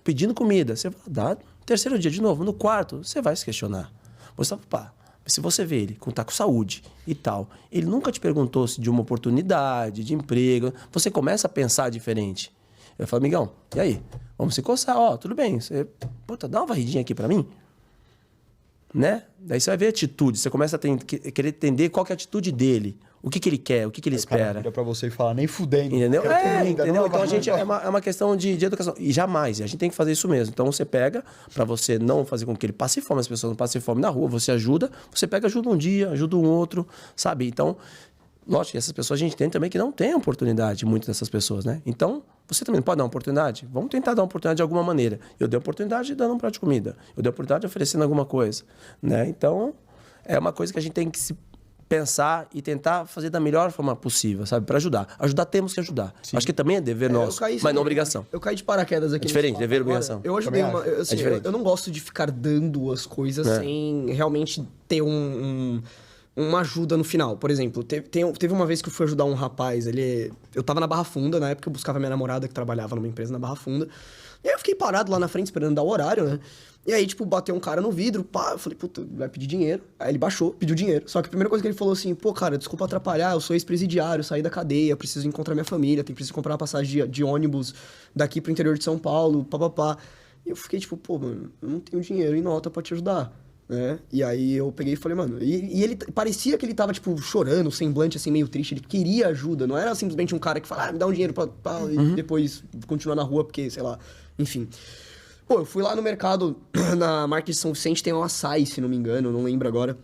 Pedindo comida. Você vai dar. Terceiro dia de novo. No quarto, você vai se questionar. Você fala, pá, se você vê ele tá com saúde e tal, ele nunca te perguntou se de uma oportunidade, de emprego. Você começa a pensar diferente. Eu falo, amigão, e aí? Vamos se coçar, ó, tudo bem. Você, puta, dá uma varridinha aqui pra mim. Né? Daí você vai ver a atitude. Você começa a querer entender qual que é a atitude dele. O que ele quer, o que ele O cara espera. vira pra você e fala, nem fudendo. Entendeu? Quero comida, Entendeu? não Então a vai- gente é uma questão de educação. E jamais, a gente tem que fazer isso mesmo. Então você pega, para você não fazer com que ele passe fome, as pessoas não passem fome na rua, você ajuda, você pega, ajuda um dia, ajuda um outro, sabe? Então, lógico que essas pessoas a gente tem também que não tem oportunidade, muitas dessas pessoas, né? Então, você também pode dar uma oportunidade? Vamos tentar dar uma oportunidade de alguma maneira. Eu dei a oportunidade dando um prato de comida. Eu dei a oportunidade oferecendo alguma coisa, né? Então, é uma coisa que a gente tem que se pensar e tentar fazer da melhor forma possível, sabe? Para ajudar. Ajudar temos que ajudar. Acho que também é dever nosso, mas não obrigação. Eu caí de paraquedas aqui. É diferente, dever e obrigação. Eu ajudei assim, eu não gosto de ficar dando as coisas sem realmente ter uma ajuda no final. Por exemplo, teve uma vez que eu fui ajudar um rapaz, eu tava na Barra Funda, na época eu buscava minha namorada que trabalhava numa empresa na Barra Funda. E aí eu fiquei parado lá na frente esperando dar o horário, né? E aí, tipo, bateu um cara no vidro, pá, eu falei, puta, vai pedir dinheiro. Aí ele baixou, pediu dinheiro. Só que a primeira coisa que ele falou assim, pô, cara, desculpa atrapalhar, eu sou ex-presidiário, saí da cadeia, preciso encontrar minha família, preciso comprar uma passagem de ônibus daqui pro interior de São Paulo, papapá. E eu fiquei tipo, pô, mano, eu não tenho dinheiro em nota pra te ajudar, né? E aí eu peguei e falei, mano... E ele parecia que ele tava, tipo, chorando, semblante, assim, meio triste. Ele queria ajuda, não era simplesmente um cara que fala, me dá um dinheiro pra e depois continuar na rua, porque, sei lá, enfim... Pô, eu fui lá no mercado, na marca de São Vicente, tem um açaí, se não me engano, eu não lembro agora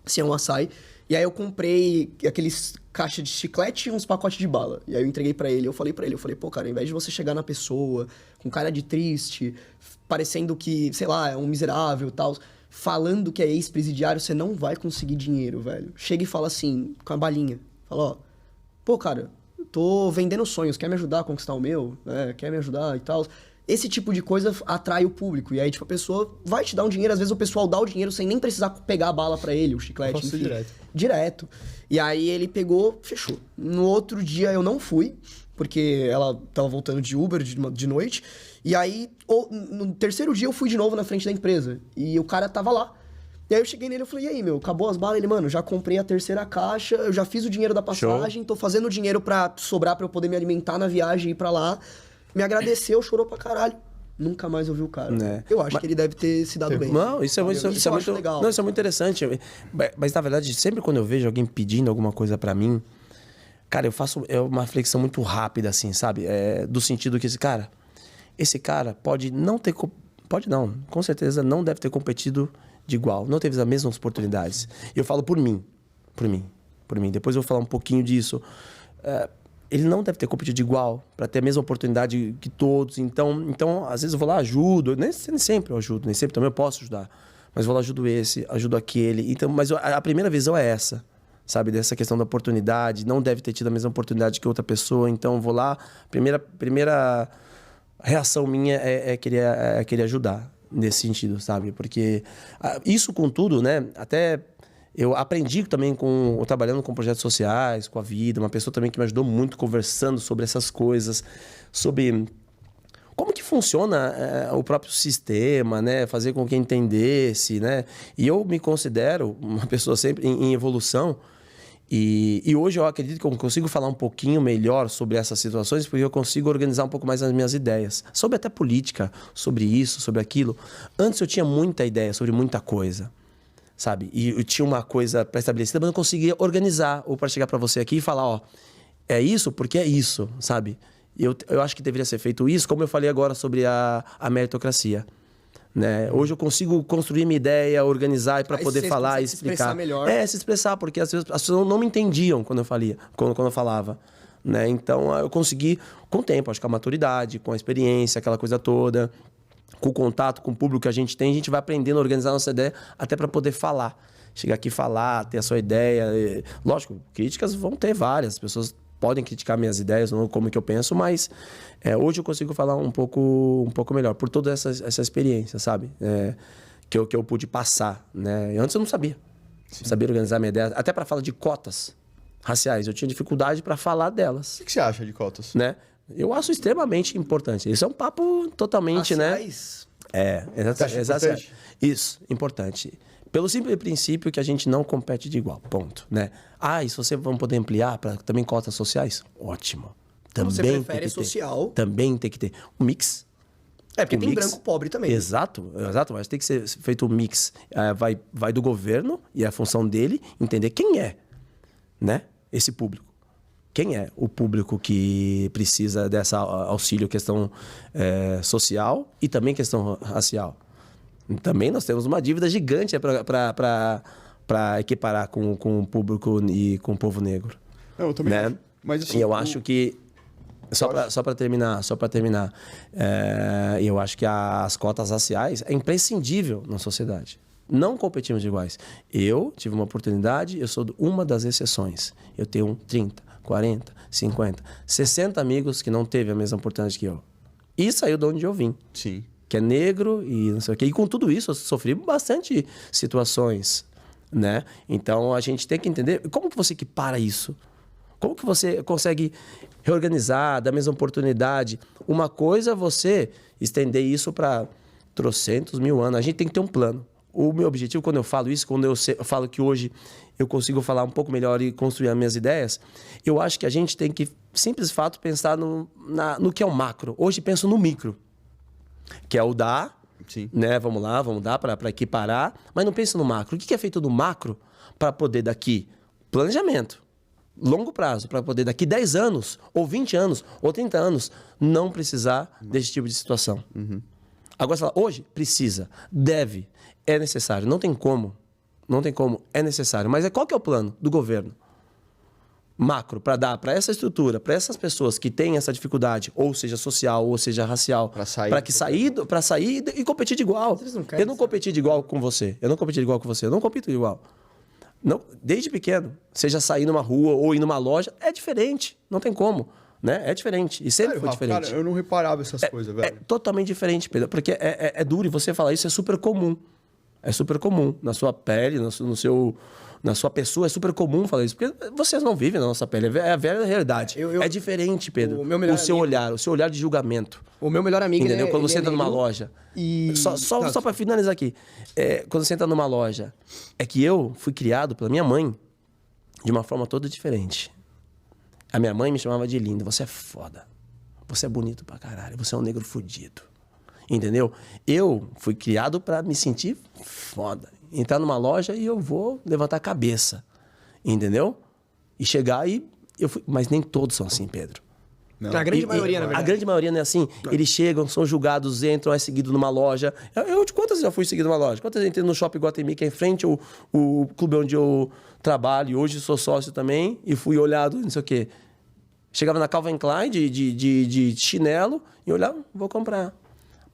se é um açaí. E aí eu comprei aqueles caixas de chiclete e uns pacotes de bala. E aí eu entreguei pra ele, eu falei, pô, cara, ao invés de você chegar na pessoa com cara de triste, parecendo que, sei lá, é um miserável e tal, falando que é ex-presidiário, você não vai conseguir dinheiro, velho. Chega e fala assim, com a balinha. Fala, ó, pô, cara, tô vendendo sonhos, quer me ajudar a conquistar o meu? Quer me ajudar e tal... Esse tipo de coisa atrai o público. E aí, tipo, a pessoa vai te dar um dinheiro. Às vezes o pessoal dá o dinheiro sem nem precisar pegar a bala pra ele, o chiclete, enfim. Direto. E aí ele pegou, fechou. No outro dia eu não fui, porque ela tava voltando de Uber de noite. E aí, no terceiro dia eu fui de novo na frente da empresa. E o cara tava lá. E aí eu cheguei nele e falei, e aí, meu, acabou as balas? Ele, mano, já comprei a terceira caixa, eu já fiz o dinheiro da passagem, tô fazendo o dinheiro pra sobrar pra eu poder me alimentar na viagem e ir pra lá. Me agradeceu, chorou pra caralho. Nunca mais ouvi o cara. Eu acho que ele deve ter se dado bem. Não, isso é muito legal. Não, isso é muito interessante. Mas, na verdade, sempre quando eu vejo alguém pedindo alguma coisa pra mim, cara, eu faço uma reflexão muito rápida, assim, sabe? Do sentido que esse cara pode não ter... Pode não, com certeza não deve ter competido de igual. Não teve as mesmas oportunidades. E eu falo por mim. Depois eu vou falar um pouquinho disso. Ele não deve ter competido de igual para ter a mesma oportunidade que todos. Então, às vezes eu vou lá, ajudo. Nem sempre eu ajudo, nem sempre também eu posso ajudar. Mas vou lá, ajudo esse, ajudo aquele. Então, mas a primeira visão é essa, sabe? Dessa questão da oportunidade. Não deve ter tido a mesma oportunidade que outra pessoa. Então, vou lá. Primeira reação minha é querer ajudar nesse sentido, sabe? Porque isso, contudo, né? Até... Eu aprendi também trabalhando com projetos sociais, com a vida, uma pessoa também que me ajudou muito conversando sobre essas coisas, sobre como que funciona o próprio sistema, né? Fazer com que entendesse, né? E eu me considero uma pessoa sempre em evolução e hoje eu acredito que eu consigo falar um pouquinho melhor sobre essas situações porque eu consigo organizar um pouco mais as minhas ideias. Sobre até política, sobre isso, sobre aquilo. Antes eu tinha muita ideia sobre muita coisa. Sabe? E eu tinha uma coisa pré-estabelecida, mas não conseguia organizar ou para chegar para você aqui e falar, ó, é isso porque é isso, sabe? Eu acho que deveria ser feito isso, como eu falei agora sobre a meritocracia. Né? Hoje eu consigo construir minha ideia, organizar para poder falar e explicar. Se expressar melhor. Se expressar, porque às vezes as pessoas não me entendiam quando eu falava. Né? Então eu consegui, com o tempo, acho que a maturidade, com a experiência, aquela coisa toda... Com o contato com o público que a gente tem, a gente vai aprendendo a organizar a nossa ideia até para poder falar. Chegar aqui e falar, ter a sua ideia. Lógico, críticas vão ter várias. As pessoas podem criticar minhas ideias, não como que eu penso, mas hoje eu consigo falar um pouco melhor. Por toda essa experiência, sabe? Que eu pude passar. Né? Antes eu não sabia. Não sabia organizar minha ideia. Até para falar de cotas raciais. Eu tinha dificuldade para falar delas. O que você acha de cotas? Né? Eu acho extremamente importante. Isso é um papo totalmente, raciais? Né? Exatamente. Isso, importante. Pelo simples princípio que a gente não compete de igual, ponto, né? E se você vamos poder ampliar para também cotas sociais? Ótimo. Também você prefere social? Também tem que ter um mix. Porque tem branco pobre também. Exato, mas tem que ser feito um mix. Vai do governo e a função dele entender quem é, né? Esse público. Quem é o público que precisa dessa auxílio, questão social e também questão racial? Também nós temos uma dívida gigante para equiparar com o público e com o povo negro. Eu também né? acho. Mas, assim, e eu acho que... Só para terminar, eu acho que as cotas raciais é imprescindível na sociedade. Não competimos de iguais. Eu tive uma oportunidade, eu sou uma das exceções. Eu tenho 30, 40, 50, 60 amigos que não teve a mesma oportunidade que eu. E saiu de onde eu vim. Sim. Que é negro e não sei o quê. E com tudo isso, eu sofri bastante situações, né? Então, a gente tem que entender como que você equipara isso. Como que você consegue reorganizar, dar a mesma oportunidade? Uma coisa é você estender isso para trocentos mil anos. A gente tem que ter um plano. O meu objetivo, quando eu falo isso, quando eu falo que hoje eu consigo falar um pouco melhor e construir as minhas ideias, eu acho que a gente tem que, simples fato, pensar no que é o macro. Hoje penso no micro, que é o dar, Sim. né? Vamos lá, vamos dar para equiparar, mas não penso no macro. O que é feito no macro para poder daqui? Planejamento. Longo prazo, para poder daqui 10 anos, ou 20 anos, ou 30 anos, não precisar desse tipo de situação. Agora você fala, hoje precisa, deve, é necessário. Não tem como, é necessário. Mas qual que é o plano do governo? Macro, para dar para essa estrutura, para essas pessoas que têm essa dificuldade, ou seja social, ou seja racial, para sair e competir de igual. Eu não competi de igual com você, eu não compito de igual. Não, desde pequeno, seja sair numa rua ou ir numa loja, é diferente. Não tem como, né? É diferente. E sempre foi diferente. Cara, eu não reparava essas coisas, velho. É totalmente diferente, Pedro. Porque é duro e você falar isso é super comum. É super comum. Na sua pele, na sua pessoa, é super comum falar isso. Porque vocês não vivem na nossa pele. É a velha realidade. É diferente, Pedro. O seu olhar de julgamento. O meu melhor amigo, entendeu? Quando você entra numa loja. E... Só para finalizar aqui. Quando você entra numa loja, é que eu fui criado pela minha mãe de uma forma toda diferente. A minha mãe me chamava de lindo. Você é foda. Você é bonito pra caralho. Você é um negro fudido. Entendeu? Eu fui criado para me sentir foda. Entrar numa loja e eu vou levantar a cabeça. Entendeu? E chegar e... Mas nem todos são assim, Pedro. Não. A grande maioria, na verdade. A grande maioria não é assim. Não. Eles chegam, são julgados, entram, é seguido numa loja. Quantas já fui seguido numa loja? Quantas eu entrei no Shopping Guatemi, que é em frente ao clube onde eu trabalho, hoje sou sócio também, e fui olhado, não sei o quê. Chegava na Calvin Klein de chinelo e olhava, vou comprar.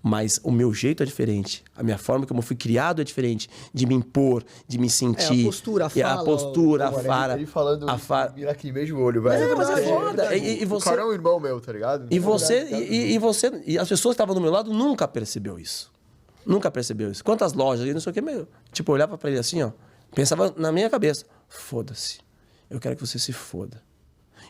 Mas o meu jeito é diferente. A minha forma como eu fui criado é diferente. De me impor, de me sentir. A postura, a fala. A postura, a fara. Ele falando, me lacrimeja o olho, velho. Mas é foda. E você... O cara é um irmão meu, tá ligado? E você... E as pessoas que estavam do meu lado nunca percebeu isso. Nunca percebeu isso. Quantas lojas, e não sei o que, meu... Tipo, eu olhava pra ele assim, ó. Pensava na minha cabeça. Foda-se. Eu quero que você se foda.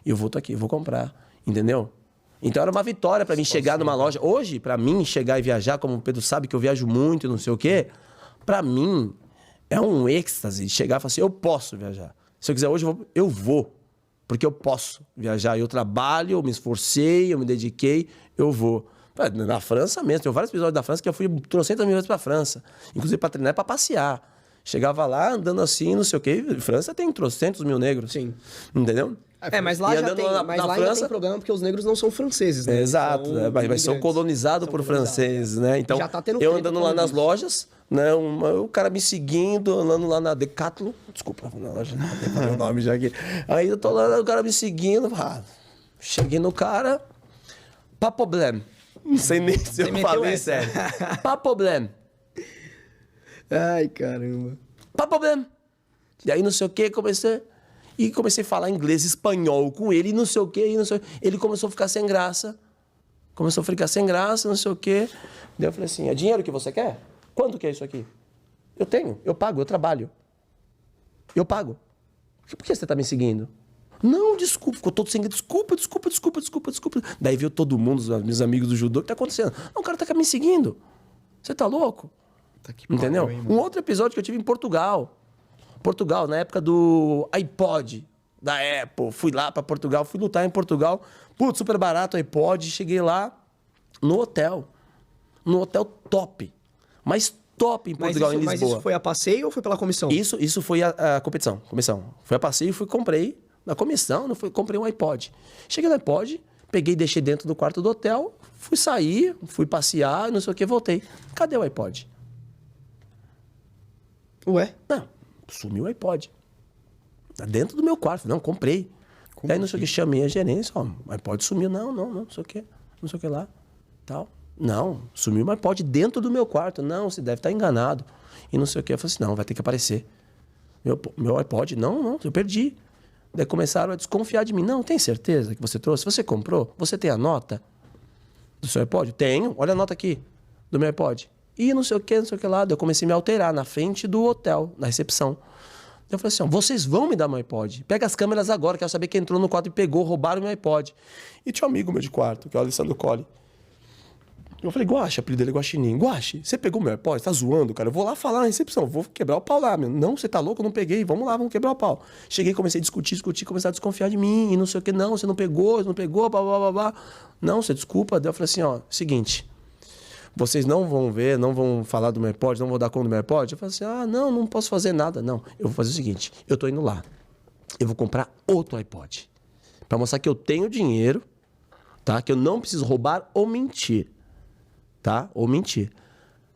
E eu volto aqui, eu vou comprar. Entendeu? Então era uma vitória pra mim chegar numa loja. Hoje, pra mim, chegar e viajar, como o Pedro sabe que eu viajo muito e não sei o quê, pra mim é um êxtase chegar e falar assim, eu posso viajar. Se eu quiser hoje, eu vou. Porque eu posso viajar. Eu trabalho, eu me esforcei, eu me dediquei, eu vou. Na França mesmo, tem vários episódios da França que eu fui 300 mil vezes pra França. Inclusive pra treinar e pra passear. Chegava lá, andando assim, não sei o quê. França tem 300 mil negros. Sim. Entendeu? Mas lá já tem, ainda tem problema porque os negros não são franceses, né? Exato, mas são colonizados por franceses, né? Então, já tá tendo eu andando lá nas lojas, né? O cara me seguindo, andando lá na Decathlon. Desculpa, na loja, não tem o nome já aqui. Aí eu tô lá, o cara me seguindo. Cheguei no cara, pas problème. Não sei nem se eu falei sério. Pas problème. Ai, caramba. Pas problème. E aí não sei o que, comecei a falar inglês, espanhol com ele, e não sei o quê, e não sei... Ele começou a ficar sem graça. Não sei o quê. Daí eu falei assim, é dinheiro que você quer? Quanto que é isso aqui? Eu tenho, eu pago, eu trabalho. Eu pago. Por que você tá me seguindo? Não, desculpa, ficou todo sem... Desculpa. Daí veio todo mundo, os meus amigos do judô, o que tá acontecendo? Não, o cara tá me seguindo. Você tá louco? Entendeu? Um outro episódio que eu tive em Portugal, na época do iPod, da Apple. Fui lá pra Portugal, fui lutar em Portugal. Putz, super barato o iPod. Cheguei lá no hotel. No hotel top. Mas top em Portugal, em Lisboa. Mas isso foi a passeio ou foi pela comissão? Isso foi a competição. Foi a passeio e comprei. Na comissão, comprei um iPod. Cheguei no iPod, peguei, deixei dentro do quarto do hotel. Fui sair, fui passear, não sei o que, voltei. Cadê o iPod? Ué? Não. Sumiu o iPod. Tá dentro do meu quarto. Não, comprei. Daí não sei o que, chamei a gerência, ó, o iPod sumiu. Não sei o que lá. Tal. Não, sumiu o iPod dentro do meu quarto. Não, você deve estar enganado. E não sei o que. Eu falei assim, não, vai ter que aparecer. Meu iPod? Não, eu perdi. Daí começaram a desconfiar de mim. Não, tem certeza que você trouxe? Você comprou? Você tem a nota do seu iPod? Tenho. Olha a nota aqui do meu iPod. E não sei o que lá. Daí eu comecei a me alterar na frente do hotel, na recepção. Daí eu falei assim, ó, vocês vão me dar meu iPod. Pega as câmeras agora, quero saber quem entrou no quarto e pegou, roubaram meu iPod. E tinha um amigo meu de quarto, que é o Alessandro Colli. Eu falei, Guache, apelido dele é Guaxinim. Guache, você pegou meu iPod? Tá zoando, cara? Eu vou lá falar na recepção, vou quebrar o pau lá, meu. Não, você tá louco? Eu não peguei. Vamos lá, vamos quebrar o pau. Cheguei, comecei a discutir, começaram a desconfiar de mim e não sei o que. Não, você não pegou, blá, blá, blá, blá. Não, você desculpa. Daí eu falei assim, ó, seguinte, vocês não vão ver, não vão falar do meu iPod, não vou dar conta do meu iPod? Eu falei assim, não posso fazer nada. Não, eu vou fazer o seguinte, eu tô indo lá. Eu vou comprar outro iPod. Pra mostrar que eu tenho dinheiro, tá? Que eu não preciso roubar ou mentir. Tá? Ou mentir.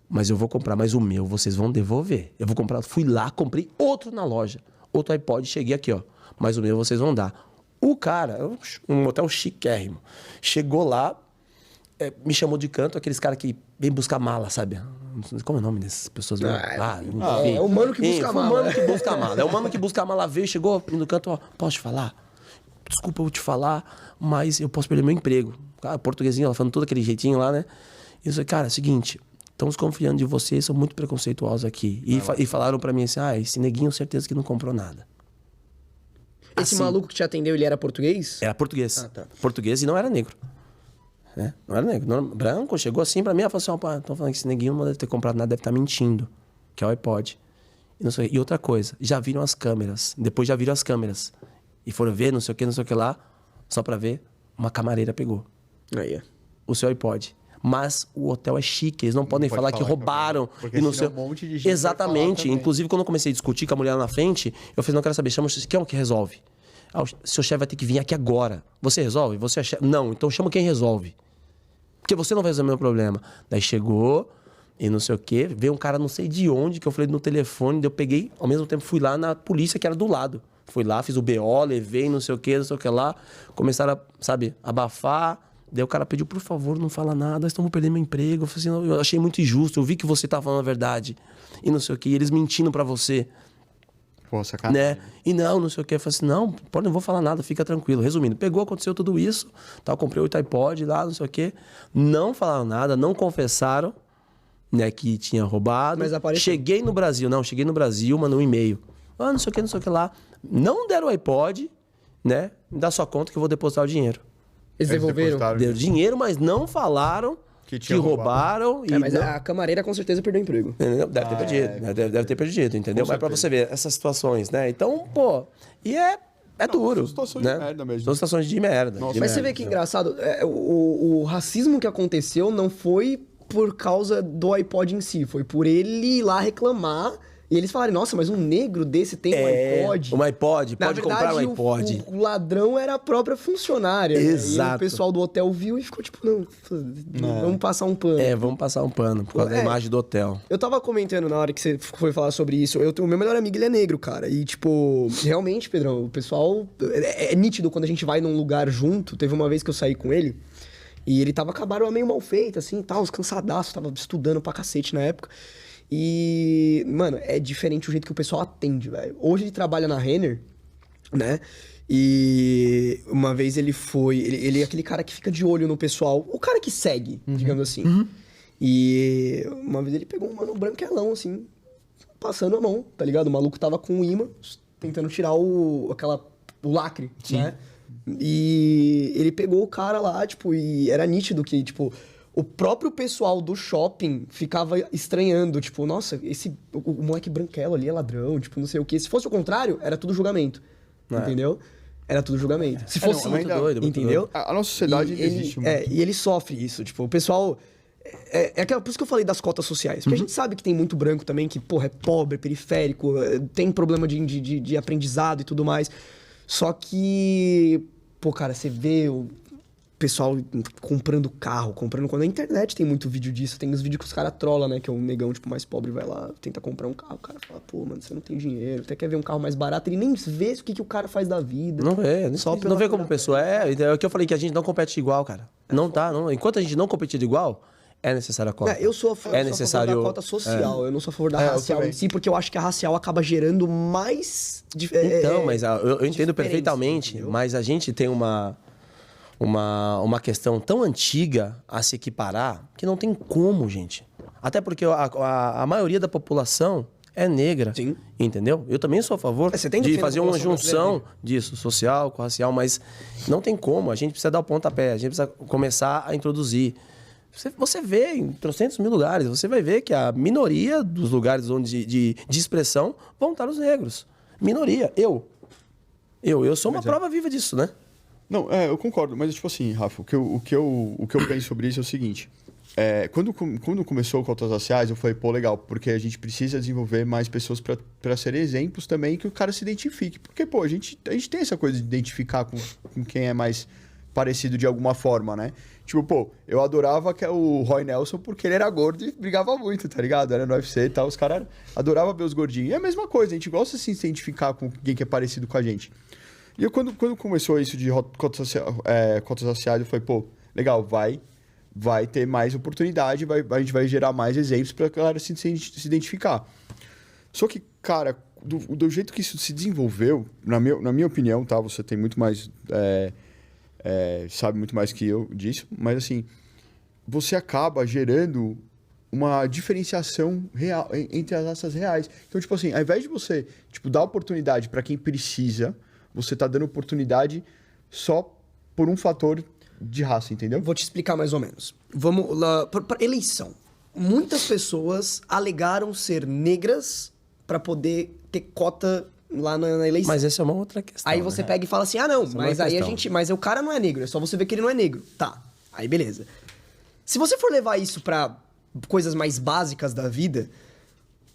Mas eu vou comprar, mas o meu vocês vão devolver. Eu vou comprar, fui lá, comprei outro na loja. Outro iPod, cheguei aqui, ó. Mas o meu vocês vão dar. O cara, um hotel chiquérrimo, chegou lá, me chamou de canto, aqueles caras que vêm buscar mala, sabe? Como é o nome dessas pessoas? É o mano que busca a mala. É o mano que busca a mala. É o mano que busca a mala, veio, chegou no canto, ó, posso te falar? Desculpa eu te falar, mas eu posso perder meu emprego. Cara, portuguesinho, ela falando todo aquele jeitinho lá, né? E eu falei, cara, é o seguinte, estão desconfiando de vocês, são muito preconceituosos aqui. E falaram pra mim assim, esse neguinho, certeza que não comprou nada. Esse maluco que te atendeu, ele era português? Era português. Tá. Português e não era negro. Não era negro. Não, branco, chegou assim pra mim, ela falou assim, ó, estão falando que esse neguinho não deve ter comprado nada, deve estar mentindo. Que é o iPod. E outra coisa, já viram as câmeras. Depois já viram as câmeras. E foram ver, não sei o que lá, só pra ver, uma camareira pegou. Aí, o seu iPod. Mas o hotel é chique, eles não podem falar que roubaram. Porque e não senão sei... um monte de gente Exatamente. vai falar Inclusive, quando eu comecei a discutir com a mulher lá na frente, eu falei, não quero saber, chama quem é o que resolve? O seu chefe vai ter que vir aqui agora. Você resolve? Você é chefe? Não, então chama quem resolve. Porque você não vai resolver o meu problema. Daí chegou e não sei o quê, veio um cara não sei de onde, que eu falei no telefone, daí eu peguei, ao mesmo tempo fui lá na polícia que era do lado. Fui lá, fiz o BO, levei não sei o que lá. Começaram a, sabe, abafar. Daí o cara pediu, por favor, não fala nada, senão eu vou perder meu emprego. Eu falei assim, eu achei muito injusto, eu vi que você tá falando a verdade. E não sei o que, eles mentindo pra você. Pô, sacanagem. Né? E não sei o que. Eu falei assim, não vou falar nada, fica tranquilo. Resumindo, aconteceu tudo isso, tá, eu comprei o iPod lá, não sei o que. Não falaram nada, não confessaram, né, que tinha roubado. Mas apareceu. Cheguei no Brasil, mandou um e-mail. Não sei o que lá. Não deram o iPod, né? Me dá sua conta que eu vou depositar o dinheiro. Eles devolveram? Deu dinheiro, mas não falaram que roubaram. Mas a camareira com certeza perdeu o emprego. Deve ter perdido. Deve ter perdido, entendeu? Mas pra você ver essas situações, né? Então, pô, e é duro. São situações né? de merda mesmo. São situações de merda. Nossa, de Mas merda, você vê que engraçado, o racismo que aconteceu não foi por causa do iPod em si, foi por ele ir lá reclamar. E eles falaram, nossa, mas um negro desse tem um iPod? Um iPod, Na pode verdade, comprar um iPod. O ladrão era a própria funcionária. Exato. Né? E o pessoal do hotel viu e ficou tipo, não, vamos passar um pano. Vamos passar um pano por causa da imagem do hotel. Eu tava comentando na hora que você foi falar sobre isso. O meu melhor amigo, ele é negro, cara. E, tipo, realmente, Pedrão, o pessoal... É nítido quando a gente vai num lugar junto. Teve uma vez que eu saí com ele e ele tava com a barba meio mal feita, assim, tal, os cansadaços. Tava estudando pra cacete na época. E, mano, é diferente o jeito que o pessoal atende, velho. Hoje ele trabalha na Renner, né? E uma vez ele foi... Ele é aquele cara que fica de olho no pessoal. O cara que segue, digamos assim. E uma vez ele pegou um mano branquelão, assim, passando a mão, tá ligado? O maluco tava com o imã, tentando tirar o lacre, né? E ele pegou o cara lá, tipo, e era nítido que, tipo... O próprio pessoal do shopping ficava estranhando, tipo, nossa, o moleque branquelo ali é ladrão, tipo, não sei o quê. Se fosse o contrário, era tudo julgamento, entendeu? Era tudo julgamento. Se fosse... muito doido, entendeu? A nossa sociedade existe muito. E ele sofre isso, tipo, o pessoal... por isso que eu falei das cotas sociais. Porque a gente sabe que tem muito branco também que, porra, é pobre, periférico, tem problema de aprendizado e tudo mais. Só que, pô, cara, você vê o pessoal comprando carro, quando na internet tem muito vídeo disso, tem os vídeos que os caras trollam, né, que é um negão, tipo, mais pobre, vai lá, tenta comprar um carro, o cara fala, pô, mano, você não tem dinheiro, até quer ver um carro mais barato, ele nem vê o que o cara faz da vida. Não vê, Só não vê como pessoa. É o que eu falei, que a gente não compete igual, cara. Não tá, não. Enquanto a gente não competir igual, é necessária a cota. Eu sou a favor da cota social, eu não sou a favor da racial em si, porque eu acho que a racial acaba gerando mais... Então, mas eu entendo diferença, perfeitamente, entendeu? mas a gente tem uma questão tão antiga a se equiparar que não tem como, gente. Até porque a maioria da população é negra. Sim. Entendeu? Eu também sou a favor Você tem de defesa fazer da uma população junção brasileira? disso, social com racial, mas não tem como. A gente precisa dar o pontapé, a gente precisa começar a introduzir. Você vê em trocentos mil lugares, você vai ver que a minoria dos lugares onde de expressão vão estar os negros. Minoria. Eu sou uma prova viva disso, né? Não, eu concordo, mas tipo assim, Rafa, o que eu penso sobre isso é o seguinte. Quando começou cotas raciais, eu falei, pô, legal, porque a gente precisa desenvolver mais pessoas para serem exemplos também que o cara se identifique. Porque, pô, a gente tem essa coisa de identificar com quem é mais parecido de alguma forma, né? Tipo, pô, eu adorava o Roy Nelson porque ele era gordo e brigava muito, tá ligado? Era no UFC e tal, os caras adoravam ver os gordinhos. E é a mesma coisa, a gente gosta de se identificar com alguém que é parecido com a gente. E eu, quando começou isso de cotas raciais, eu falei, pô, legal, vai ter mais oportunidade, a gente vai gerar mais exemplos para a galera se identificar. Só que, cara, do jeito que isso se desenvolveu, na minha opinião, tá? Você tem muito mais... sabe muito mais que eu disso, mas assim, você acaba gerando uma diferenciação real entre as raças reais. Então, tipo assim, ao invés de você dar oportunidade para quem precisa, você tá dando oportunidade só por um fator de raça, entendeu? Vou te explicar mais ou menos. Vamos lá para eleição. Muitas pessoas alegaram ser negras para poder ter cota lá na eleição. Mas essa é uma outra questão. Aí você pega e fala assim: "Ah, não, Essa é uma mas aí questão. mas o cara não é negro, é só você ver que ele não é negro". Tá. Aí beleza. Se você for levar isso pra coisas mais básicas da vida,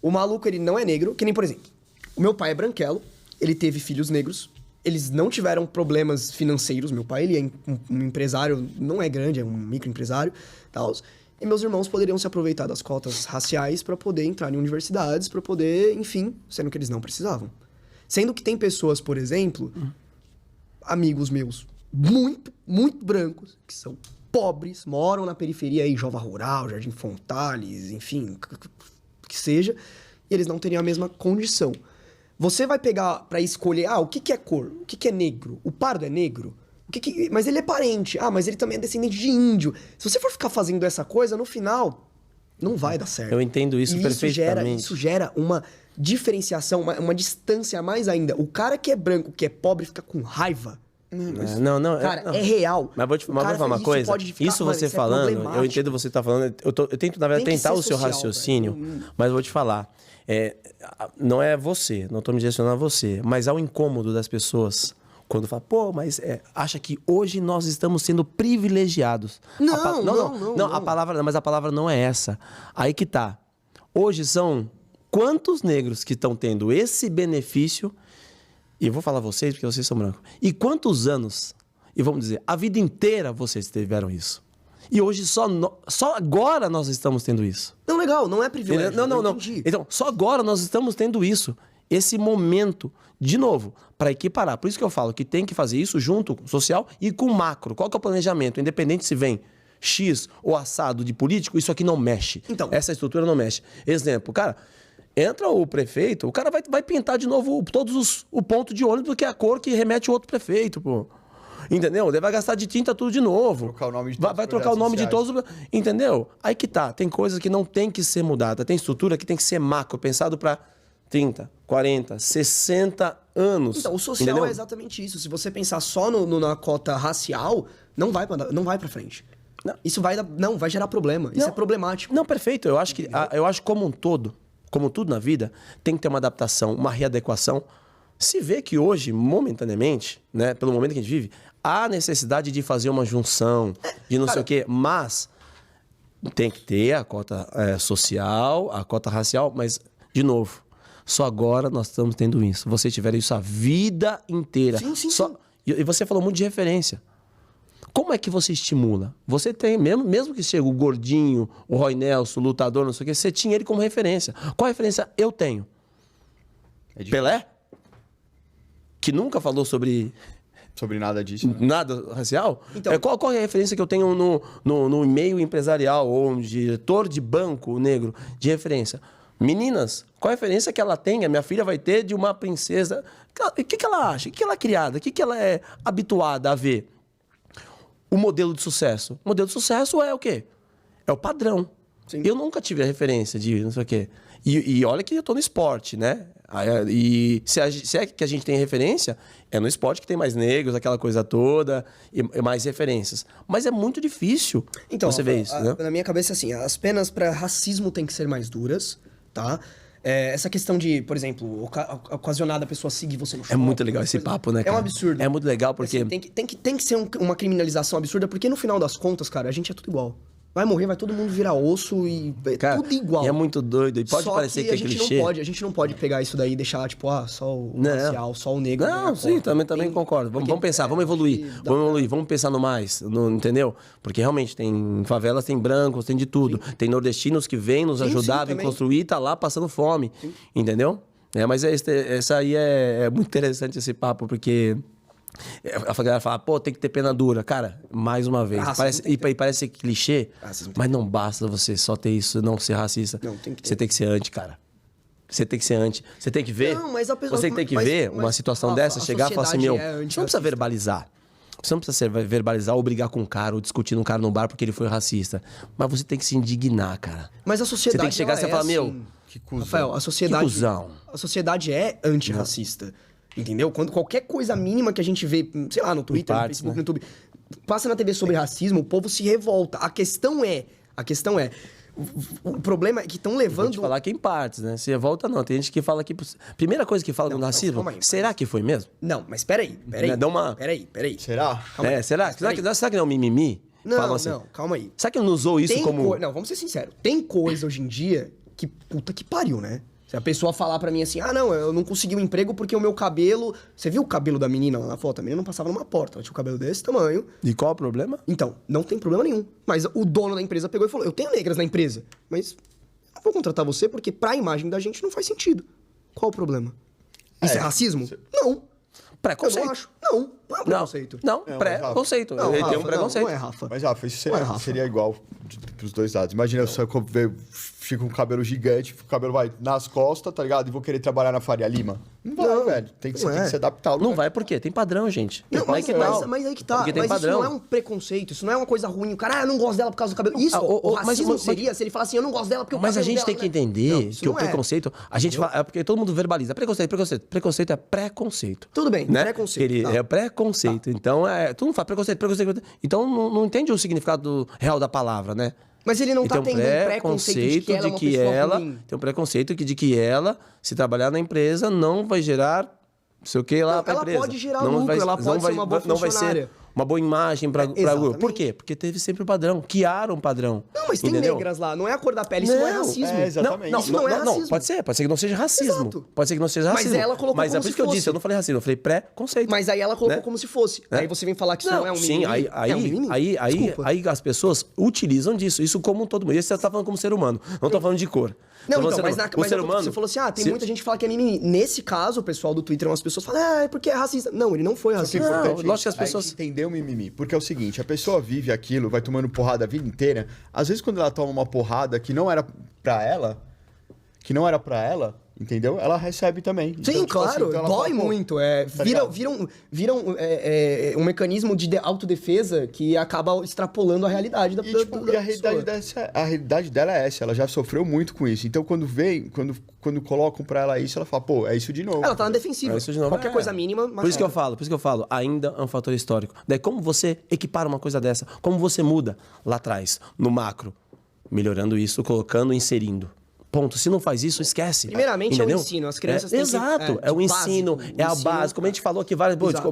o maluco ele não é negro, que nem, por exemplo, o meu pai é branquelo, ele teve filhos negros. Eles não tiveram problemas financeiros. Meu pai, ele é um empresário, não é grande, é um microempresário, tal. E meus irmãos poderiam se aproveitar das cotas raciais para poder entrar em universidades, para poder, enfim, sendo que eles não precisavam. Sendo que tem pessoas, por exemplo, amigos meus, muito, muito brancos, que são pobres, moram na periferia aí, Jova Rural, Jardim Fontales, enfim, que seja, e eles não teriam a mesma condição. Você vai pegar pra escolher, o que é cor? O que é negro? O pardo é negro? Mas ele é parente. Mas ele também é descendente de índio. Se você for ficar fazendo essa coisa, no final, não vai dar certo. Eu entendo isso perfeitamente. Isso gera uma diferenciação, uma distância a mais ainda. O cara que é branco, que é pobre, fica com raiva. Não. Cara, não. é real. Mas vou te falar uma coisa. Isso você falando, eu entendo você tá falando. Eu tento, na verdade, Tem que tentar ser o seu social, raciocínio, mas vou te falar. Não é você, não tô me direcionando a você, mas ao incômodo das pessoas. Quando fala, pô, mas acha que hoje nós estamos sendo privilegiados. Não, a palavra não é essa. Aí que tá. Hoje são quantos negros que estão tendo esse benefício, e eu vou falar vocês porque vocês são brancos, e quantos anos, e vamos dizer, a vida inteira vocês tiveram isso. E hoje só agora nós estamos tendo isso. Não, legal, não é privilégio. Não. Entendi. Então, só agora nós estamos tendo isso. Esse momento, de novo, para equiparar. Por isso que eu falo que tem que fazer isso junto com o social e com o macro. Qual que é o planejamento? Independente se vem X ou assado de político, isso aqui não mexe. Então. Essa estrutura não mexe. Exemplo, cara, entra o prefeito, o cara vai pintar de novo o ponto de ônibus, porque é a cor que remete o outro prefeito, pô. Entendeu? Ele vai gastar de tinta tudo de novo. Trocar o nome de todos vai os trocar o nome de projetos todos. Entendeu? Aí que tá. Tem coisas que não tem que ser mudada. Tem estrutura que tem que ser macro, pensado para 30, 40, 60 anos. Então, o social entendeu? é exatamente isso. Se você pensar só na cota racial, não vai pra frente. Não. Isso vai gerar problema. Isso é problemático. Não, perfeito. Eu acho que como um todo, como tudo na vida, tem que ter uma adaptação, uma readequação. Se vê que hoje, momentaneamente, né, pelo momento que a gente vive, há necessidade de fazer uma junção, de não sei o quê, mas tem que ter a cota social, a cota racial, mas, de novo, só agora nós estamos tendo isso. Vocês tiveram isso a vida inteira. Sim. E você falou muito de referência. Como é que você estimula? Você tem, mesmo que chegue o gordinho, o Roy Nelson, o lutador, não sei o quê, você tinha ele como referência. Qual referência eu tenho? Pelé? Que nunca falou sobre Sobre nada disso. Né? Nada racial? Então- Qual é a referência que eu tenho no meio empresarial ou um diretor de banco negro de referência? Meninas, qual a referência que ela tem? A minha filha vai ter de uma princesa. O que ela acha? O que ela é criada? O que ela é habituada a ver? O modelo de sucesso. O modelo de sucesso é o quê? É o padrão. Sim. Eu nunca tive a referência de não sei o quê. E olha que eu tô no esporte, né? E se é que a gente tem referência, é no esporte que tem mais negros, aquela coisa toda, e mais referências. Mas é muito difícil você ver isso, né? Na minha cabeça, assim, as penas para racismo têm que ser mais duras, tá? Essa questão de, por exemplo, ocasionar a pessoa seguir você no shopping. É muito legal esse papo, né, É cara? um absurdo. É muito legal porque... Assim, tem que ser uma criminalização absurda, porque no final das contas, cara, a gente é tudo igual. Vai morrer, vai todo mundo virar osso e é Cara, tudo igual. e é muito doido. E pode Só parecer que é a gente clichê. a gente não pode pegar isso daí e deixar, tipo, só o Não. racial, só o negro. Não, ganhar sim, cota. também concordo. Vamos porque, pensar, vamos evoluir. acho que dá Vamos evoluir, vamos pensar no mais, entendeu? Porque realmente tem favelas, tem brancos, tem de tudo. Tem nordestinos que vêm nos Sim, ajudar, sim, vêm também. construir e tá lá passando fome. Entendeu? Mas essa aí é muito interessante esse papo, porque a galera fala, pô, tem que ter pena dura. Cara, mais uma vez, Racismo parece, tem que e parece clichê, Racismo tem mas não basta você só ter isso, não ser racista. Não, tem que ter. Você tem que ser anti, cara. Você tem que ser anti. Você tem que ver. Não, mas a pessoa- você tem que mas- ver mas, uma situação Rafa, dessa, a chegar e falar assim, meu, sociedade é você não precisa antirracista. verbalizar. Você não precisa verbalizar ou brigar com um cara ou discutir com um cara no bar porque ele foi racista. Mas você tem que se indignar, cara. Mas a sociedade Você tem que chegar ela e é falar, assim. meu, Que cuzão. Rafael, a sociedade. Que cuzão. A sociedade é antirracista. Entendeu? Quando qualquer coisa mínima que a gente vê, sei lá, no Twitter, no partes, Facebook, né? no YouTube, passa na TV sobre racismo, o povo se revolta. A questão é. O problema é que estão vou levando. te falar que em partes, né? Se volta, não. Tem gente que fala que... Primeira coisa que fala do racismo, calma aí, será que foi mesmo? Não, mas peraí. Né, dá uma- Peraí. Será? Calma aí. Será? Será que não é um mimimi? Não, Falam assim. não, calma aí. Será que não usou isso como... Não, vamos ser sinceros. Tem coisa hoje em dia que puta que pariu, né? Se a pessoa falar pra mim assim, não, eu não consegui um emprego porque o meu cabelo... Você viu o cabelo da menina lá na foto? A menina não passava numa porta, ela tinha o cabelo desse tamanho. E qual o problema? Então, não tem problema nenhum. Mas o dono da empresa pegou e falou, eu tenho negras na empresa, mas eu vou contratar você porque pra imagem da gente não faz sentido. Qual o problema? Isso é racismo? Não. Preconceito. Eu não acho. Não é um preconceito. Não, preconceito. Não, Ele tem um Rafa, preconceito. Não é, Rafa. Mas, Rafa, isso Ué, Rafa. seria igual pros dois lados. Imagina, se eu fico com o cabelo gigante, o cabelo vai nas costas, tá ligado? E vou querer trabalhar na Faria Lima. Não vai, Não, velho. Você não tem é. que se adaptar. ao Não lugar. vai por quê? Tem padrão, gente. Não, mas, Aí que tá. mas aí que tá. Porque tem Mas padrão. isso não é um preconceito, isso não é uma coisa ruim. O cara, eu não gosto dela por causa do cabelo. Isso, o racismo mas- seria se ele falar assim, eu não gosto dela porque o Mas a cabelo gente dela, tem que né? entender Não, isso que o não é. preconceito... A gente fala... É porque todo mundo verbaliza. Preconceito. Preconceito é preconceito. Tudo bem, Né? preconceito, Ele tá. é preconceito. Então, todo mundo fala preconceito. Então, não entende o significado real da palavra, né? Mas ele não tá Então, tendo um preconceito de que ela é uma pessoa ruim. Tem um preconceito de que ela, se trabalhar na empresa, não vai gerar não sei o que lá Não, pra ela empresa. pode gerar não lucro, vai, ela pode não ser vai, uma boa não vai ser funcionária. uma boa imagem pra grupo. Exatamente. Por quê? Porque teve sempre o padrão. Criaram um padrão. Não, mas tem entendeu? negras lá, não é a cor da pele, isso não é Não, racismo. exatamente. Isso não é racismo. Pode ser que não seja racismo. Exato. Pode ser que não seja Mas racismo. ela colocou Mas é como por isso se que eu fosse. disse, eu não falei racismo, eu falei pré-conceito. Mas aí ela colocou Né? como se fosse. Né? Aí você vem falar que isso não é um mimimi. Sim, É um mimimi? Desculpa. aí as pessoas utilizam disso. Isso como todo mundo. Isso você tá falando como ser humano. Não tô falando de cor. Não, Tô então, falando mas o ser humano. você falou assim, tem se- muita gente que fala que é mimimi. Nesse caso, o pessoal do Twitter, umas pessoas falam, é porque é racista. Não, ele não foi Só que racista. é importante Não, lógico que as a gente pessoas- entender o mimimi. Porque é o seguinte, a pessoa vive aquilo, vai tomando porrada a vida inteira. Às vezes, quando ela toma uma porrada que não era pra ela, entendeu? Ela recebe também. Sim, Então, tipo claro, assim, então ela dói fala, pô, muito. tá ligado? Viram um mecanismo de autodefesa que acaba extrapolando a realidade da E, tipo, da e a pessoa. realidade dela é essa, ela já sofreu muito com isso. Então, quando colocam pra ela isso, ela fala, pô, é isso de novo. Ela tá na defensiva. É isso de novo. Qualquer É. coisa mínima... Por isso que eu falo, ainda é um fator histórico. Daí como você equipara uma coisa dessa? Como você muda lá atrás, no macro? Melhorando isso, colocando, inserindo. Ponto. Se não faz isso, esquece. Primeiramente, é o Entendeu? ensino. As crianças têm que- Exato. É o de ensino, básico. é a Ensino, base. Como a gente falou aqui várias... Pô, Exato.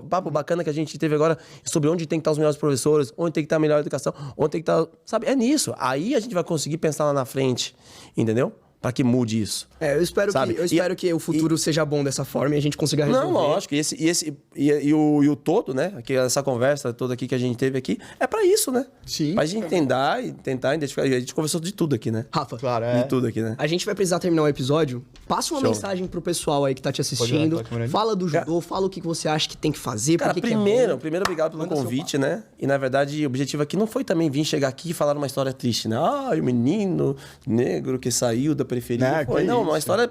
papo bacana que a gente teve agora sobre onde tem que estar os melhores professores, onde tem que estar a melhor educação, onde tem que estar... Sabe? É nisso. Aí a gente vai conseguir pensar lá na frente. Entendeu? para que mude isso. Eu espero, sabe? eu espero que o futuro seja bom dessa forma e a gente consiga resolver. Não, lógico. E o todo, né? Essa conversa toda aqui que a gente teve aqui, é pra isso, né? Sim. Pra gente tentar identificar. A gente conversou de tudo aqui, né? Rafa, Claro, De tudo aqui, né? a gente vai precisar terminar o episódio. Passa uma Show. mensagem pro pessoal aí que tá te assistindo. Fala do judô, fala o que você acha que tem que fazer, Cara, por que primeiro, que é bom. primeiro obrigado pelo Manda seu convite, né? E na verdade, o objetivo aqui não foi também vir chegar aqui e falar uma história triste, né? Ah, o menino negro que saiu da periferia. Não, que Não, isso. uma história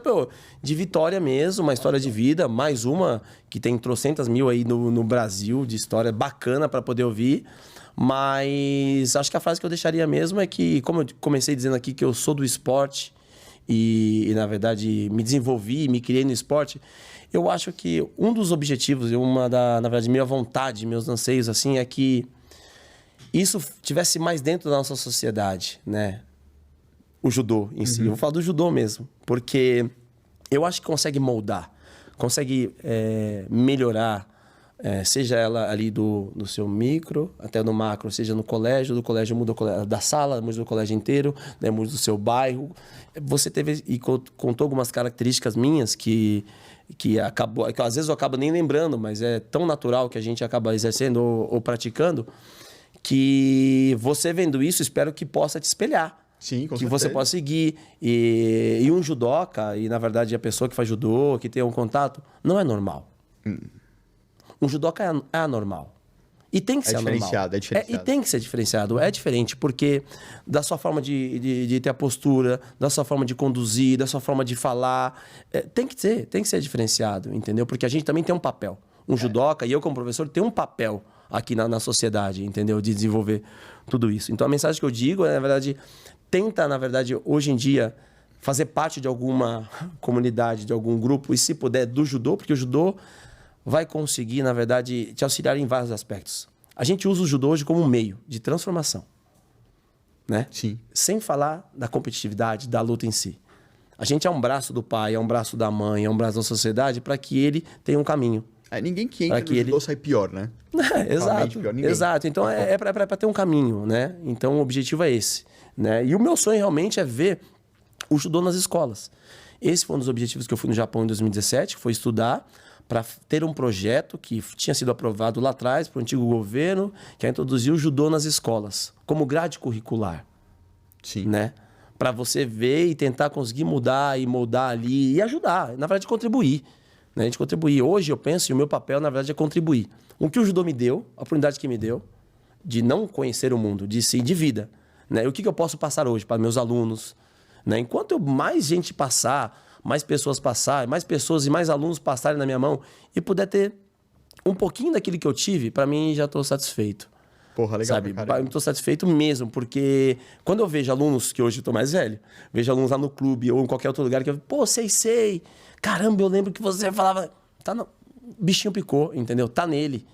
de vitória mesmo, uma história de vida, mais uma que tem trocentas mil aí no Brasil de história bacana para poder ouvir. Mas acho que a frase que eu deixaria mesmo é que, como eu comecei dizendo aqui, que eu sou do esporte e na verdade, me desenvolvi, me criei no esporte, eu acho que um dos objetivos e na verdade, minha vontade, meus anseios, assim, é que isso tivesse mais dentro da nossa sociedade, né? O judô em si. Eu vou falar do judô mesmo, porque eu acho que consegue moldar, consegue melhorar, seja ela ali do seu micro até no macro, seja no colégio, do colégio muda da sala, muda do colégio inteiro, né, muda do seu bairro. Você teve e contou algumas características minhas que acabou, que às vezes eu acabo nem lembrando, mas é tão natural que a gente acaba exercendo ou praticando, que você vendo isso, espero que possa te espelhar. Sim, com que certeza. você possa seguir. E um judoca, e na verdade a pessoa que faz judô, que tem um contato, não é normal. Um judoca é anormal. E tem que ser anormal. diferenciado, é diferenciado. E tem que ser diferenciado. É diferente, porque da sua forma de ter a postura, da sua forma de conduzir, da sua forma de falar, tem que ser diferenciado, entendeu? Porque a gente também tem um papel. Um judoca, e eu como professor, tenho um papel aqui na sociedade, entendeu? De desenvolver tudo isso. Então a mensagem que eu digo é, na verdade, tenta, na verdade, hoje em dia, fazer parte de alguma comunidade, de algum grupo, e se puder, do judô, porque o judô vai conseguir, na verdade, te auxiliar em vários aspectos. A gente usa o judô hoje como um meio de transformação, né? Sim. Sem falar da competitividade, da luta em si. A gente é um braço do pai, é um braço da mãe, é um braço da sociedade para que ele tenha um caminho. Ninguém que entra Pra que no judô ele- sai pior, né? Exato, Realmente, pior ninguém. exato. Então é para ter um caminho, né? Então o objetivo é esse, né? E o meu sonho realmente é ver o judô nas escolas. Esse foi um dos objetivos que eu fui no Japão em 2017, que foi estudar para ter um projeto que tinha sido aprovado lá atrás para o antigo governo, que é introduzir o judô nas escolas, como grade curricular, Sim. né? Para você ver e tentar conseguir mudar e moldar ali e ajudar, na verdade contribuir, né? A gente contribuir. Hoje eu penso, e o meu papel na verdade é contribuir. O que o judô me deu, a oportunidade que me deu de não conhecer o mundo, de sim, de vida, né? E o que eu posso passar hoje para meus alunos, né? Enquanto mais gente passar, mais pessoas passarem, mais pessoas e mais alunos passarem na minha mão e puder ter um pouquinho daquilo que eu tive, para mim já estou satisfeito. Porra, legal, Sabe? cara. Eu estou satisfeito mesmo, porque quando eu vejo alunos, que hoje eu estou mais velho, vejo alunos lá no clube ou em qualquer outro lugar que eu pô, sei, caramba, eu lembro que você falava, tá no... bichinho picou, entendeu? Tá nele,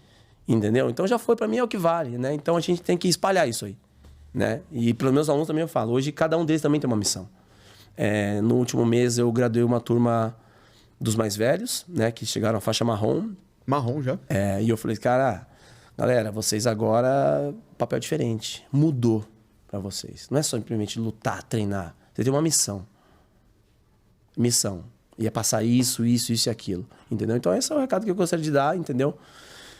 entendeu? Então já foi, para mim é o que vale, né? Então a gente tem que espalhar isso aí, né? E para os meus alunos também eu falo, hoje cada um deles também tem uma missão. No último mês eu graduei uma turma dos mais velhos, né? Que chegaram à faixa marrom. Marrom já. E eu falei, cara, galera, vocês agora, papel diferente. Mudou para vocês. Não é só simplesmente lutar, treinar. Você tem uma missão. Missão. E é passar isso e aquilo. Entendeu? Então esse é o recado que eu gostaria de dar, entendeu?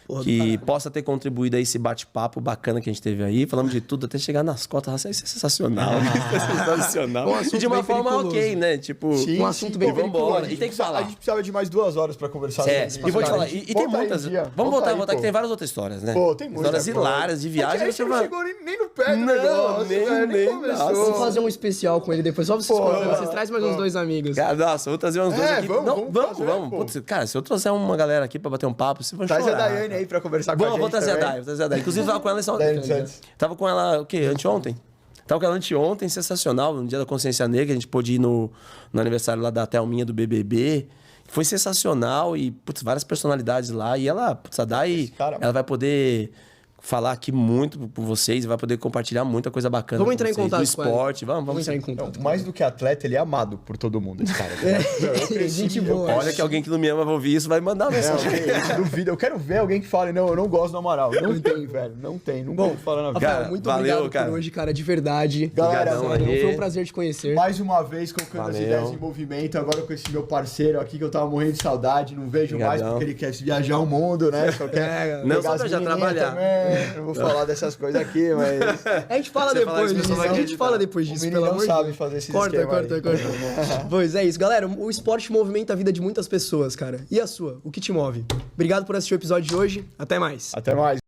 Porra, do Que caralho. possa ter contribuído a esse bate-papo bacana que a gente teve aí. Falamos de tudo, até chegar nas cotas. Isso é sensacional. Isso é sensacional. Um assunto E de uma bem forma periculoso. ok, né? Tipo, Um assunto bem vambora. periculoso. E tem que falar. A gente precisava de mais 2 horas pra conversar É, sobre e vou te cara. falar, e tem Volta aí, muitas. Gia. Vamos Volta voltar, aí, que tem várias outras histórias, né? Pô, tem muita. Histórias hilárias de viagem. Aí você não chegou nem no pé do Não, negócio, nem- velho, nem- começou. nossa. Vamos fazer um especial com ele depois, só pra vocês Pô, contarem. não. Vocês trazem mais uns 2 amigos. Cara, nossa, eu vou trazer uns dois aqui. vamos, Não, vamos vamos. fazer, pô. Putz, cara, se eu trouxer uma galera aqui pra bater um papo, vocês vão Traz chorar. a Daiane aí pra conversar com a gente. Vou trazer também. a Dai, vou trazer a Dai. Inclusive, tava com ela Daiane. Tava com ela, o quê? Anteontem? Tava com ela anteontem, sensacional. No dia da consciência negra, a gente pôde ir no aniversário lá da Thelminha do BBB. Foi sensacional e, putz, várias personalidades lá. E ela, putz, a Dai, cara, ela vai poder falar aqui muito por vocês e vai poder compartilhar muita coisa bacana. Vamos com entrar em vocês, contato do com ela. esporte. Vamos entrar em sim. contato. Mais do que atleta, ele é amado por todo mundo, esse cara. Gente boa. Olha que alguém que não me ama vai ouvir isso, vai mandar uma mensagem. Eu duvido. Eu quero ver alguém que fale, não, eu não gosto do Amaral. Não tem, velho. Não tem. Não vou falar na vida. Rafael, Cara, muito valeu, obrigado cara. por hoje, cara, de verdade. Galera, Obrigadão Sério, aí. foi um prazer te conhecer. Mais uma vez colocando as Valeu. ideias em movimento, agora com esse meu parceiro aqui que eu tava morrendo de saudade, não vejo mais Obrigadão. porque ele quer viajar o mundo, né? Só quer Não pegar só as pra já menininhas trabalhar. também. Não vou falar dessas coisas aqui, mas A gente fala Você falar depois isso, o disso. pessoal vai A gente acreditar. fala depois o disso, menino pelo não amor de sabe Deus. fazer esse Corta. esquema. Pois é isso, galera. O esporte movimenta a vida de muitas pessoas, cara. E a sua? O que te move? Obrigado por assistir o episódio de hoje. Até mais. Até mais.